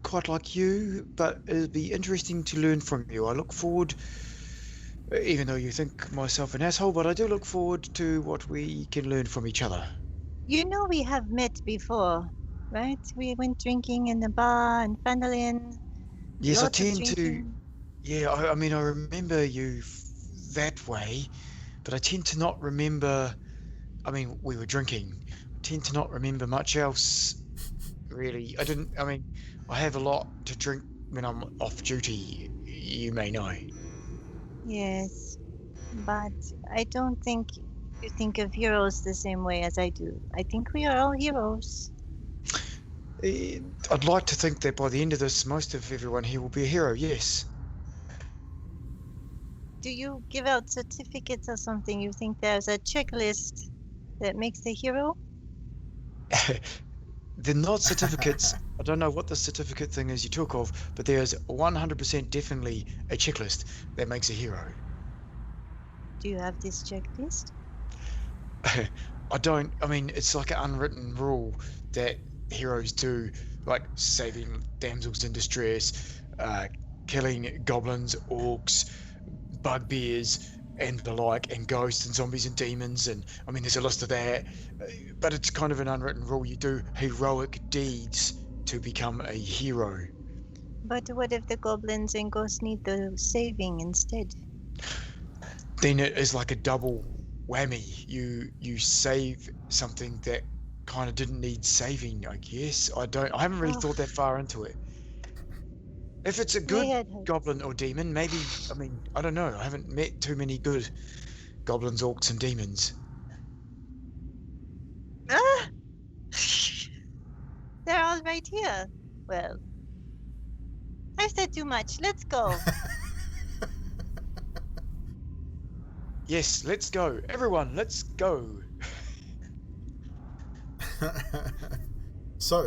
quite like you, but it'd be interesting to learn from you. I look forward, even though you think myself an asshole, but I do look forward to what we can learn from each other. You know we have met before, right? We went drinking in the bar and Fandolin. Yes, I Lots of tend to. drinking. Yeah, I mean, I remember you that way, but I tend to not remember. I mean, we were drinking. I tend to not remember much else, really. I have a lot to drink when I'm off duty, you may know. Yes, but I don't think you think of heroes the same way as I do. I think we are all heroes. I'd like to think that by the end of this, most of everyone here will be a hero, yes. Do you give out certificates or something? You think there's a checklist that makes the hero? They're not certificates. I don't know what the certificate thing is you talk of, but there's 100% definitely a checklist that makes a hero. Do you have this checklist? I don't. I mean, it's like an unwritten rule that heroes do, like saving damsels in distress, killing goblins, orcs, bugbears, and the like, and ghosts and zombies and demons, and I mean, there's a list of that. But it's kind of an unwritten rule. You do heroic deeds to become a hero. But what if the goblins and ghosts need the saving instead? Then it is like a double whammy. You save something that kind of didn't need saving, I guess. I haven't really Oh. thought that far into it. If it's a My good head hurts. goblin or demon, maybe, I mean, I don't know. I haven't met too many good goblins, orcs, and demons. Ah! They're all right here. Well, I've said too much. Let's go. Yes, let's go. Everyone, let's go. So,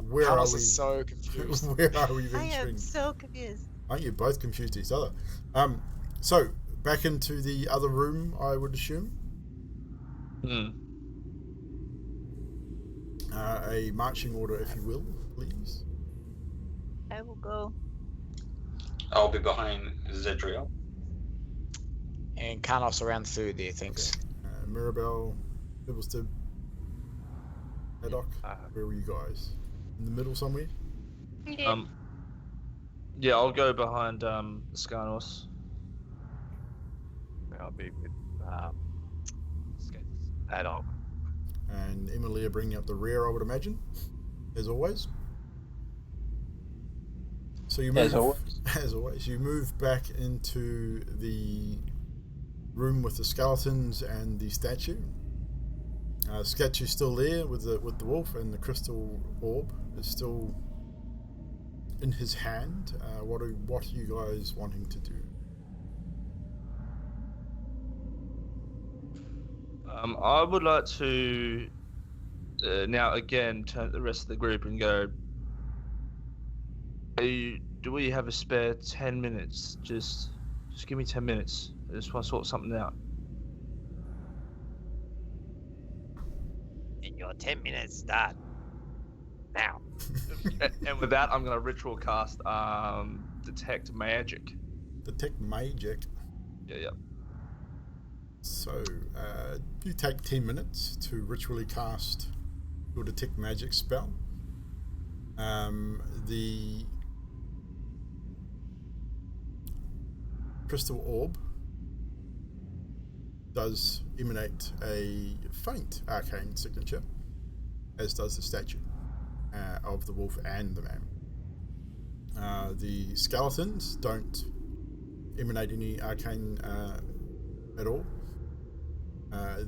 where are Carlos we? is so confused. Where are we I venturing? am so confused. Aren't you both confused each other? So back into the other room, I would assume. A marching order, if you will, please. I will go. I'll be behind Zedriel. And Carlos around third there, thanks. Mirabelle, Dibblestib, Haddock, where were you guys? In the middle somewhere? Yeah. Yeah, I'll go behind Skarnos. I'll be with Adolf. And Emilia bringing up the rear, I would imagine, as always. So you move, as always, you move back into the room with the skeletons and the statue. Statue's still there with the wolf, and the crystal orb is still in his hand. What are you guys wanting to do? I would like to now again turn to the rest of the group and go. Do we have a spare 10 minutes? Just give me 10 minutes. I just want to sort something out. And your 10 minutes start now. And with that, I'm going to ritual cast Detect Magic. Detect Magic. Yeah. So, you take 10 minutes to ritually cast your Detect Magic spell. The crystal orb does emanate a faint arcane signature, as does the statue of the wolf and the man. The skeletons don't emanate any arcane at all.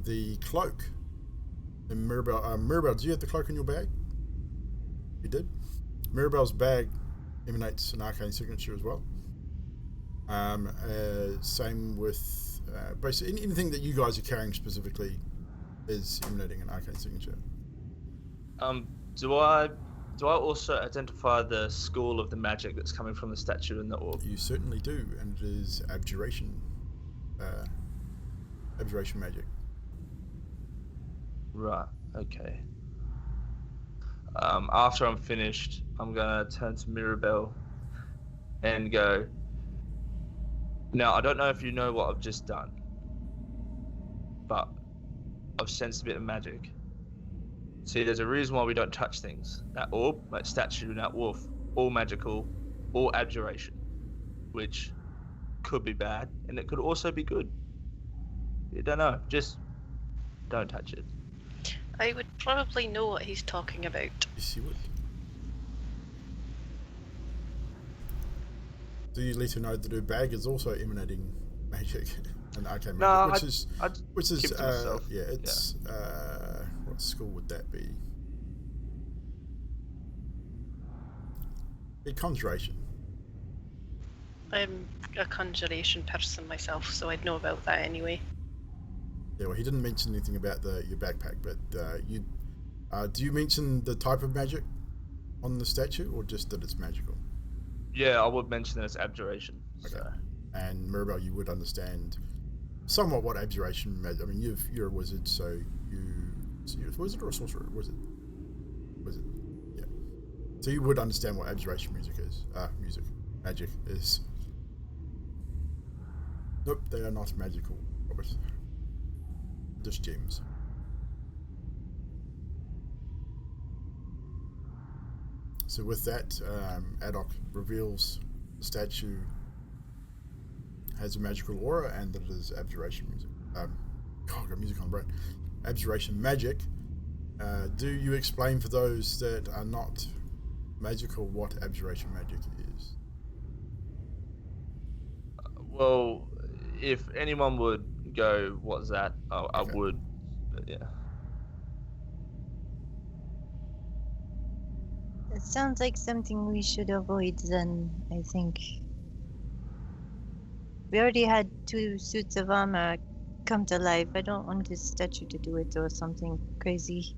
The cloak, and Mirabelle, do you have the cloak in your bag? You did. Mirabelle's bag emanates an arcane signature as well. Same with basically anything that you guys are carrying specifically is emanating an arcane signature. Do I also identify the school of the magic that's coming from the statue and the orb? You certainly do, and it is abjuration. Abjuration magic. Right. Okay. After I'm finished, I'm gonna turn to Mirabelle and go. Now, I don't know if you know what I've just done, but I've sensed a bit of magic. See, there's a reason why we don't touch things. That orb, that statue, and that wolf, all magical, all abjuration, which could be bad, and it could also be good. You don't know. Just don't touch it. I would probably know what he's talking about. Yes, you would. Do you let her know that her bag is also emanating magic and arcane magic, which is keep to myself. Yeah, it's what school would that be? A conjuration. I'm a conjuration person myself, so I'd know about that anyway. Yeah, well, he didn't mention anything about your backpack, but do you mention the type of magic on the statue, or just that it's magical? Yeah, I would mention that it's abjuration. Okay. So. And Mirabelle, you would understand somewhat what abjuration magic. I mean, you're a wizard, so you're a wizard or a sorcerer? Wizard. Yeah. So you would understand what abjuration magic is. Nope, they are not magical, Robert. Just gems. So with that, Adok reveals the statue has a magical aura and that it is abjuration music. I've got music on the brain. Abjuration magic. Do you explain for those that are not magical what abjuration magic is? Well, if anyone would go, what's that? I would. But yeah. It sounds like something we should avoid then, I think. We already had 2 suits of armor come to life. I don't want this statue to do it or something crazy.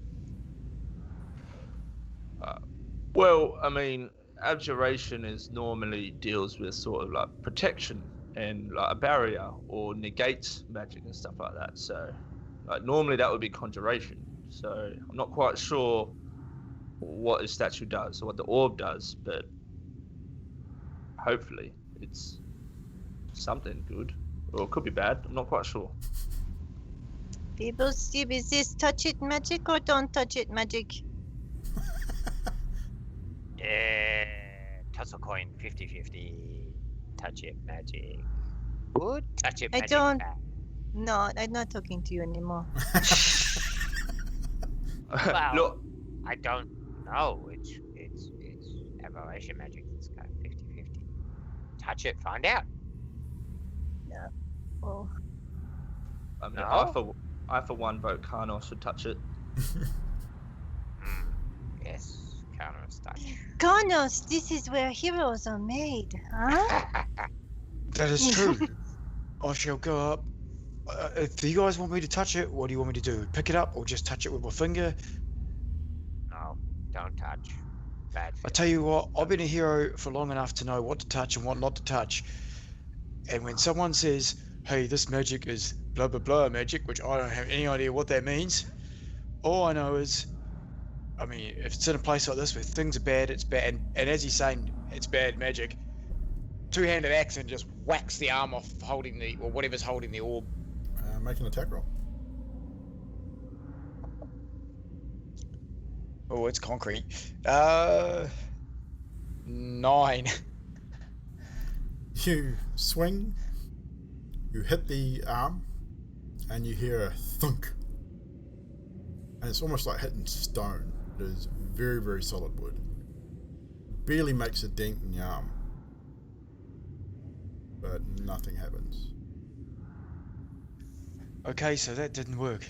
Well, I mean, abjuration is normally deals with sort of like protection and like a barrier or negates magic and stuff like that. So, like normally that would be conjuration. So I'm not quite sure what his statue does or what the orb does, but hopefully it's something good, or it could be bad. I'm not quite sure. People, Steve, is this touch it magic or don't touch it magic? Toss a coin 50-50. Touch it magic. Good. Touch it I magic. don't- bad. No, I'm not talking to you anymore. Well, Look, I don't know. It's aberration magic. It's kind of 50-50. Touch it, find out. Oh, I mean, No? I for one vote Karnos should touch it. Yes, Karnos touch. Karnos, this is where heroes are made, huh? That is true. I shall go up. If you guys want me to touch it, what do you want me to do? Pick it up or just touch it with my finger? No, don't touch. Bad. I tell you what, I've been a hero for long enough to know what to touch and what not to touch. And when someone says, hey, this magic is blah blah blah magic, which I don't have any idea what that means, all I know is, I mean, if it's in a place like this where things are bad, it's bad. And as he's saying, it's bad magic, two-handed axe and just whacks the arm off holding the, or whatever's holding the orb. Make an attack roll. Oh, it's concrete. 9. You swing, you hit the arm, and you hear a thunk. And it's almost like hitting stone. It is very, very solid wood. Barely makes a dent in the arm. But nothing happens. Okay, so that didn't work.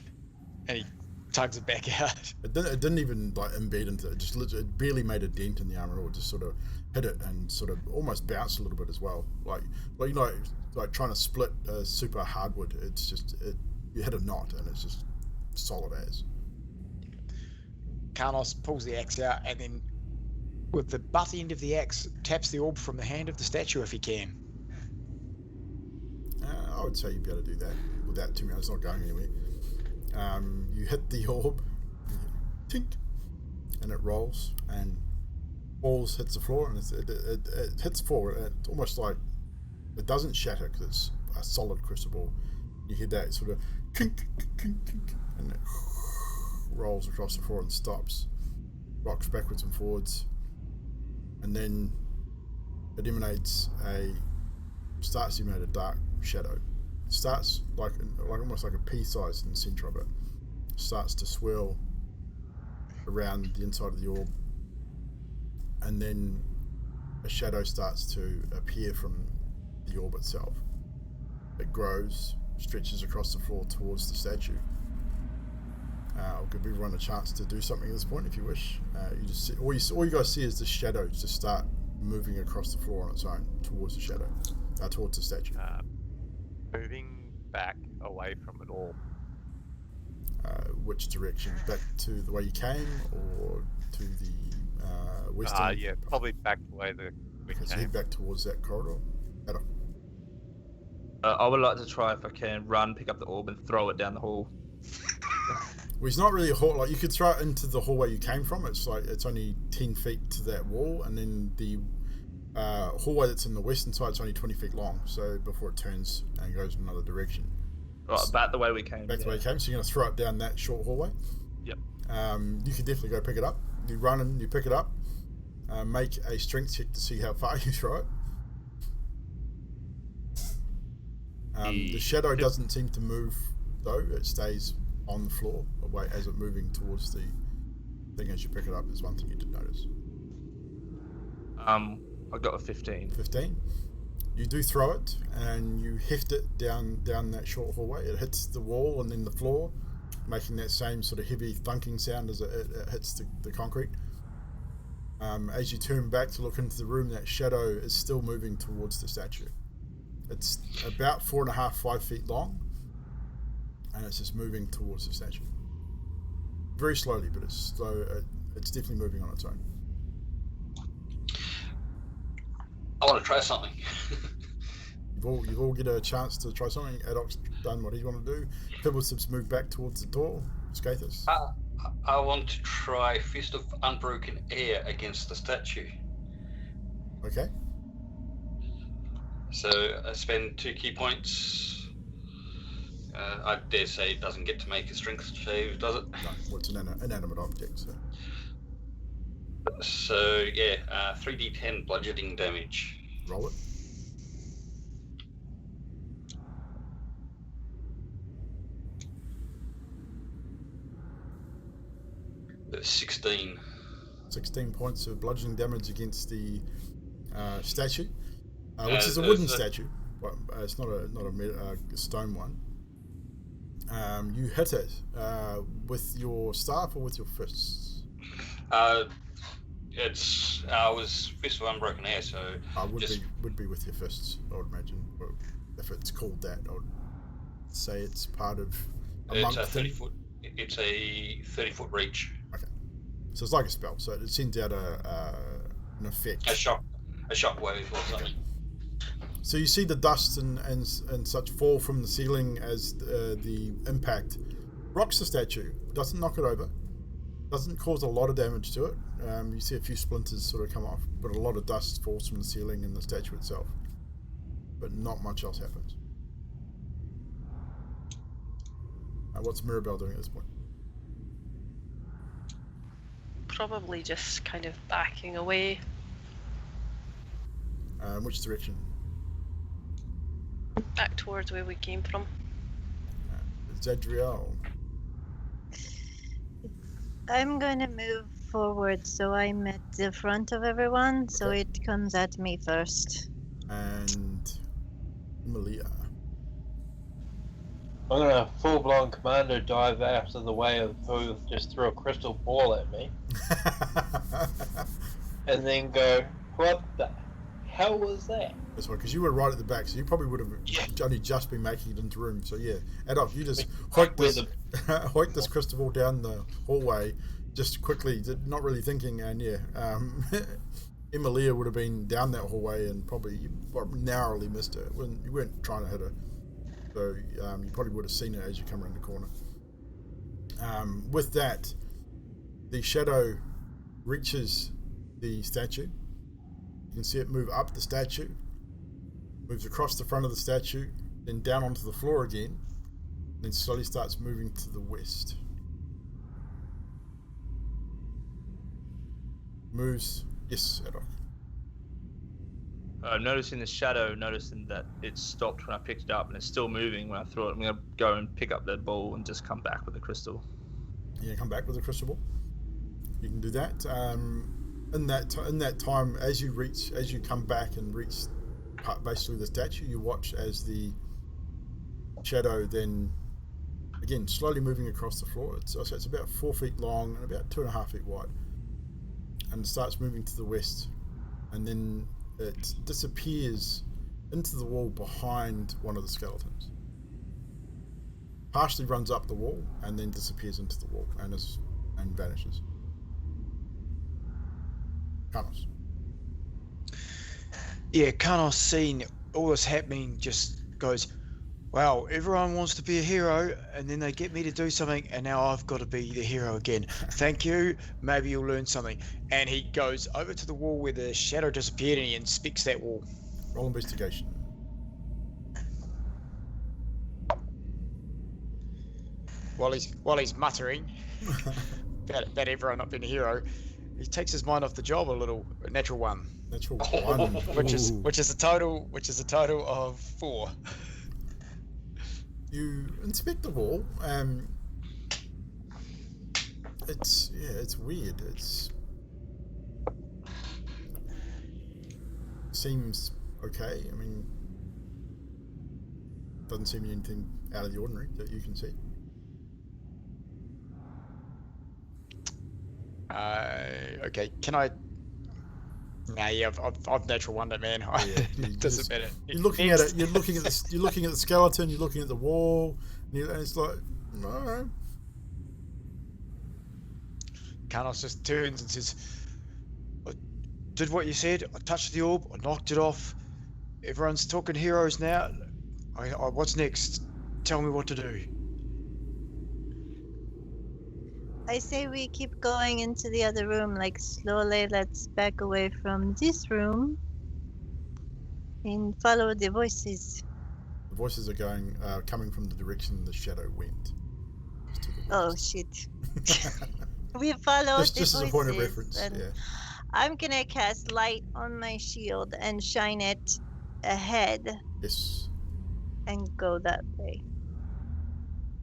And he tugs it back out. It didn't even like embed into it. Just literally, it barely made a dent in the arm at all. It just sort of hit it and sort of almost bounced a little bit as well. Like you know, like trying to split a super hardwood. It's just you hit a knot and it's just solid as. Karnos pulls the axe out and then, with the butt end of the axe, taps the orb from the hand of the statue if he can. I would say you'd be able to do that without too many. It's not going anywhere. You hit the orb, tink, and it rolls and falls, hits the floor, and it hits forward. It's almost like it doesn't shatter because it's a solid crystal ball. You hear that sort of kink, kink, kink, and it rolls across the floor and stops, rocks backwards and forwards, and then it starts to emanate a dark shadow. It starts like almost like a pea size in the center of it. Starts to swirl around the inside of the orb, and then a shadow starts to appear from the orb itself. It grows, stretches across the floor towards the statue. I'll give everyone a chance to do something at this point if you wish. You just see, all you guys see is the shadow just start moving across the floor on its own towards the shadow, towards the statue. Moving back away from it all. Which direction? Back to the way you came, or to the western? Yeah, probably back the way that we Okay, so came. head back towards that corridor. I would like to try, if I can, run, pick up the orb, and throw it down the hall. Well, it's not really a hall. Like you could throw it into the hallway you came from. It's like it's only 10 feet to that wall, and then the hallway that's in the western side is only 20 feet long. So before it turns and goes in another direction. Right, back the way we came. Back the way you came. So you're going to throw it down that short hallway. Yep. You could definitely go pick it up. You run and you pick it up. Make a strength check to see how far you throw it. The shadow doesn't seem to move, though. It stays on the floor away as it moving towards the thing as you pick it up. Is one thing you did notice. I got a 15. 15. You do throw it, and you heft it down that short hallway. It hits the wall and then the floor, making that same sort of heavy thunking sound as it hits the concrete. As you turn back to look into the room, that shadow is still moving towards the statue. It's about 4.5, 5 feet long, and it's just moving towards the statue. Very slowly, but it's slow. It's definitely moving on its own. I want to try something. You've all get a chance to try something. Adoc's done what he want to do. Pibblesip's moved back towards the door. Scathus. I want to try Fist of Unbroken Air against the statue. Okay. So I spend 2 key points. I dare say it doesn't get to make a strength save, does it? No, well, it's an inanimate object, so. So yeah, 3d10 bludgeoning damage. Roll it. That's 16. 16 points of bludgeoning damage against the statue, which is a wooden statue. But it's not a stone one. You hit it with your staff or with your fists? I was Fist of Unbroken Air, so would be with your fists, I would imagine. Or if it's called that, I would say it's part of a monk thing. It's a 30-foot reach. Okay, so it's like a spell. So it sends out an effect. A shockwave or something. So you see the dust and such fall from the ceiling as the impact rocks the statue. Doesn't knock it over. Doesn't cause a lot of damage to it. You see a few splinters sort of come off, but a lot of dust falls from the ceiling and the statue itself. But not much else happens. What's Mirabelle doing at this point? Probably just kind of backing away. Which direction? Back towards where we came from. Zadriel. I'm going to move forward so I'm at the front of everyone, so Okay. it comes at me first. And Malia. I'm gonna full-blown commando dive out of the way of who just threw a crystal ball at me, and then go, "What the hell was that?" That's right, because you were right at the back, so you probably would have only just been making it into the room. So yeah, Adolf, you just hoiked this crystal ball down the hallway, just quickly, not really thinking, and yeah, Emilia would have been down that hallway and probably narrowly missed her. You weren't trying to hit her, so you probably would have seen it as you come around the corner. With that, the shadow reaches the statue. You can see it move up the statue, moves across the front of the statue, then down onto the floor again, then slowly starts moving to the west. Moves, yes, Adolf. Noticing the shadow, noticing that it stopped when I picked it up and it's still moving when I threw it. I'm going to go and pick up that ball and just come back with the crystal. You come back with the crystal ball. You can do that. In that time, as you come back and reach basically the statue, you watch as the shadow then again slowly moving across the floor. It's about 4 feet long and about 2.5 feet wide, and it starts moving to the west, and then it disappears into the wall behind one of the skeletons. Partially runs up the wall and then disappears into the wall and vanishes. Carlos. Yeah, Kanos seeing all this happening just goes, wow, everyone wants to be a hero, and then they get me to do something, and now I've got to be the hero again. Thank you, maybe you'll learn something. And he goes over to the wall where the shadow disappeared, and he inspects that wall. Roll investigation. While he's muttering about everyone not being a hero, He takes his mind off the job a little. A natural one, Natural one. which is Ooh. a total of 4. You inspect the wall. It's weird. Seems okay. I mean, doesn't seem anything out of the ordinary that you can see. Okay. Can I? Nah, yeah, I've natural wondered, man. It doesn't matter. You're looking at it. You're looking at the skeleton. You're looking at the wall, and it's like, no. Carlos just turns and says, "I did what you said. I touched the orb. I knocked it off. Everyone's talking heroes now. What's next? Tell me what to do." I say we keep going into the other room, like slowly. Let's back away from this room and follow the voices. The voices are coming from the direction the shadow went. Just to the Oh west. shit! We followed the just as a point of voices, reference. and Yeah. I'm gonna cast light on my shield and shine it ahead Yes. and go that way.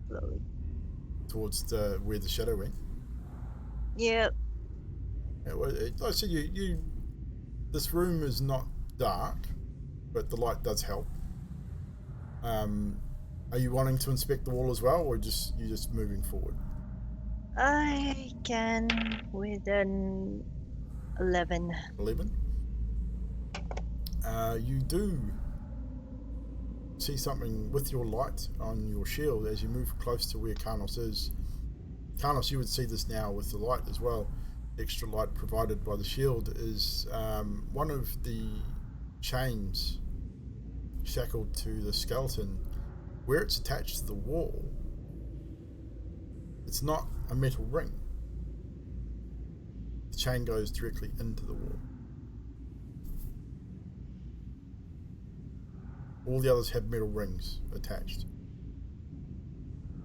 Slowly. Towards where the shadow went. Yep. Yeah, well, like I said, you. This room is not dark, but the light does help. Are you wanting to inspect the wall as well, or you're just moving forward? I can with an 11. 11. You do see something with your light on your shield as you move close to where Karnos is. Karnos, you would see this now with the light as well. The extra light provided by the shield is one of the chains shackled to the skeleton. Where it's attached to the wall, it's not a metal ring. The chain goes directly into the wall. All the others have metal rings attached.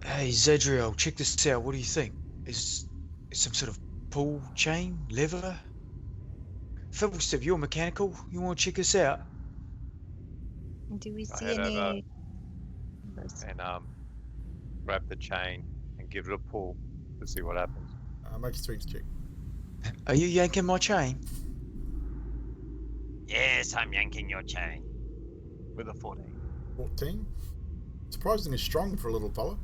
Hey, Zadriel, check this out. What do you think? Is some sort of pull chain, lever? Fiddlestick, you're mechanical. You want to check this out? Do we I see head over any? and grab the chain and give it a pull to see what happens. Make a strength check. Are you yanking my chain? Yes, I'm yanking your chain. With a 14. 14. Surprisingly strong for a little fella.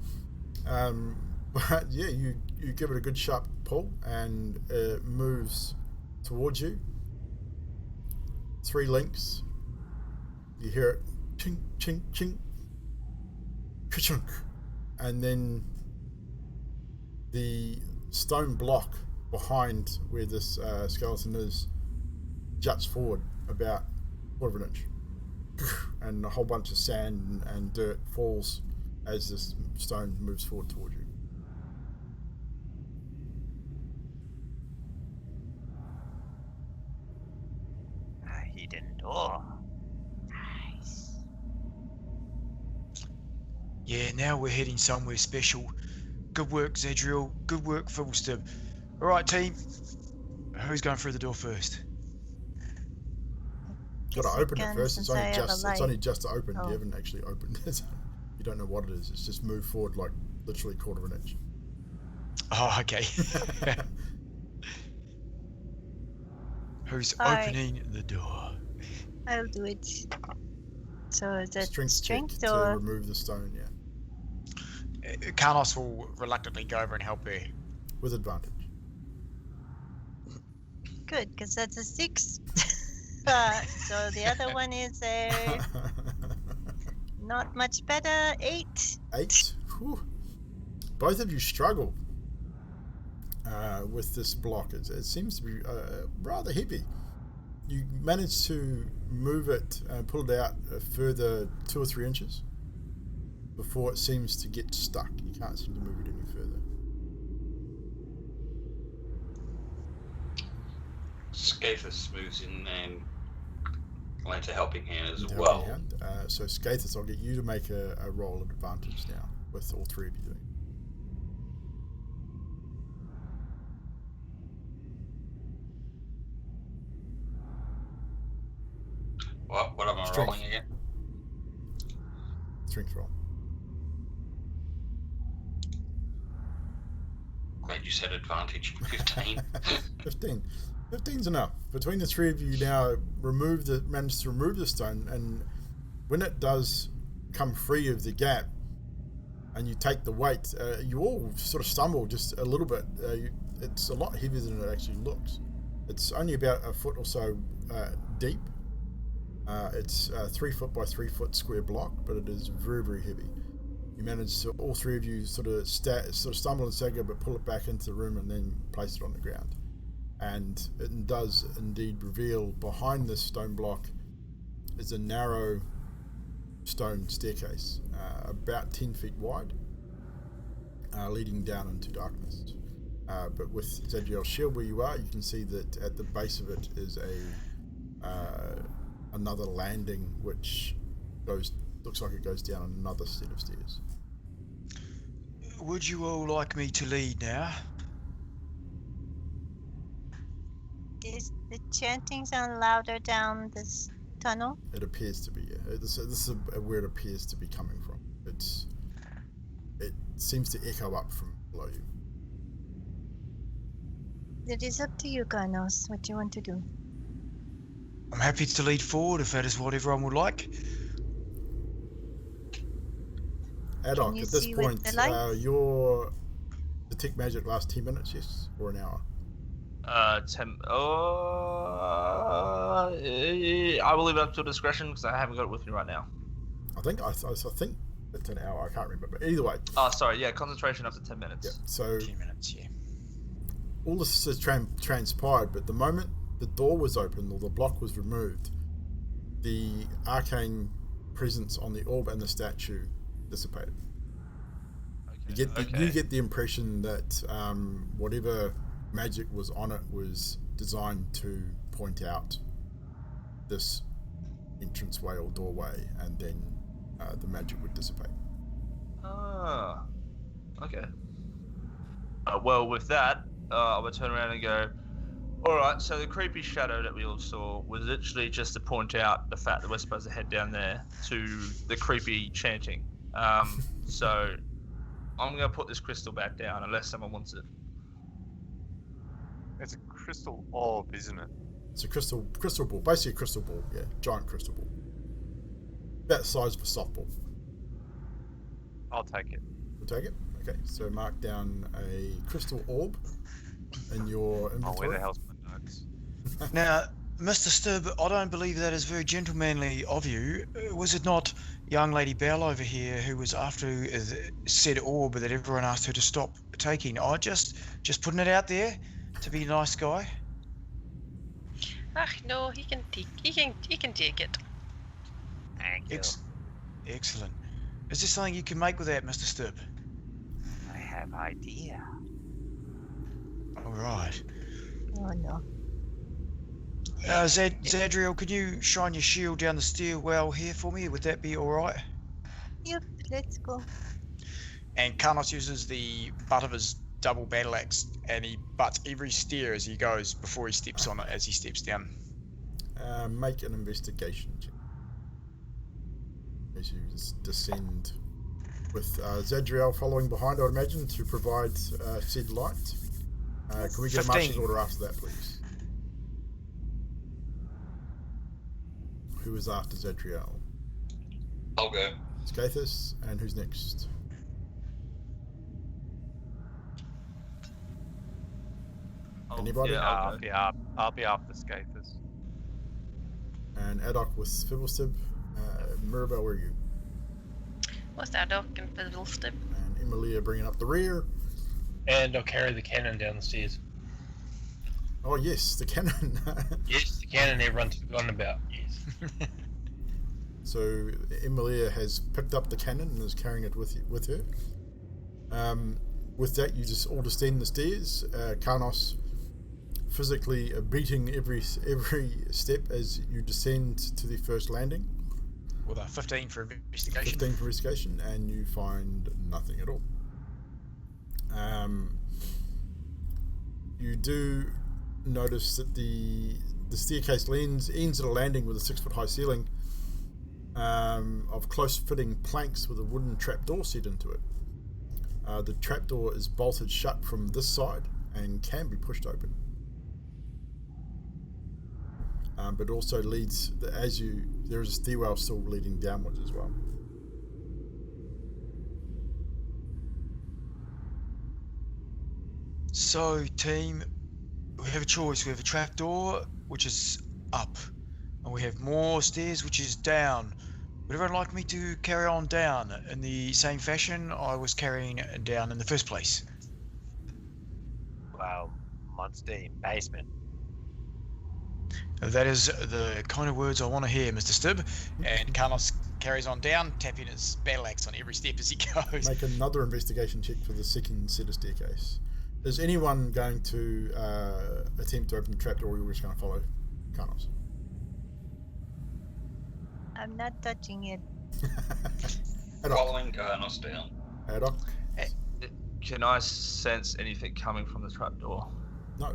But yeah, you give it a good sharp pull and it moves towards you. 3 links. You hear it chink, chink, chink, ka-chunk. And then the stone block behind where this skeleton is juts forward about 1/4 inch. And a whole bunch of sand and dirt falls as this stone moves forward toward you. A hidden door. Nice. Yeah, now we're heading somewhere special. Good work, Zadriel. Good work, Fiddlestick. All right, team. Who's going through the door first? Got to open it first. It's only just opened. Oh. You haven't actually opened it. You don't know what it is. It's just moved forward like literally 1/4 inch. Oh, okay. Who's Alright. opening the door? I'll do it. So is that Strength check strength to or? remove the stone. Yeah, Carlos will reluctantly go over and help her. with advantage. Good, because that's a 6. So the other one is a not much better, 8. 8. Whew. Both of you struggle with this block. It seems to be rather heavy. You manage to move it and pull it out a further 2 or 3 inches before it seems to get stuck. You can't seem to move it any further. Scathus moves in and lends a helping hand as Into well. helping hand. So Scathus, I'll get you to make a roll of advantage now with all 3 of you doing. What am I Strength. rolling again? Strength roll. Glad you said advantage. 15. 15. 15's enough. Between the three of you now manage to remove the stone, and when it does come free of the gap and you take the weight, you all sort of stumble just a little bit. It's a lot heavier than it actually looks. It's only about a foot or so deep. It's a 3 foot by 3 foot square block, but it is very, very heavy. You manage to, all three of you sort of stumble and stagger, but pull it back into the room and then place it on the ground. And it does indeed reveal behind this stone block is a narrow stone staircase, about 10 feet wide, leading down into darkness. But with Zadriel's shield where you are, you can see that at the base of it is another landing which looks like it goes down another set of stairs. Would you all like me to lead now? Is the chanting sound louder down this tunnel? It appears to be, yeah. This is where it appears to be coming from. It seems to echo up from below you. It is up to you, Carnos, what you want to do. I'm happy to lead forward if that is what everyone would like. Adok, you at this see with point, the lights? your detect magic lasts 10 minutes, yes, or an hour. 10. I will leave it up to discretion because I haven't got it with me right now. I think it's an hour. I can't remember, but either way. Oh, sorry. Yeah, concentration up to 10 minutes. Yeah. So 10 minutes, yeah. all this has transpired, but the moment the door was opened or the block was removed, the arcane presence on the orb and the statue dissipated. You get the impression that whatever magic was on it was designed to point out this entranceway or doorway, and then the magic would dissipate. Ah, okay. Well, with that, I would turn around and go, alright, so the creepy shadow that we all saw was literally just to point out the fact that we're supposed to head down there to the creepy chanting. So I'm going to put this crystal back down unless someone wants it. It's a crystal orb, isn't it? It's a crystal ball, basically a crystal ball, yeah, giant crystal ball. About the size of a softball. I'll take it. We'll take it? Okay, so mark down a crystal orb in your Oh, inventory. where the hell's my notes? Now, Mr. Stubb, I don't believe that is very gentlemanly of you. Was it not young Lady Bell over here who was after said orb that everyone asked her to stop taking? I just putting it out there to be a nice guy. Ach, no, he can take it. Thank you. Excellent. Is this something you can make with that, Mr. Stubb? I have idea. All right. Oh no. Zadriel, could you shine your shield down the stairwell here for me? Would that be all right? Yep, let's go. And Carnos uses the butt of his double battle axe, and he butts every stair as he goes before he steps on it as he steps down. Make an investigation check. As you descend with Zadriel following behind, I would imagine, to provide said light. Can we get 15. a marshal's order after that, please? Who is after Zadriel? I'll go. Scathus, and who's next? Anybody? Yeah, I'll be after Scathus. And Adok with Fibblestib. Mirabelle, where are you? What's that, Doc and Fiddlestib? And Emilia bringing up the rear. And I'll carry the cannon down the stairs. Oh yes, the cannon. Yes, the cannon everyone's forgotten about. Yes. So Emilia has picked up the cannon and is carrying it with her. With that, you just all descend the stairs. Carnos physically beating every step as you descend to the first landing. With a 15 for investigation. 15 for investigation, and you find nothing at all. You do notice that the the staircase ends at a landing with a 6-foot high ceiling of close-fitting planks with a wooden trapdoor set into it. The trapdoor is bolted shut from this side and can be pushed open. But also leads, there is a stairwell still leading downwards as well. So, team, we have a choice. We have a trapdoor, which is up, and we have more stairs, which is down. Would everyone like me to carry on down in the same fashion I was carrying down in the first place? Well, monster in basement. That is the kind of words I want to hear, Mr. Stibb. And Carlos carries on down, tapping his battle axe on every step as he goes. Make another investigation check for the second set of staircase. Is anyone going to attempt to open the trapdoor, or are you just going to follow Carlos? I'm not touching it. Following Carnos down. Haddock? Can I sense anything coming from the trapdoor? No,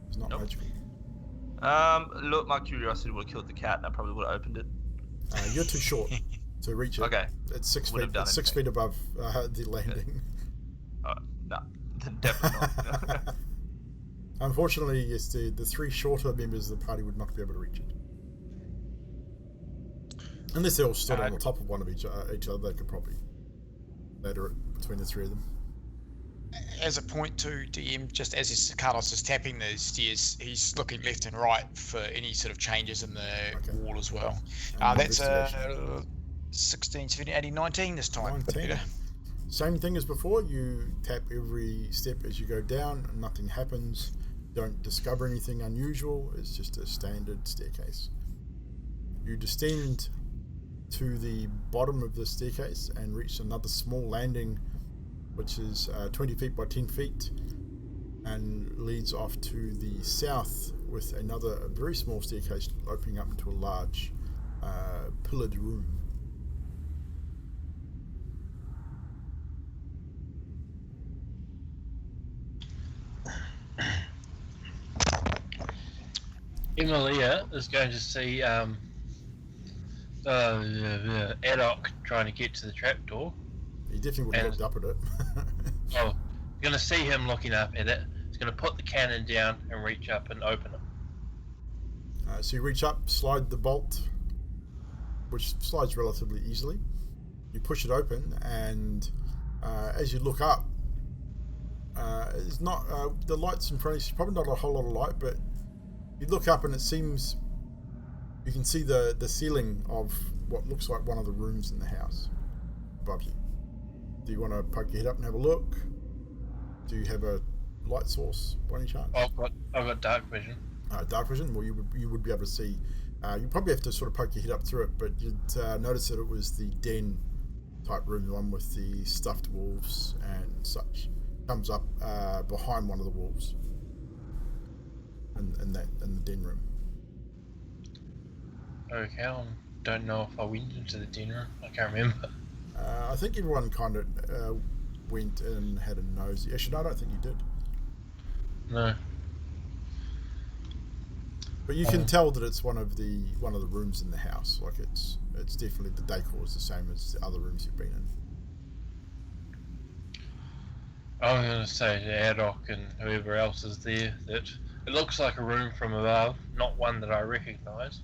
it's not magical. Look, my curiosity would have killed the cat, and I probably would have opened it. You're too short to reach it. Okay. It's 6 feet. Would've done It's 6 anything. feet above the landing. No, definitely not. Unfortunately, yes, the 3 shorter members of the party would not be able to reach it. Unless they all stood on the top of one of each other, they could probably ladder it between the 3 of them. As a point to DM, just as Carlos is tapping the stairs, he's looking left and right for any sort of changes in the wall as well. That's 16, 17, 18, 19 this time. 19. Peter. Same thing as before, you tap every step as you go down, and nothing happens. You don't discover anything unusual, it's just a standard staircase. You descend to the bottom of the staircase and reach another small landing, which is 20 feet by 10 feet, and leads off to the south with another very small staircase opening up into a large pillared room. Emilia is going to see Adok trying to get to the trapdoor. He definitely would have looked up at it. Oh, you're going to see him looking up at it. He's going to put the cannon down and reach up and open it. So you reach up, slide the bolt, which slides relatively easily. You push it open, and as you look up, it's not the lights in front of you. Probably not a whole lot of light, but you look up and it seems you can see the ceiling of what looks like one of the rooms in the house above you. Do you want to poke your head up and have a look? Do you have a light source by any chance? I've got dark vision. Dark vision? Well, you would be able to see. You probably have to sort of poke your head up through it, but you'd notice that it was the den type room, the one with the stuffed wolves and such. Comes up behind one of the wolves in the den room. Okay, I don't know if I went into the den room. I can't remember. I think everyone kind of went and had a nosy. Actually, no, I don't think you did. No. But you can tell that it's one of the rooms in the house. Like it's definitely, the decor is the same as the other rooms you've been in. I'm going to say to Adok and whoever else is there that it looks like a room from above, not one that I recognise,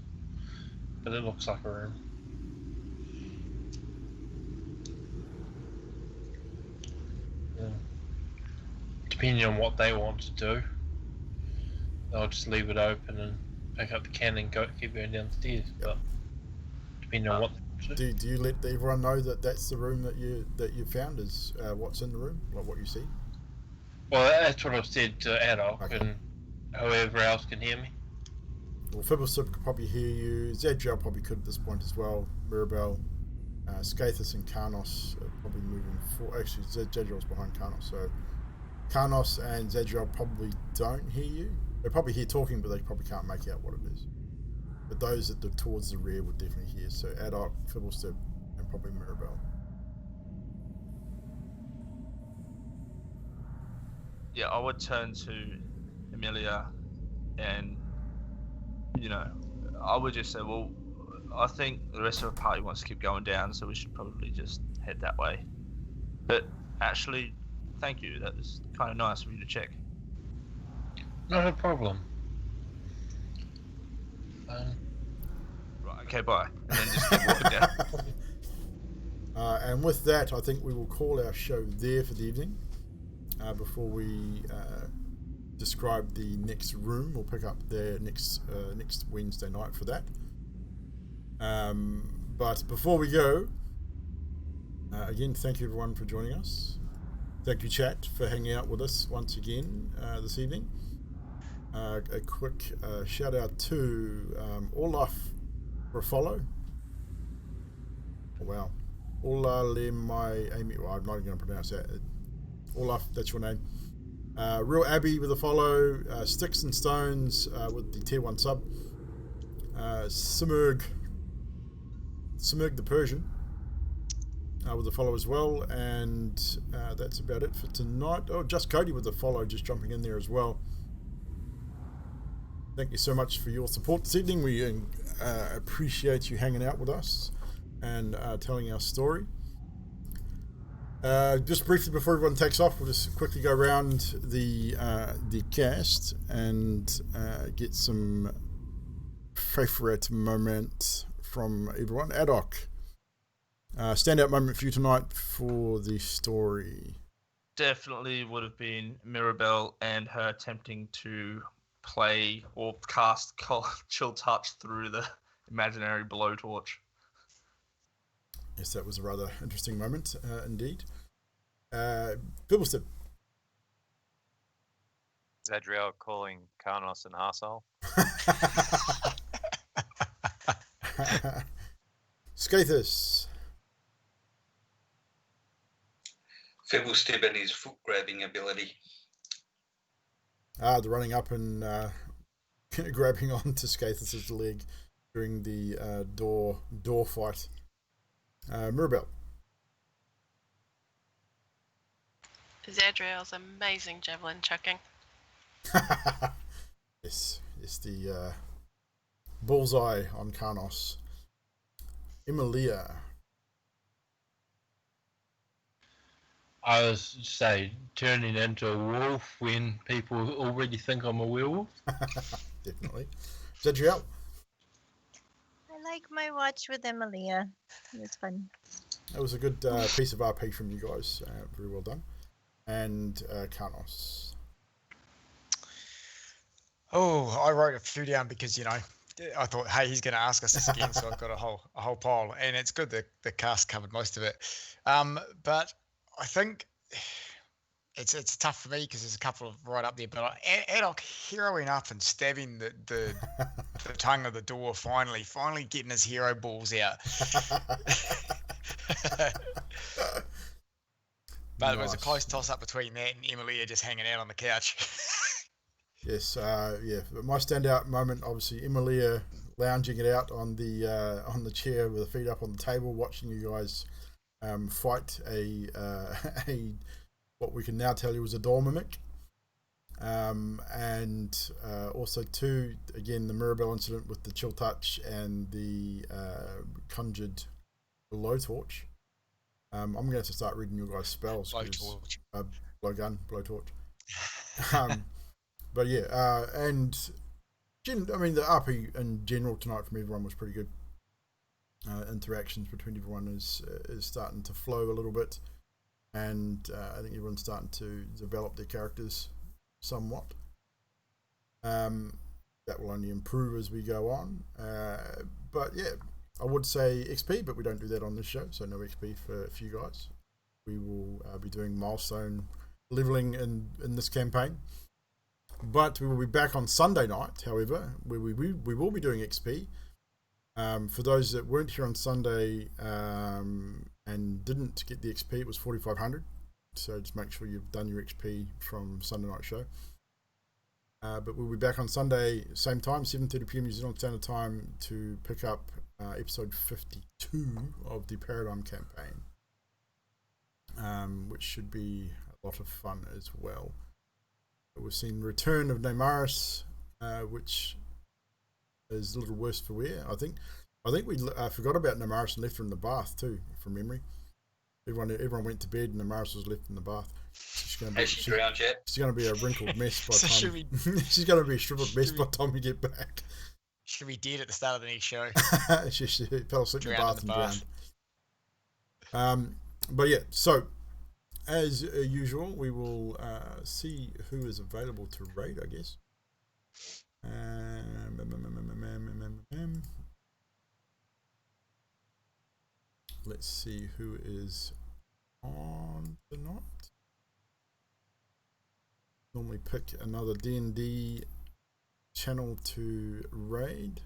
but it looks like a room. Yeah. Depending on what they want to do, they'll just leave it open and pick up the cannon and keep going down the stairs. But depending on what they want to do. Do you let everyone know that that's the room that you found is what's in the room, like what you see? Well, that's what I've said to Adok, Okay. and whoever else can hear me. Well, Fibblesip could probably hear you. Zadriel probably could at this point as well. Mirabelle, Skathis and Karnos are probably moving forward. Actually, Zadriel's behind Karnos, so Karnos and Zadriel probably don't hear you. They probably hear talking, but they probably can't make out what it is. But those that are towards the rear would definitely hear. So Adok, Fibblesip, and probably Mirabelle. Yeah, I would turn to Emilia and I would just say, well, I think the rest of the party wants to keep going down, so we should probably just head that way. But actually, thank you. That was kind of nice of you to check. Not a problem. Right, okay, bye. And then just keep walking down. And with that, I think we will call our show there for the evening. Before we describe the next room, we'll pick up there next Wednesday night for that. But before we go, again, thank you everyone for joining us. Thank you, chat, for hanging out with us once again this evening. A quick shout out to Olaf for a follow. Oh, wow. Ola le mai Amy. Well, I'm not going to pronounce that. Olaf, that's your name. Real Abby with a follow. Sticks and Stones with the tier 1 sub. Simurg the Persian with a follow as well. And that's about it for tonight. Oh, Just Cody with a follow, just jumping in there as well. Thank you so much for your support this evening. We appreciate you hanging out with us and telling our story. Just briefly before everyone takes off, we'll just quickly go around the cast and get some favorite moments from everyone. Adok, standout moment for you tonight for the story. Definitely would have been Mirabelle and her attempting to play or cast Chill Touch through the imaginary blowtorch. Yes, that was a rather interesting moment, indeed. Bibblestep. Zadriel calling Karnos an arsehole. Skathis. Fibblestep and his foot grabbing ability. The running up and grabbing onto Skathis' leg during the door fight. Mirabelle. Zadriel's amazing javelin chucking. Yes, the bullseye on Karnos. Emilia. I was say turning into a wolf when people already think I'm a werewolf. Definitely. Zadriel. I like my watch with Emilia. It was fun. That was a good piece of RP from you guys. Very well done. And Karnos. Oh, I wrote a few down because I thought, hey, he's going to ask us this again, so I've got a whole pile, and it's good that the cast covered most of it. But I think it's tough for me because there's a couple of right up there. But Adok heroing up and stabbing the tongue of the door, finally getting his hero balls out. But It was a close toss up between that and Emilia just hanging out on the couch. Yes, yeah. But my standout moment, obviously, Emilia lounging it out on the chair with her feet up on the table, watching you guys fight a what we can now tell you was a door mimic. And also too, again, the Mirabelle incident with the chill touch and the conjured blowtorch. I'm going to have to start reading your guys' spells. Blowtorch. Blowtorch. But yeah, and the RP in general tonight from everyone was pretty good. Interactions between everyone is starting to flow a little bit, and I think everyone's starting to develop their characters somewhat. That will only improve as we go on. But yeah, I would say XP, but we don't do that on this show, so no XP for you guys. We will be doing milestone leveling in this campaign. But we will be back on Sunday night, however, where we will be doing XP. For those that weren't here on Sunday and didn't get the XP, it was 4,500. So just make sure you've done your XP from Sunday night show. But we'll be back on Sunday, same time, 7:30 PM New Zealand Standard Time, to pick up episode 52 of the Paradigm campaign, which should be a lot of fun as well. We've seen Return of Namaris, which is a little worse for wear. I think we forgot about Namaris and left her in the bath too, from memory. Everyone went to bed and Namaris was left in the bath. She's going to be, Has she drowned yet? she's going to be a wrinkled mess by the So should time she's going to be a shriveled mess by the time we get back. Should be dead at the start of the next show. she fell asleep in the Drowned bath in and the drowned. But yeah, so as usual, we will see who is available to raid, I guess. Let's see who is on tonight. Normally pick another D&D channel to raid.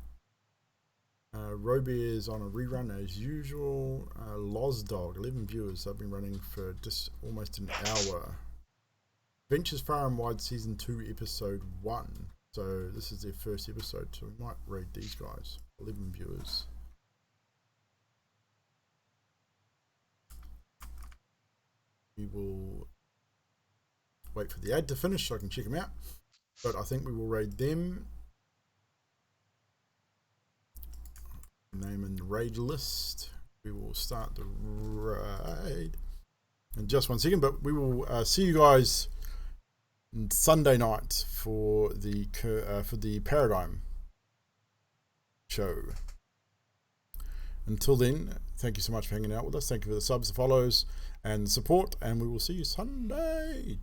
Roby is on a rerun as usual. Lozdog, 11 viewers. I've been running for just almost an hour. Ventures Far and Wide Season 2 Episode 1. So this is their first episode, so we might raid these guys. 11 viewers. We will wait for the ad to finish so I can check them out. But I think we will raid them. Name in the raid list. We will start the raid in just 1 second, but we will see you guys Sunday night for the Paradigm show. Until then, thank you so much for hanging out with us. Thank you for the subs, the follows, and the support, and we will see you Sunday.